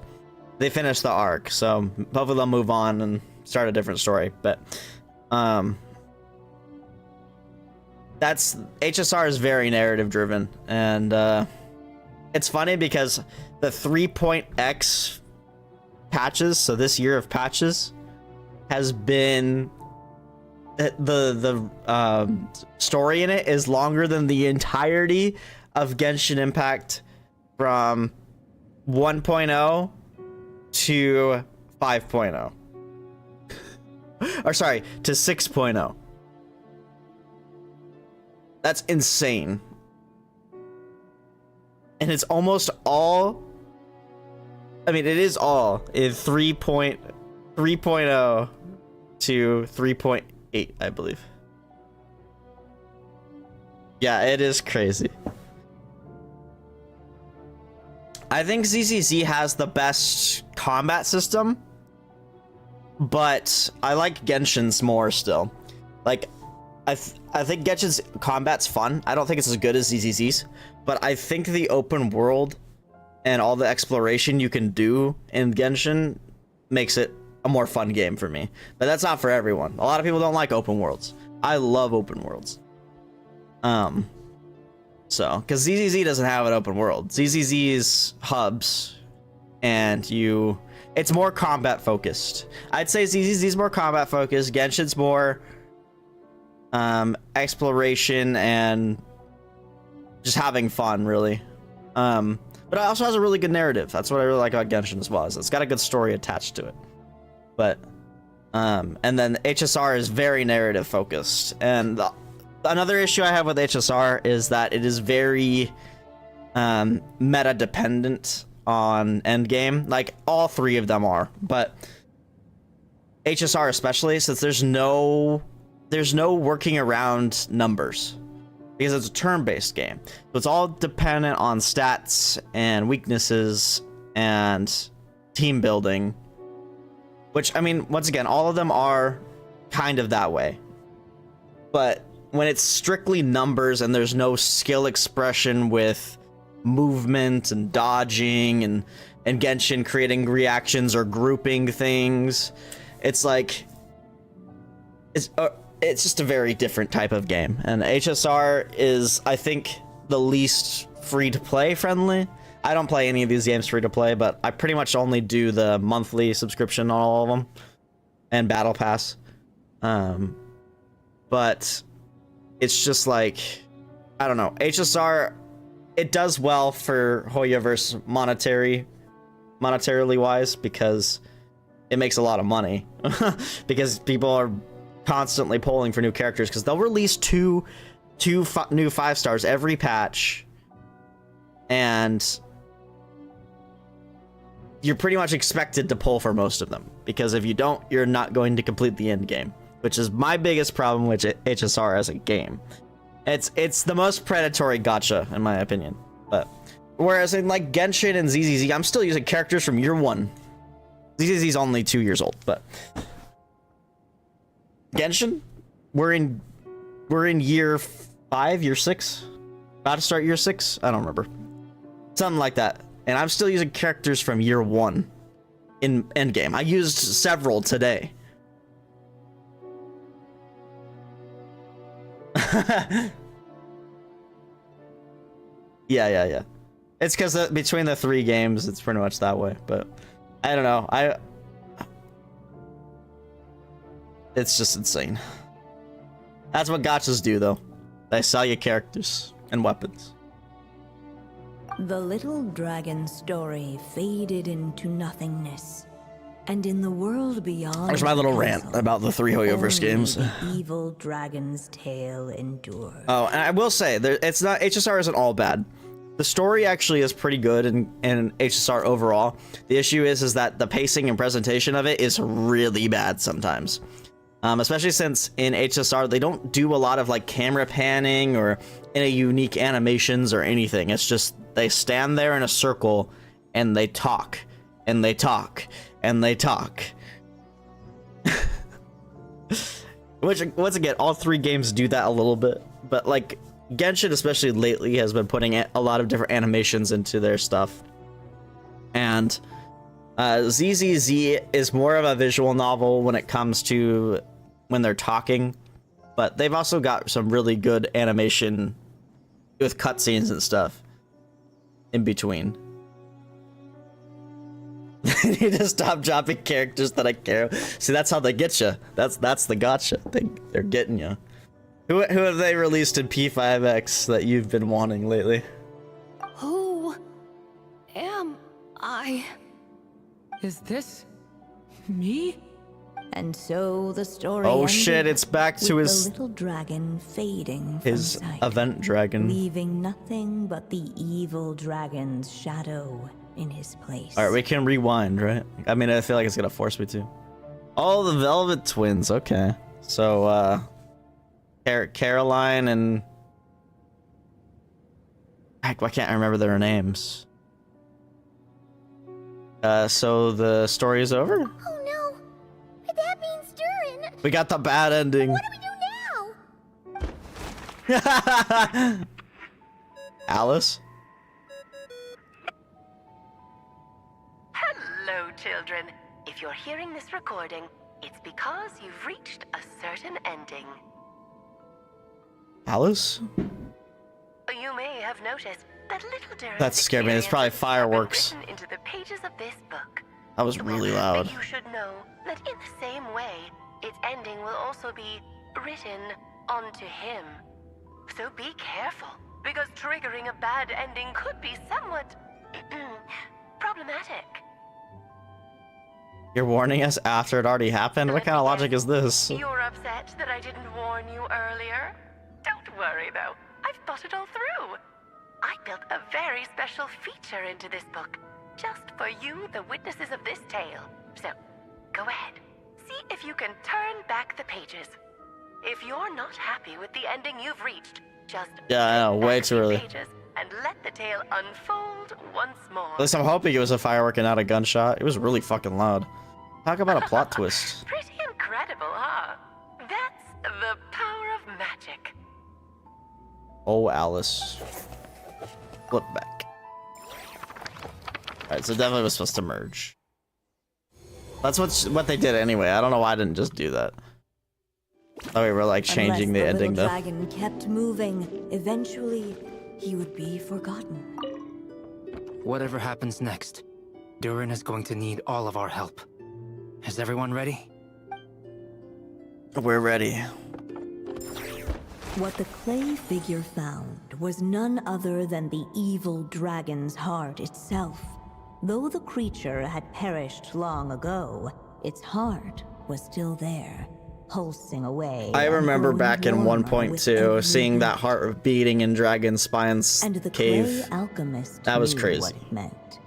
they finished the arc, so hopefully they'll move on and start a different story. But that's HSR is very narrative driven, and it's funny because the 3.x patches, so this year of patches, has been the story in it is longer than the entirety of Genshin Impact from 1.0 to 5.0. Or sorry, to 6.0. That's insane. And it's almost all, I mean, it is all in 3.0 to 3.8, I believe. Yeah, it is crazy. I think ZZZ has the best combat system, but I like Genshin's more still. Like, I think Genshin's combat's fun. I don't think it's as good as ZZZ's, but I think the open world and all the exploration you can do in Genshin makes it a more fun game for me. But that's not for everyone. A lot of people don't like open worlds. I love open worlds. So, because ZZZ doesn't have an open world. ZZZ is hubs, and it's more combat focused. I'd say ZZZ is more combat focused. Genshin's more exploration and just having fun, really. But it also has a really good narrative. That's what I really like about Genshin as well. Is it's got a good story attached to it. But and then HSR is very narrative focused. And another issue I have with HSR is that it is very meta dependent on endgame. Like all three of them are, but HSR especially, since there's no working around numbers because it's a turn-based game. So it's all dependent on stats and weaknesses and team building, which, I mean, once again, all of them are kind of that way. But when it's strictly numbers and there's no skill expression with movement and dodging and Genshin creating reactions or grouping things, it's like it's just a very different type of game. And HSR is, I think, the least free-to-play friendly. I don't play any of these games free-to-play, but I pretty much only do the monthly subscription on all of them and Battle Pass. But it's just like, I don't know. HSR, it does well for Hoyoverse monetarily wise, because it makes a lot of money. Because people are constantly polling for new characters, because they'll release two new 5-stars every patch, and you're pretty much expected to pull for most of them, because if you don't, you're not going to complete the end game, which is my biggest problem with HSR as a game. It's the most predatory gacha, in my opinion. But whereas in like Genshin and ZZZ, I'm still using characters from year 1. ZZZ's only 2 years old, but Genshin, we're in year 5, year 6, about to start year 6. I don't remember, something like that. And I'm still using characters from year 1 in endgame. I used several today. Yeah. It's because between the 3 games, it's pretty much that way. But I don't know. It's just insane. That's what gachas do, though. They sell you characters and weapons. The little dragon story faded into nothingness, and in the world beyond. There's my little rant about the 3 Hoyoverse games. The evil dragon's tale endures. Oh, and I will say, it's not, HSR isn't all bad. The story actually is pretty good in HSR overall. The issue is that the pacing and presentation of it is really bad sometimes. Especially since in HSR, they don't do a lot of like camera panning or any unique animations or anything. It's just they stand there in a circle and they talk and they talk and they talk. Which, once again, all 3 games do that a little bit. But like Genshin, especially lately, has been putting a lot of different animations into their stuff. And ZZZ is more of a visual novel when it comes to when they're talking, but they've also got some really good animation with cutscenes and stuff in between. You need to stop dropping characters that I care. See, that's how they get you. That's the gotcha thing. They're getting you. Who have they released in P5X that you've been wanting lately? Who am I? Is this me? And so the story. Oh shit! It's back to his the little dragon fading from his sight, event dragon, leaving nothing but the evil dragon's shadow in his place. All right, we can rewind, right? I mean, I feel like it's gonna force me to. Oh, the Velvet Twins. Okay, so Caroline and heck, I can't remember their names. So the story is over? Oh no! That means Durin! We got the bad ending. What do we do now? Alice? Hello, children. If you're hearing this recording, it's because you've reached a certain ending. Alice? You may have noticed that little Durin. That scared me. It's probably fireworks. Written into the pages of this book. That was really loud. But you should know that in the same way, its ending will also be written onto him. So be careful, because triggering a bad ending could be somewhat problematic. You're warning us after it already happened? What kind of logic is this? You're upset that I didn't warn you earlier? Don't worry, though. I've thought it all through. I built a very special feature into this book, just for you, the witnesses of this tale. So, go ahead. See if you can turn back the pages. If you're not happy with the ending you've reached, just Yeah, I know, way too early. pages and let the tale unfold once more. At least I'm hoping it was a firework and not a gunshot. It was really fucking loud. Talk about a plot twist. Pretty incredible, huh? That's the power of magic. Oh, Alice. Flip back. Alright, so definitely was supposed to merge. That's what they did anyway. I don't know why I didn't just do that. Oh, we were like changing the ending though. Unless the little dragon kept moving, eventually he would be forgotten. Whatever happens next, Durin is going to need all of our help. Is everyone ready? We're ready. What the clay figure found was none other than the evil dragon's heart itself. Though the creature had perished long ago, its heart was still there, pulsing away. I remember and back in growing warmer with 1.2 every seeing that breath. heart beating in Dragon Spine's And the cave. clay alchemist That was knew crazy. what it meant.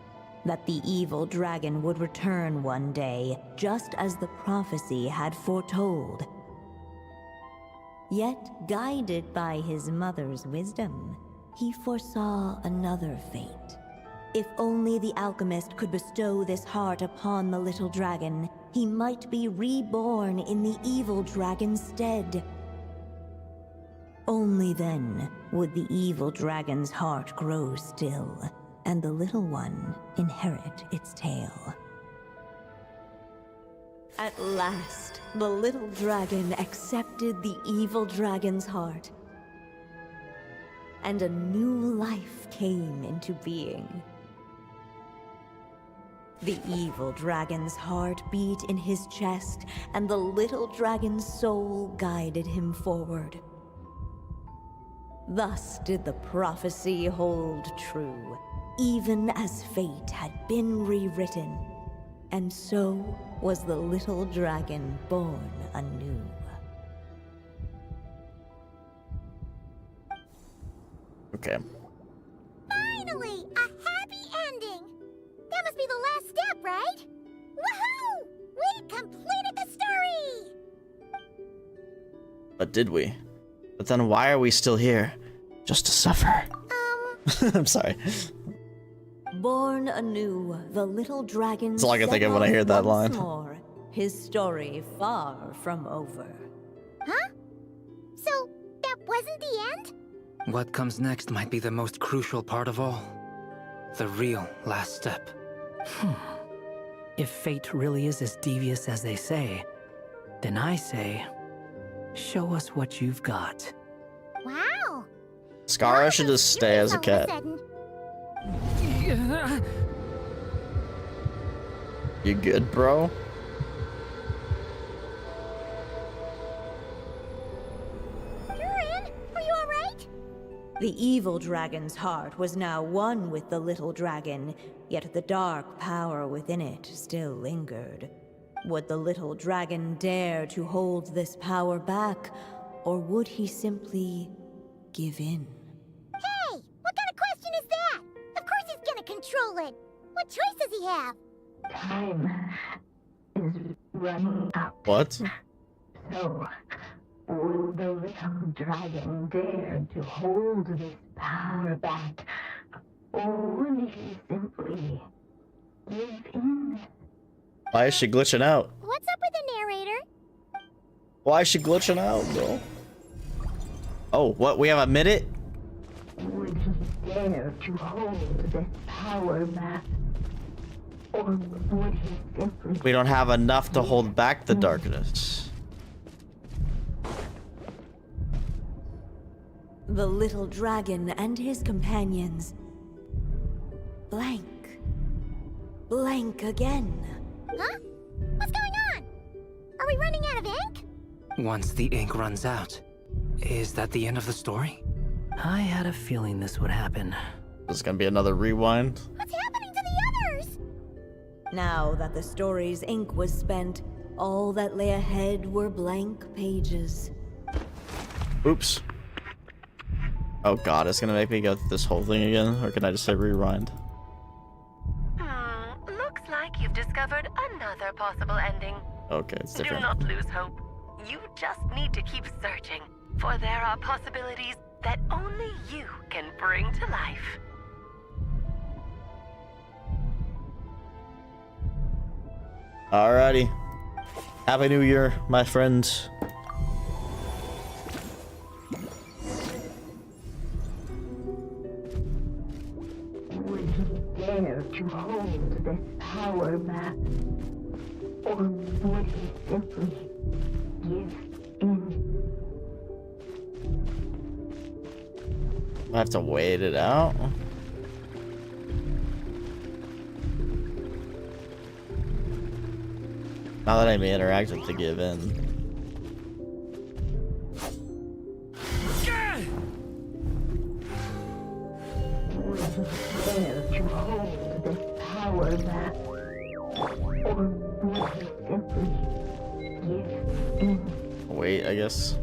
That the evil dragon would return one day, just as the prophecy had foretold. Yet, guided by his mother's wisdom, he foresaw another fate. If only the alchemist could bestow this heart upon the little dragon, he might be reborn in the evil dragon's stead. Only then would the evil dragon's heart grow still, and the little one inherit its tale. At last, the little dragon accepted the evil dragon's heart, and a new life came into being. The evil dragon's heart beat in his chest, and the little dragon's soul guided him forward. Thus did the prophecy hold true, even as fate had been rewritten. And so was the little dragon born anew. Okay. Finally, a happy ending! That must be the last step, right? Woohoo! We completed the story! But did we? But then why are we still here? Just to suffer. I'm sorry. Born anew, the little dragon That's all I can think of when I hear that line. More, his story far from over. Huh? So, that wasn't the end? What comes next might be the most crucial part of all. The real last step. If fate really is as devious as they say, then I say, show us what you've got. Wow! Scara should just stay as a cat. You good, bro? Durin, are you alright? The evil dragon's heart was now one with the little dragon, yet the dark power within it still lingered. Would the little dragon dare to hold this power back, or would he simply give in? Hey! What kind of question is that? Of course he's gonna control it! What choice does he have? Time is running out. What? So, will the little dragon dare to hold this power back? Or will he simply give in? Why is she glitching out? What's up with the narrator? Why is she glitching out, bro? Oh, what? We have a minute? Would he dare to hold this power map? Or would he simply... We don't have enough to hold back the darkness. The little dragon and his companions. Blank. Blank again. Huh? What's going on? Are we running out of ink? Once the ink runs out, is that the end of the story? I had a feeling this would happen. This is gonna be another rewind. What's happening to the others? Now that the story's ink was spent, all that lay ahead were blank pages. Oops. Oh god, it's gonna make me go through this whole thing again, or can I just say rewind? Looks like you've discovered another possible ending. Okay, it's different. Do not lose hope. You just need to keep searching, for there are possibilities that only you can bring to life. Alrighty. Happy New Year, my friends. Would he dare to hold this power map? Or would he simply give in? I have to wait it out. Not that I'm interactive to give in. Would he dare to hold this power map? Or would he simply give in? Wait, I guess.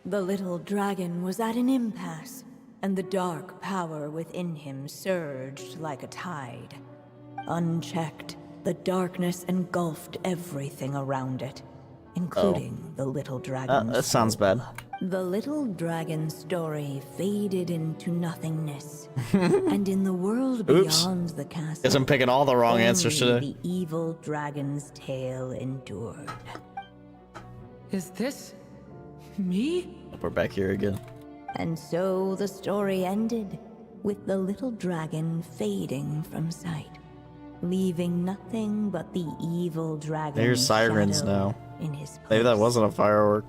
The little dragon was at an impasse, and the dark power within him surged like a tide. Unchecked, the darkness engulfed everything around it, including the little dragon's that sounds bad. The little dragon's story faded into nothingness, and in the world Oops. beyond the castle, Guess I'm picking all the wrong answers only today. the evil dragon's tale endured. Is this me? We're back here again. And so the story ended, with the little dragon fading from sight, leaving nothing but the evil dragon's There's sirens shadow now. in his Maybe that wasn't a firework.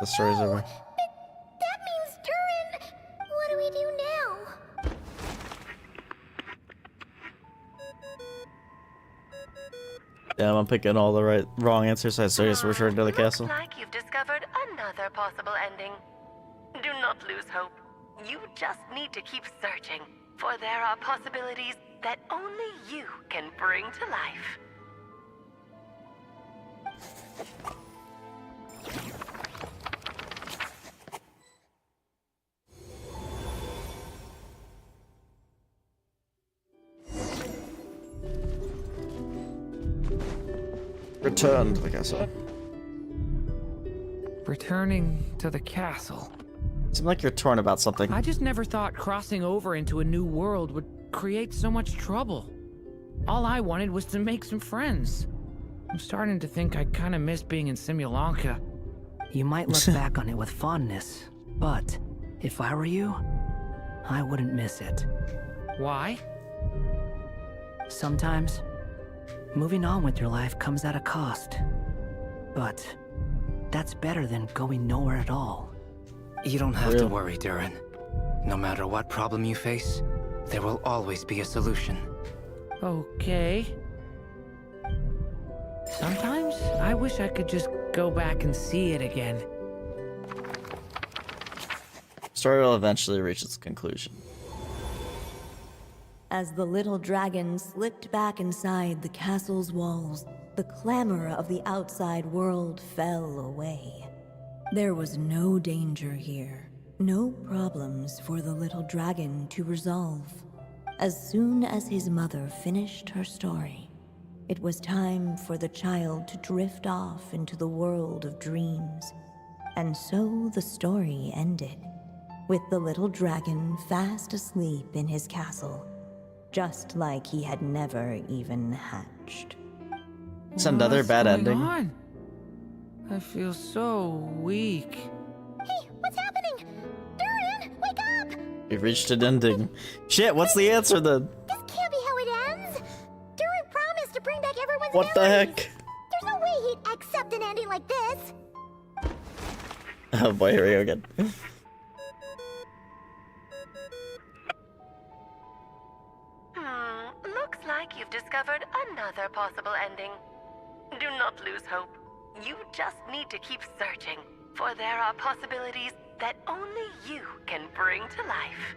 The story's over. That means Durin. What do we do now? Damn, I'm picking all the wrong answers. I just returned to the castle. Looks like you've discovered another possible ending. Do not lose hope. You just need to keep searching, for there are possibilities that only you can bring to life. Return to the castle. Returning to the castle. Seems like you're torn about something. I just never thought crossing over into a new world would create so much trouble. All I wanted was to make some friends. I'm starting to think I kind of miss being in Simulanka. You might look back on it with fondness, but if I were you, I wouldn't miss it. Why? Sometimes, moving on with your life comes at a cost. But that's better than going nowhere at all. You don't have to worry, Durin. No matter what problem you face, there will always be a solution. Okay. Sometimes I wish I could just go back and see it again. Story will eventually reach its conclusion. As the little dragon slipped back inside the castle's walls, the clamor of the outside world fell away. There was no danger here, No problems for the little dragon to resolve. As soon as his mother finished her story, it was time for the child to drift off into the world of dreams. And so the story ended, with the little dragon fast asleep in his castle, just like he had never even hatched. It's another What's bad going ending. on? I feel so weak. Hey, what's happening? Durin, wake up! We've reached an ending. Shit, what's the answer then? This can't be how it ends. Durin promised to bring back everyone's What the memories. heck? There's no way he'd accept an ending like this. Oh boy, here we go again. Looks like you've discovered another possible ending. Do not lose hope. You just need to keep searching, for there are possibilities that only you can bring to life.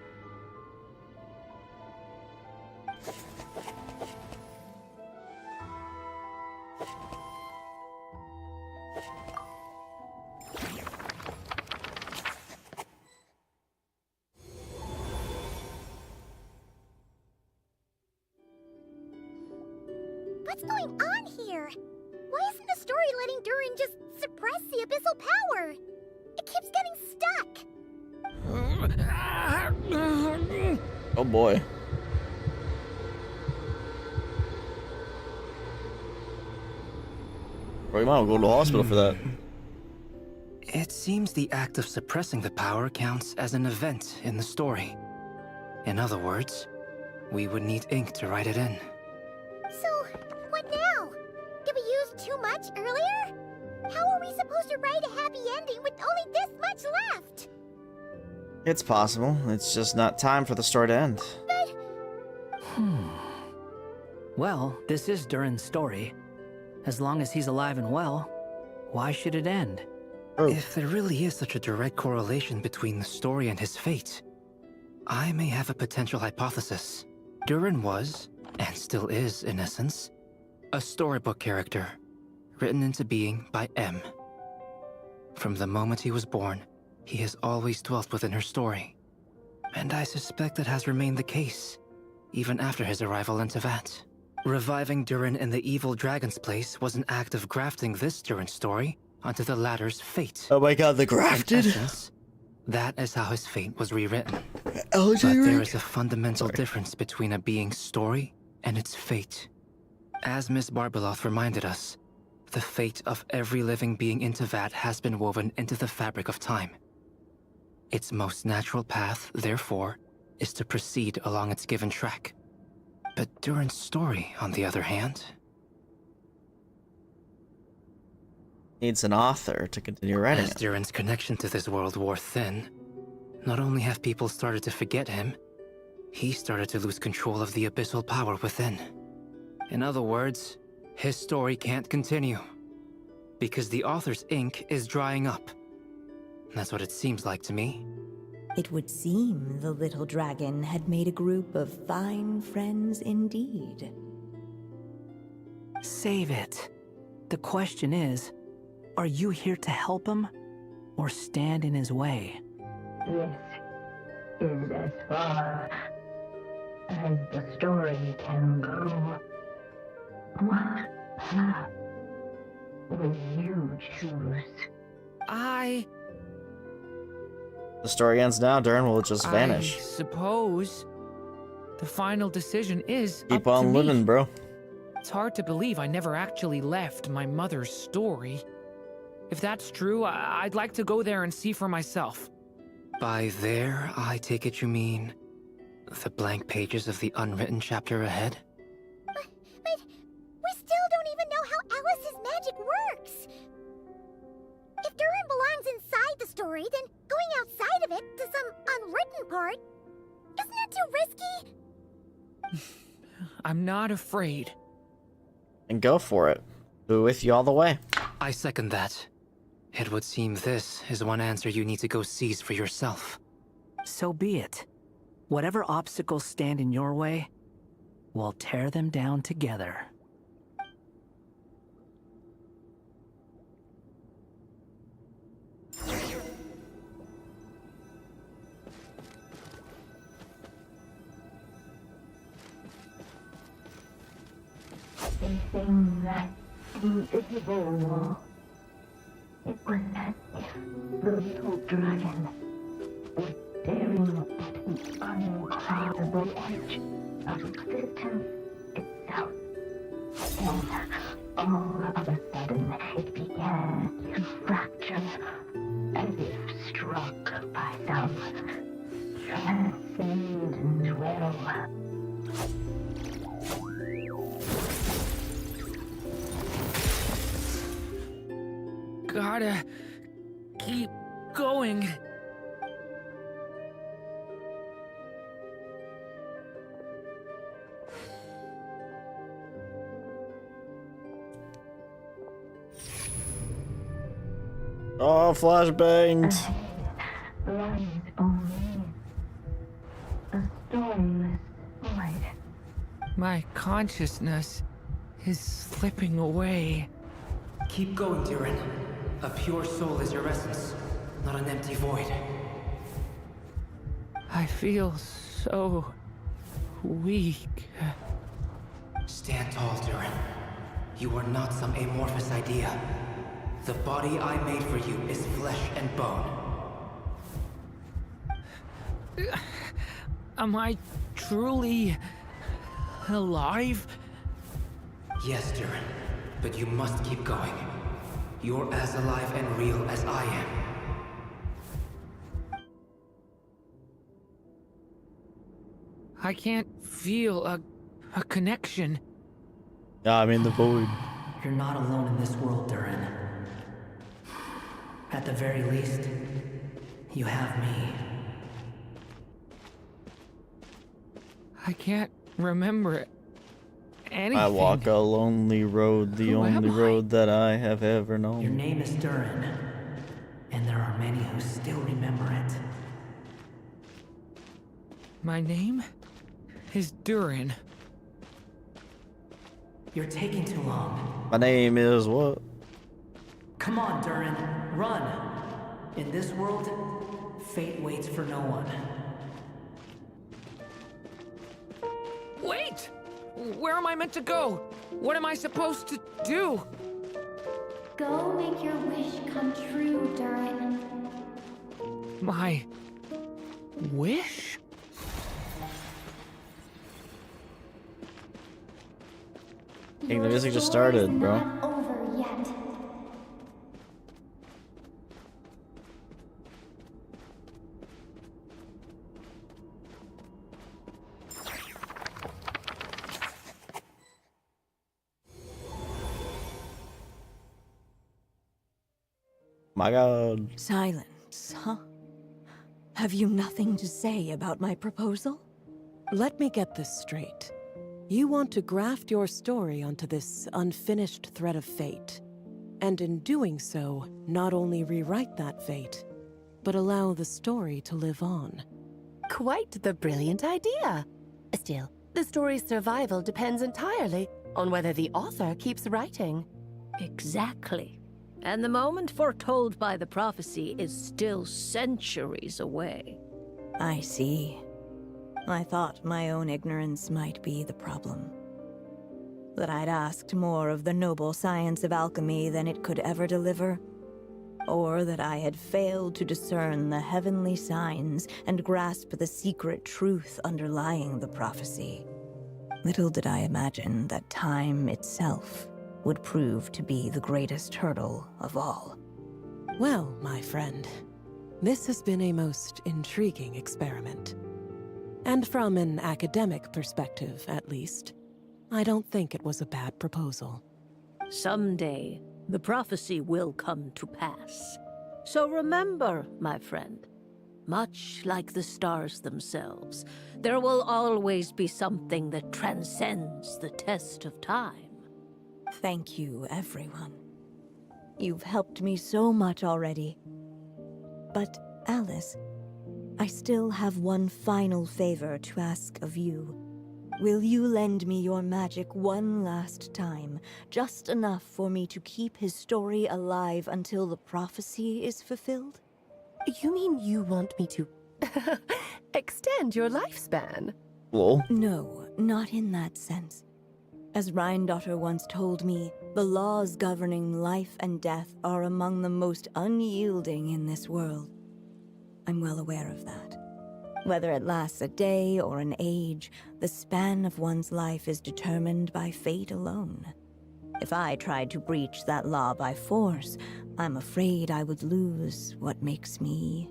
What's going on here? Why isn't the story letting Durin just suppress the abyssal power? It keeps getting stuck. Oh boy. Bro, you might go to the hospital for that. It seems the act of suppressing the power counts as an event in the story. In other words, we would need ink to write it in. So, what now? Did we use too much earlier? How are we supposed to write a happy ending with only this much left? It's possible. It's just not time for the story to end. Well, this is Durin's story. As long as he's alive and well, why should it end? If there really is such a direct correlation between the story and his fate, I may have a potential hypothesis. Durin was, and still is in essence, a storybook character, written into being by M. From the moment he was born, he has always dwelt within her story. And I suspect that has remained the case, even after his arrival in Tevat. Reviving Durin in the evil dragon's place was an act of grafting this Durin story onto the latter's fate. Oh my god, the grafted? In essence, that is how his fate was rewritten. Oh, But there is a fundamental difference between a being's story and its fate. As Miss Barbeloth reminded us, the fate of every living being in Tevat has been woven into the fabric of time. Its most natural path, therefore, is to proceed along its given track. But Durin's story, on the other hand, needs an author to continue writing as it. Durin's connection to this world wore thin, not only have people started to forget him, he started to lose control of the abyssal power within. In other words, his story can't continue, because the author's ink is drying up. That's what it seems like to me. It would seem the little dragon had made a group of fine friends indeed. Save it. The question is, are you here to help him, or stand in his way? This is as far as the story can go. What path will you choose? The story ends now, Durin will just vanish. I suppose the final decision is Keep up on to living, me. bro. It's hard to believe I never actually left my mother's story. If that's true, I'd like to go there and see for myself. By there, I take it you mean the blank pages of the unwritten chapter ahead? But we still don't even know how Alice's magic works. If Durin belongs inside the story, then going outside of it to some unwritten part, isn't that too risky? I'm not afraid. And go for it. Be with you all the way. I second that. It would seem this is one answer you need to go seize for yourself. So be it. Whatever obstacles stand in your way, we'll tear them down together. facing that invisible wall. It was as if the little dragon was staring at the uncrossable edge of existence itself. And all of a sudden, it began to fracture, as if struck by some transcendent will. Gotta keep going. Oh, flashbangs. Lies only a stormless void. My consciousness is slipping away. Keep going, Durin. A pure soul is your essence, not an empty void. I feel so weak. Stand tall, Durin. You are not some amorphous idea. The body I made for you is flesh and bone. Am I truly alive? Yes, Durin, but you must keep going. You're as alive and real as I am. I can't feel a connection. Yeah, I'm in the void. You're not alone in this world, Durin. At the very least, you have me. I can't remember anything. I walk a lonely road, the only road that I have ever known. Your name is Durin, and there are many who still remember it. My name is Durin. You're taking too long. My name is what? Come on, Durin, run! In this world, fate waits for no one. Wait! Where am I meant to go? What am I supposed to do? Go make your wish come true, Durin. My wish? Hey, the music just started, bro. Not over yet. My God. Silence, huh? Have you nothing to say about my proposal? Let me get this straight. You want to graft your story onto this unfinished thread of fate, and in doing so, not only rewrite that fate, but allow the story to live on. Quite the brilliant idea. Still, the story's survival depends entirely on whether the author keeps writing. Exactly. And the moment foretold by the prophecy is still centuries away. I see. I thought my own ignorance might be the problem. That I'd asked more of the noble science of alchemy than it could ever deliver. Or that I had failed to discern the heavenly signs and grasp the secret truth underlying the prophecy. Little did I imagine that time itself would prove to be the greatest hurdle of all. Well, my friend, this has been a most intriguing experiment. And from an academic perspective, at least, I don't think it was a bad proposal. Someday, the prophecy will come to pass. So remember, my friend, much like the stars themselves, there will always be something that transcends the test of time. Thank you, everyone. You've helped me so much already. But, Alice, I still have one final favor to ask of you. Will you lend me your magic one last time, just enough for me to keep his story alive until the prophecy is fulfilled? You mean you want me to extend your lifespan? Lol. No, not in that sense. As Rheindotter once told me, the laws governing life and death are among the most unyielding in this world. I'm well aware of that. Whether it lasts a day or an age, the span of one's life is determined by fate alone. If I tried to breach that law by force, I'm afraid I would lose what makes me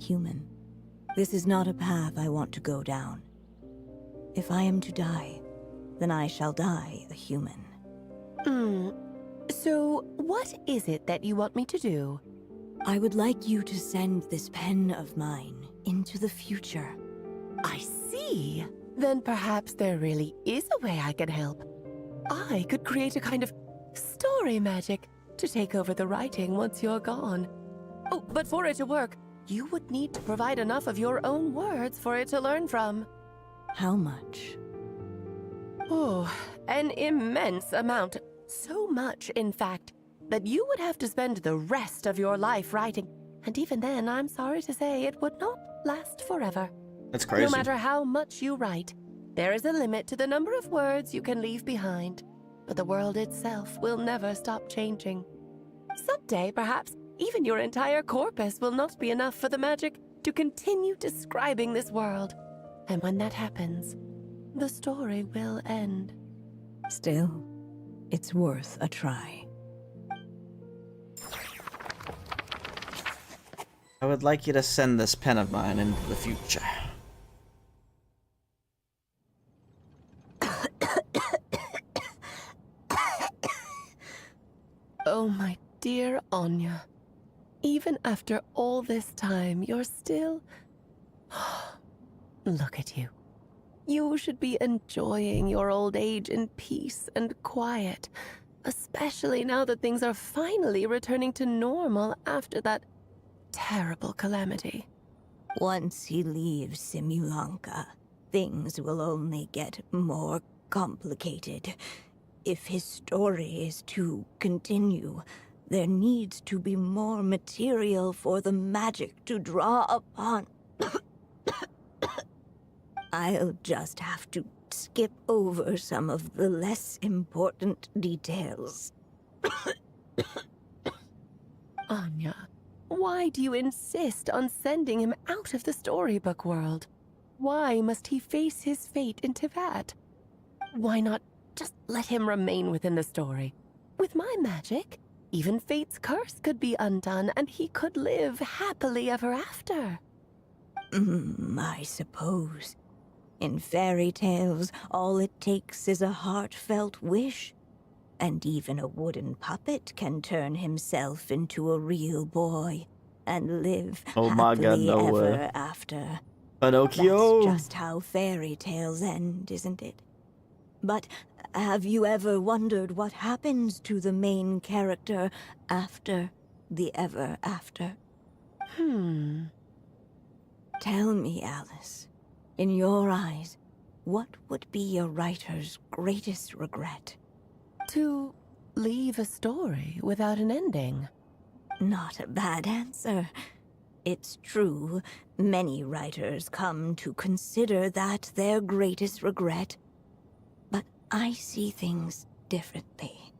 human. This is not a path I want to go down. If I am to die, then I shall die a human. So, what is it that you want me to do? I would like you to send this pen of mine into the future. I see. Then perhaps there really is a way I can help. I could create a kind of story magic to take over the writing once you're gone. Oh, but for it to work, you would need to provide enough of your own words for it to learn from. How much? Oh, an immense amount. So much, in fact, that you would have to spend the rest of your life writing. And even then, I'm sorry to say, it would not last forever. That's crazy. No matter how much you write, there is a limit to the number of words you can leave behind. But the world itself will never stop changing. Someday, perhaps, even your entire corpus will not be enough for the magic to continue describing this world. And when that happens, the story will end. Still, it's worth a try. I would like you to send this pen of mine into the future. Oh, my dear Anya. Even after all this time, you're still... Look at you. You should be enjoying your old age in peace and quiet, especially now that things are finally returning to normal after that terrible calamity. Once he leaves Simulanka, things will only get more complicated. If his story is to continue, there needs to be more material for the magic to draw upon. I'll just have to skip over some of the less important details. Anya, why do you insist on sending him out of the storybook world? Why must he face his fate in Teyvat? Why not just let him remain within the story? With my magic, even fate's curse could be undone and he could live happily ever after. I suppose. In fairy tales, all it takes is a heartfelt wish. And even a wooden puppet can turn himself into a real boy and live happily ever after. Pinocchio! That's just how fairy tales end, isn't it? But have you ever wondered what happens to the main character after the ever after? Tell me, Alice. In your eyes, what would be a writer's greatest regret? To leave a story without an ending. Not a bad answer. It's true, many writers come to consider that their greatest regret. But I see things differently.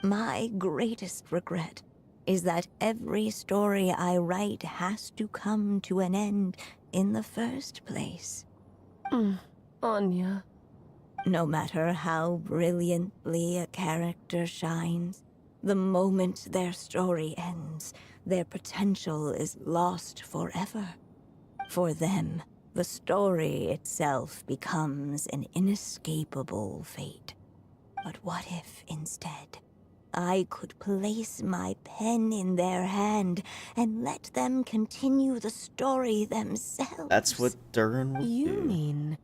My greatest regret is that every story I write has to come to an end in the first place. Anya. No matter how brilliantly a character shines, the moment their story ends, their potential is lost forever. For them, the story itself becomes an inescapable fate. But what if, instead, I could place my pen in their hand and let them continue the story themselves? That's what Durin would do. You mean...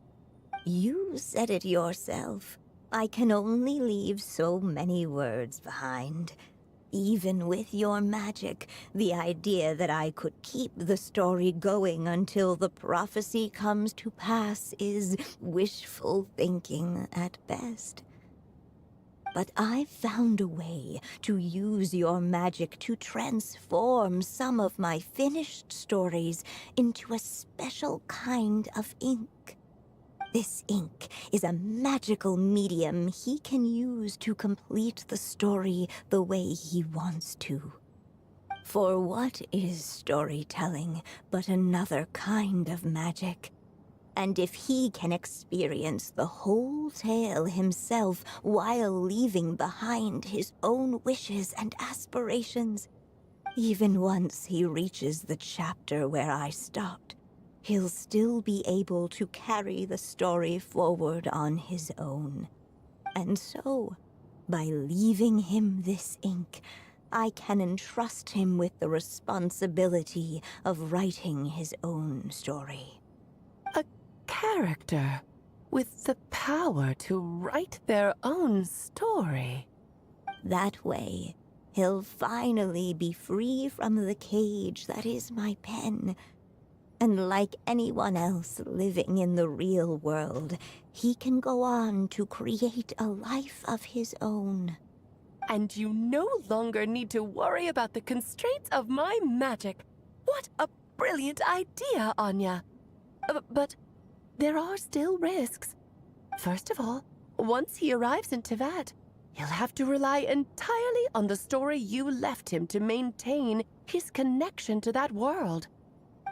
You said it yourself. I can only leave so many words behind. Even with your magic, the idea that I could keep the story going until the prophecy comes to pass is wishful thinking at best. But I've found a way to use your magic to transform some of my finished stories into a special kind of ink. This ink is a magical medium he can use to complete the story the way he wants to. For what is storytelling but another kind of magic? And if he can experience the whole tale himself while leaving behind his own wishes and aspirations, even once he reaches the chapter where I stopped, he'll still be able to carry the story forward on his own. And so, by leaving him this ink, I can entrust him with the responsibility of writing his own story. Character with the power to write their own story. That way, he'll finally be free from the cage that is my pen. And like anyone else living in the real world, he can go on to create a life of his own. And you no longer need to worry about the constraints of my magic. What a brilliant idea, Anya. But there are still risks. First of all, once he arrives in Tevat, he'll have to rely entirely on the story you left him to maintain his connection to that world.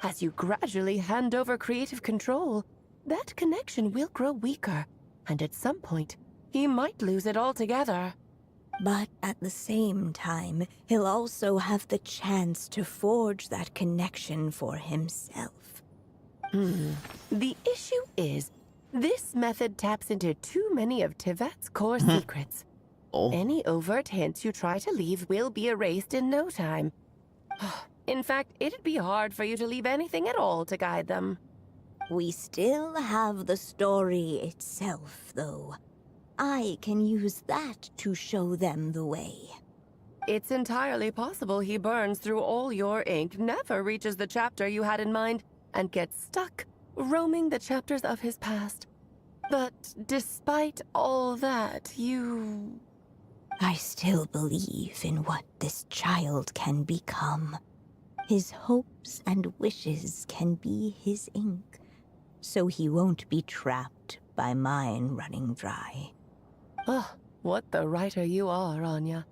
As you gradually hand over creative control, that connection will grow weaker, and at some point, he might lose it altogether. But at the same time, he'll also have the chance to forge that connection for himself. The issue is, this method taps into too many of Tevat's core secrets. Any overt hints you try to leave will be erased in no time. In fact, it'd be hard for you to leave anything at all to guide them. We still have the story itself, though. I can use that to show them the way. It's entirely possible he burns through all your ink, never reaches the chapter you had in mind, and gets stuck, roaming the chapters of his past. But despite all that, I still believe in what this child can become. His hopes and wishes can be his ink, so he won't be trapped by mine running dry. Oh, what the writer you are, Anya.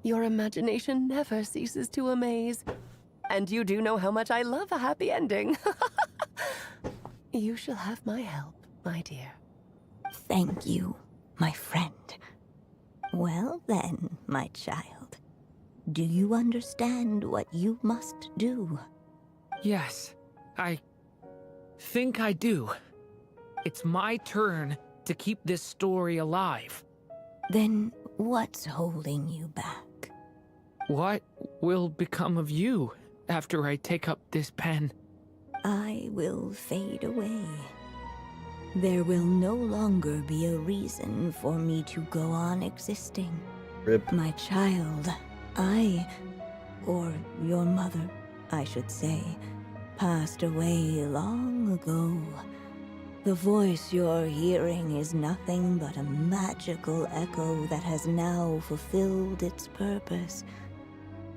Your imagination never ceases to amaze. And you do know how much I love a happy ending. You shall have my help, my dear. Thank you, my friend. Well then, my child. Do you understand what you must do? Yes, I think I do. It's my turn to keep this story alive. Then what's holding you back? What will become of you after I take up this pen? I will fade away. There will no longer be a reason for me to go on existing. Rip. My child, or your mother, I should say, passed away long ago. The voice you're hearing is nothing but a magical echo that has now fulfilled its purpose.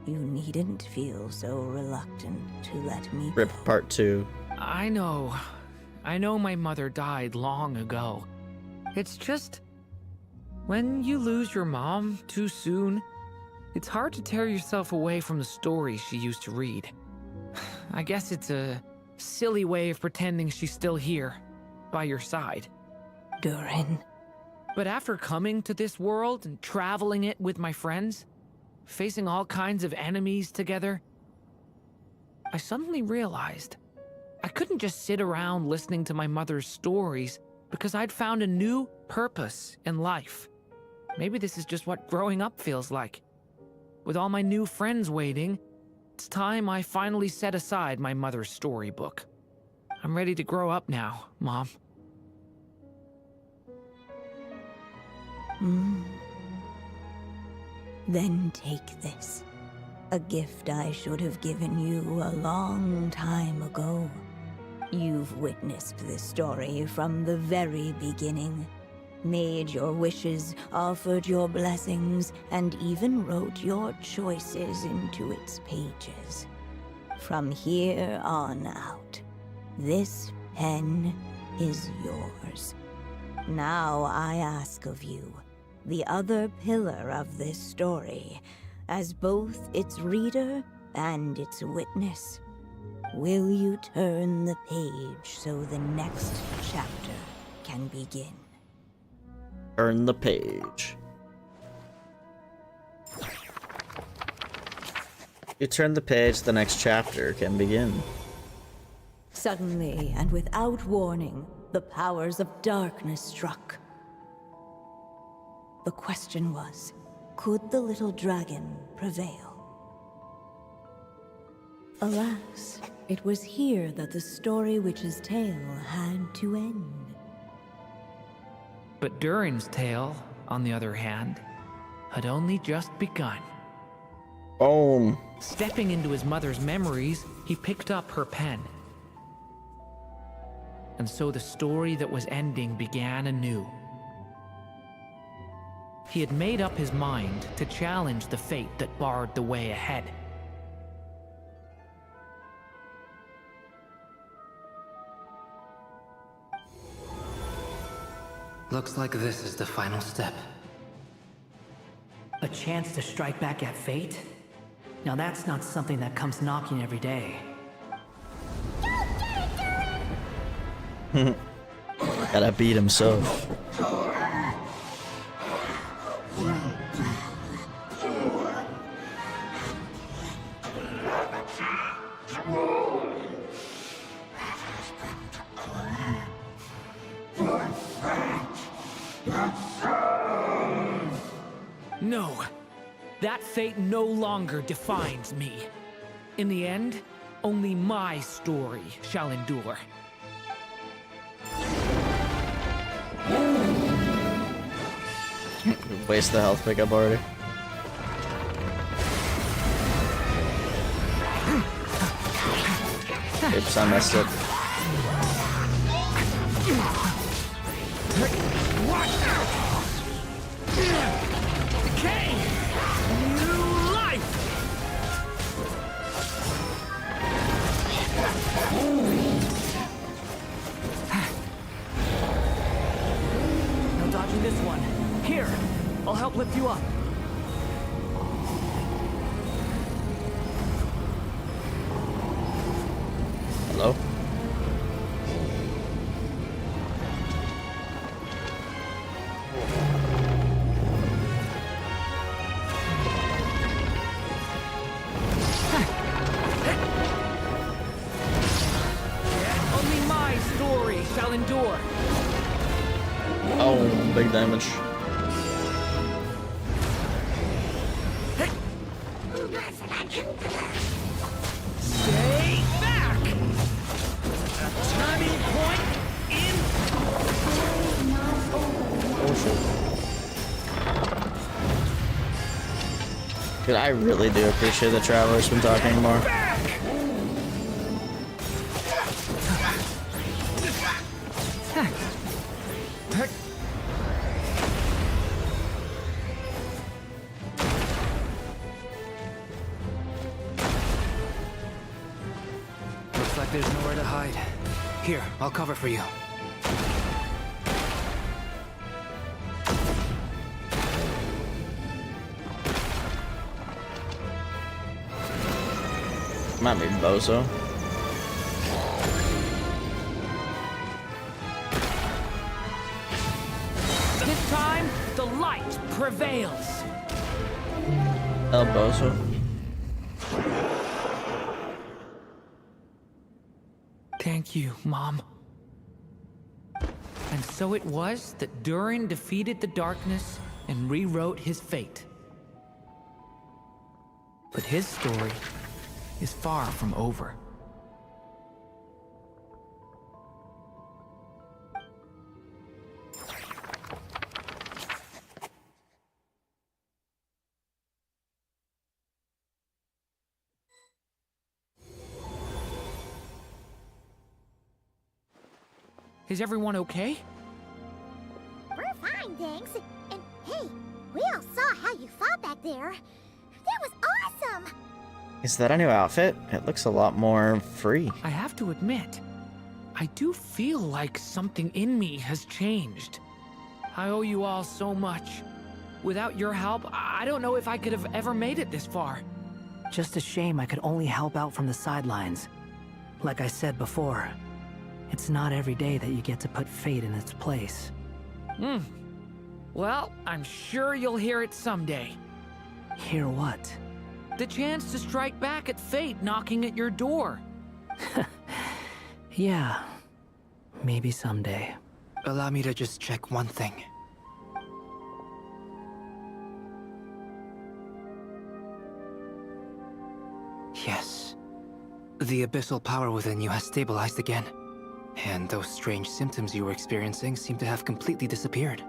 You needn't feel so reluctant to let me Rip Part 2. I know my mother died long ago. It's just, when you lose your mom too soon, it's hard to tear yourself away from the stories she used to read. I guess it's a silly way of pretending she's still here, by your side. Durin. But after coming to this world and traveling it with my friends, facing all kinds of enemies together, I suddenly realized I couldn't just sit around listening to my mother's stories because I'd found a new purpose in life. Maybe this is just what growing up feels like. With all my new friends waiting, it's time I finally set aside my mother's storybook. I'm ready to grow up now, Mom. Then take this. A gift I should have given you a long time ago. You've witnessed this story from the very beginning. Made your wishes, offered your blessings, and even wrote your choices into its pages. From here on out, this pen is yours. Now I ask of you, the other pillar of this story, as both its reader and its witness, will you turn the page so the next chapter can begin? Turn the page. You turn the page, the next chapter can begin. Suddenly, and without warning, the powers of darkness struck. The question was, could the little dragon prevail? Alas, it was here that the story witch's tale had to end. But Durin's tale, on the other hand, had only just begun. Boom. Stepping into his mother's memories, he picked up her pen. And so the story that was ending began anew. He had made up his mind to challenge the fate that barred the way ahead. Looks like this is the final step. A chance to strike back at fate? Now that's not something that comes knocking every day. Gotta beat himself. No, that fate no longer defines me. In the end, only my story shall endure. Waste the health pickup already. Oops, I messed up. Watch out! Decay! New life! No dodging this one. Here, I'll help lift you up. Hello? Only my story shall endure. Oh, big damage. Stay back! A turning point in... Dude, I really do appreciate the Traveler's been talking more. Looks like there's nowhere to hide. Here, I'll cover for you. Might be Bozo. This time, the light prevails. El Bozo. Thank you, Mom. And so it was that Durin defeated the darkness and rewrote his fate. But his story is far from over. Is everyone okay? We're fine, thanks. And hey, we all saw how you fought back there. That was awesome! Is that a new outfit? It looks a lot more free. I have to admit, I do feel like something in me has changed. I owe you all so much. Without your help, I don't know if I could have ever made it this far. Just a shame I could only help out from the sidelines. Like I said before, it's not every day that you get to put fate in its place. Well, I'm sure you'll hear it someday. Hear what? The chance to strike back at fate knocking at your door. Yeah, maybe someday. Allow me to just check one thing. Yes. The abyssal power within you has stabilized again. And those strange symptoms you were experiencing seem to have completely disappeared.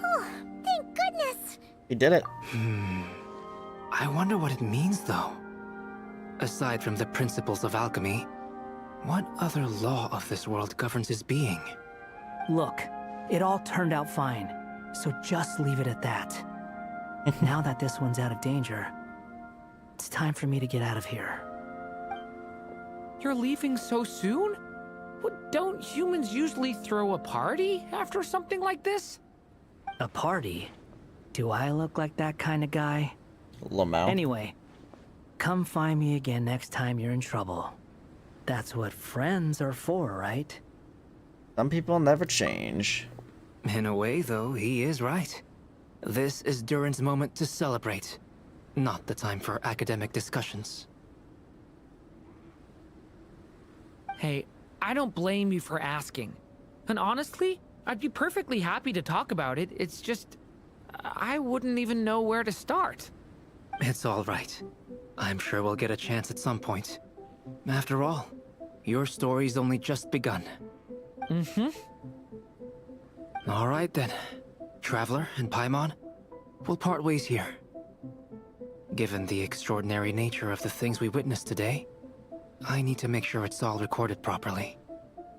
Oh, thank goodness! He did it. I wonder what it means, though. Aside from the principles of alchemy, what other law of this world governs his being? Look, it all turned out fine, so just leave it at that. Now that this one's out of danger, it's time for me to get out of here. You're leaving so soon? What, don't humans usually throw a party after something like this? A party? Do I look like that kind of guy? Lamau. Anyway, come find me again next time you're in trouble. That's what friends are for, right? Some people never change. In a way, though, he is right. This is Durin's moment to celebrate, not the time for academic discussions. Hey, I don't blame you for asking. And honestly, I'd be perfectly happy to talk about it. It's just, I wouldn't even know where to start. It's all right. I'm sure we'll get a chance at some point. After all, your story's only just begun. All right then. Traveler and Paimon, we'll part ways here. Given the extraordinary nature of the things we witnessed today, I need to make sure it's all recorded properly.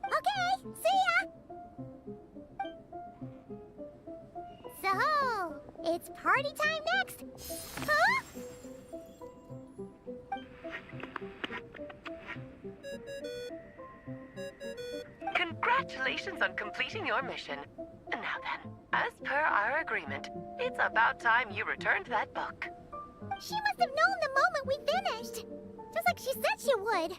Okay, see ya! So, it's party time next? Huh? Congratulations on completing your mission. Now then, as per our agreement, it's about time you returned that book. She must have known the moment we finished. Just like she said she would.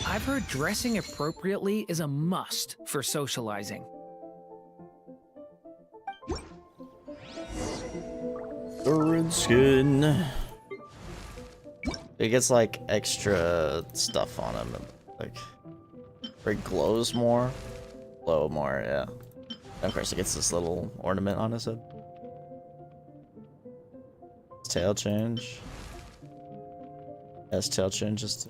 I've heard dressing appropriately is a must for socializing. Durin skin. It gets like extra stuff on him, like or it glows more, glow more, yeah. And of course, it gets this little ornament on his head. Tail change. Yes, tail changes.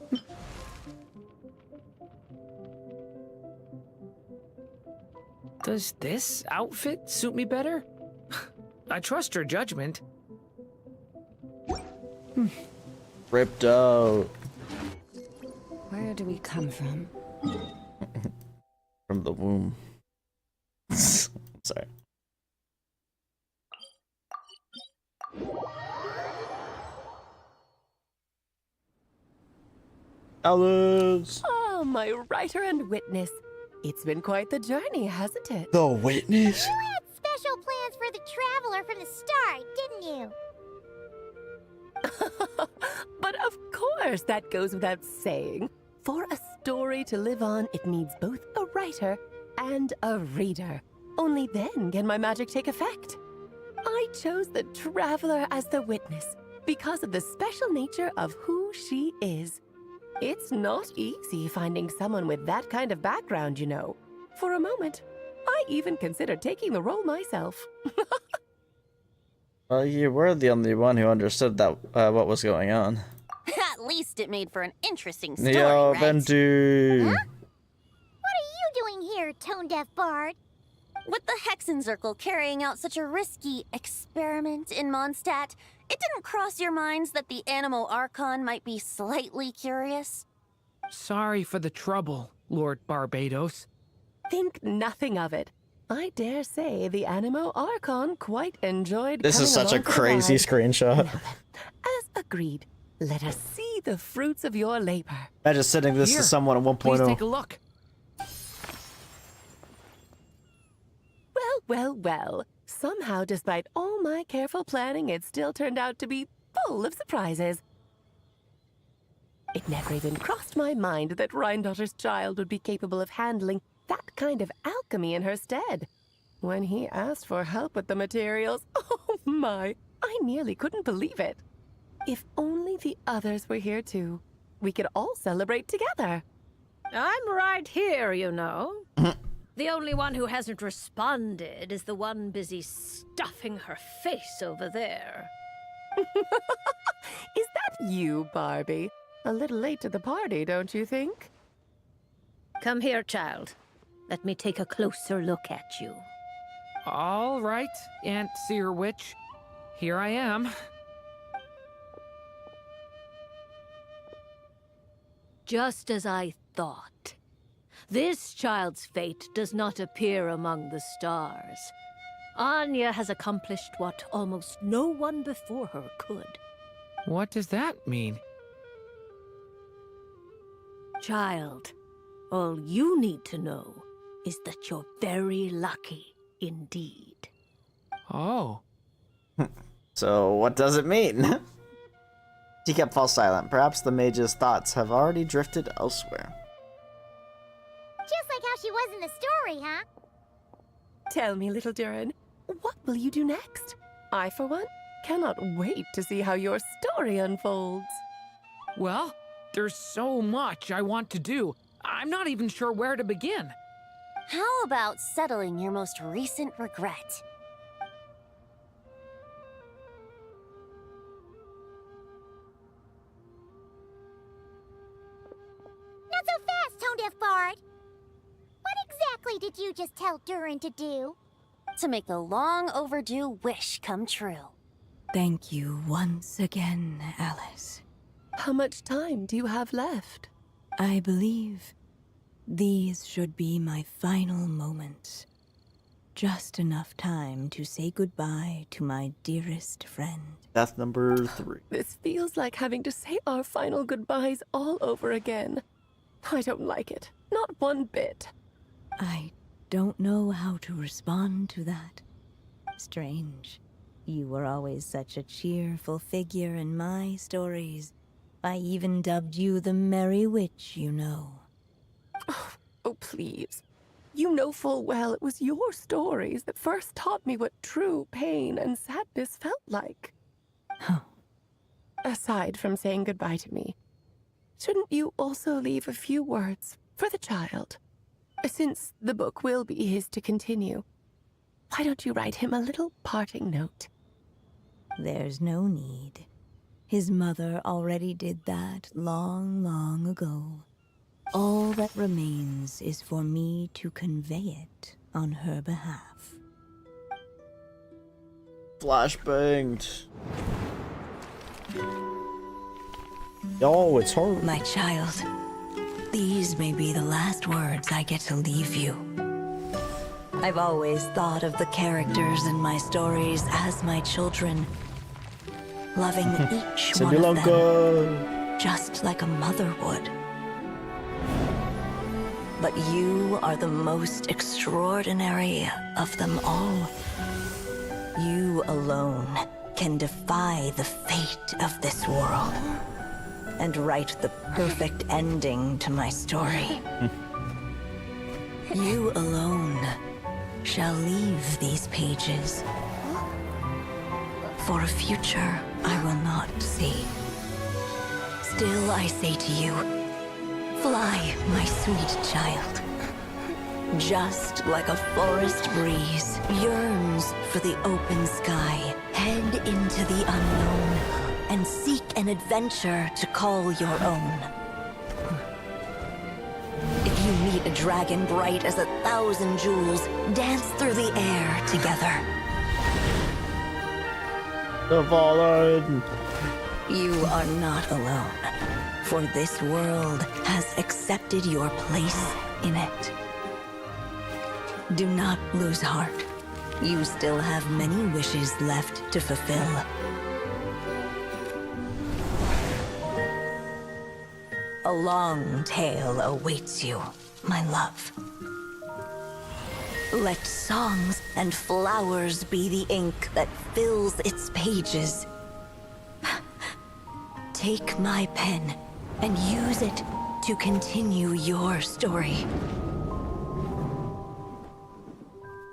Does this outfit suit me better? I trust her judgment. Ripped out. Where do we come from? From the womb. Sorry. Alice! Oh, my writer and witness. It's been quite the journey, hasn't it? The witness? You had special plans for the traveler from the start, didn't you? But of course, that goes without saying. For a story to live on, it needs both a writer and a reader. Only then can my magic take effect. I chose the traveler as the witness because of the special nature of who she is. It's not easy finding someone with that kind of background, you know. For a moment, I even considered taking the role myself. Well, you were the only one who understood that what was going on. At least it made for an interesting story, Yo, right? Ventu! Huh? What are you doing here, tone-deaf bard? With the Hexen Circle carrying out such a risky experiment in Mondstadt, it didn't cross your minds that the Animo Archon might be slightly curious? Sorry for the trouble, Lord Barbados. Think nothing of it. I dare say the Animo Archon quite enjoyed This is coming such a along for the crazy ride. screenshot. Now then, as agreed, let us see the fruits of your labor. Imagine sending this Here, to someone at 1.0. Please take a look. Well. Somehow, despite all my careful planning, it still turned out to be full of surprises. It never even crossed my mind that Rhindotter's child would be capable of handling that kind of alchemy in her stead. When he asked for help with the materials, oh my, I nearly couldn't believe it. If only the others were here too, we could all celebrate together. I'm right here, you know. The only one who hasn't responded is the one busy stuffing her face over there. Is that you, Barbie? A little late to the party, don't you think? Come here, child. Let me take a closer look at you. All right, Aunt Seer Witch. Here I am. Just as I thought. This child's fate does not appear among the stars. Anya has accomplished what almost no one before her could. What does that mean? Child, all you need to know is that you're very lucky indeed. Oh. So, what does it mean? Teacup falls silent. Perhaps the mage's thoughts have already drifted elsewhere. Just like how she was in the story, huh? Tell me, little Durin, what will you do next? I, for one, cannot wait to see how your story unfolds. Well, there's so much I want to do. I'm not even sure where to begin. How about settling your most recent regret? Not so fast, Tone Deaf Bard. What exactly did you just tell Durin to do? To make the long overdue wish come true. Thank you once again, Alice. How much time do you have left? I believe these should be my final moments. Just enough time to say goodbye to my dearest friend. Death number 3. This feels like having to say our final goodbyes all over again. I don't like it. Not one bit. I don't know how to respond to that. Strange. You were always such a cheerful figure in my stories. I even dubbed you the Merry Witch, you know. Oh, please. You know full well it was your stories that first taught me what true pain and sadness felt like. Aside from saying goodbye to me, shouldn't you also leave a few words for the child? Since the book will be his to continue, why don't you write him a little parting note? There's no need. His mother already did that long, long ago. All that remains is for me to convey it on her behalf. Flashbanged. Oh, it's her. My child, these may be the last words I get to leave you. I've always thought of the characters in my stories as my children, loving each one of them, just like a mother would. But you are the most extraordinary of them all. You alone can defy the fate of this world and write the perfect ending to my story. You alone shall leave these pages for a future I will not see. Still I say to you, fly, my sweet child. Just like a forest breeze yearns for the open sky, head into the unknown and seek an adventure to call your own. If you meet a dragon bright as 1,000 jewels, dance through the air together. The fallen. You are not alone, for this world has accepted your place in it. Do not lose heart. You still have many wishes left to fulfill. A long tale awaits you, my love. Let songs and flowers be the ink that fills its pages. Take my pen and use it to continue your story.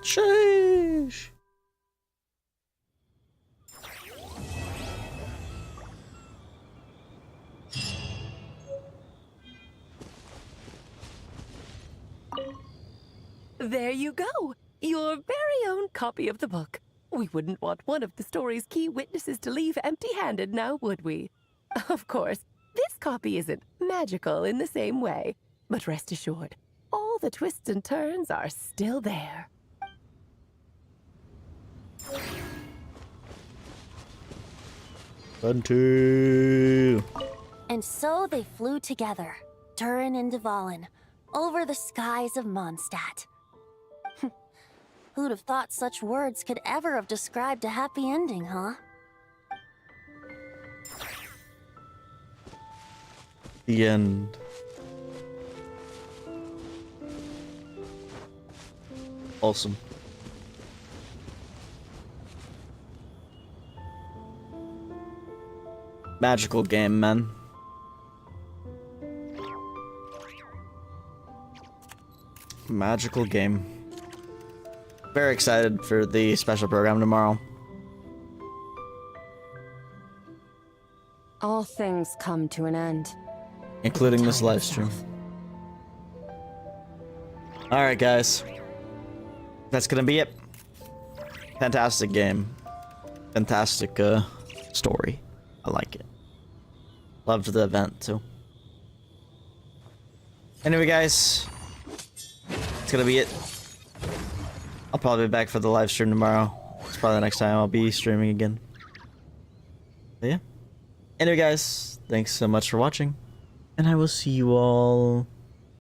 Sheesh. There you go! Your very own copy of the book. We wouldn't want one of the story's key witnesses to leave empty-handed now, would we? Of course, this copy isn't magical in the same way, but rest assured, all the twists and turns are still there. Bunty. And so they flew together, Durin and Dvalin, over the skies of Mondstadt. Who'd have thought such words could ever have described a happy ending, huh? The end. Awesome. Magical game, man. Magical game. Very excited for the special program tomorrow. All things come to an end. Including this live stream. Alright, guys. That's gonna be it. Fantastic game. Fantastic story. I like it. Loved the event too. Anyway, guys. That's gonna be it. I'll probably be back for the live stream tomorrow. It's probably the next time I'll be streaming again. But yeah. Anyway, guys. Thanks so much for watching. And I will see you all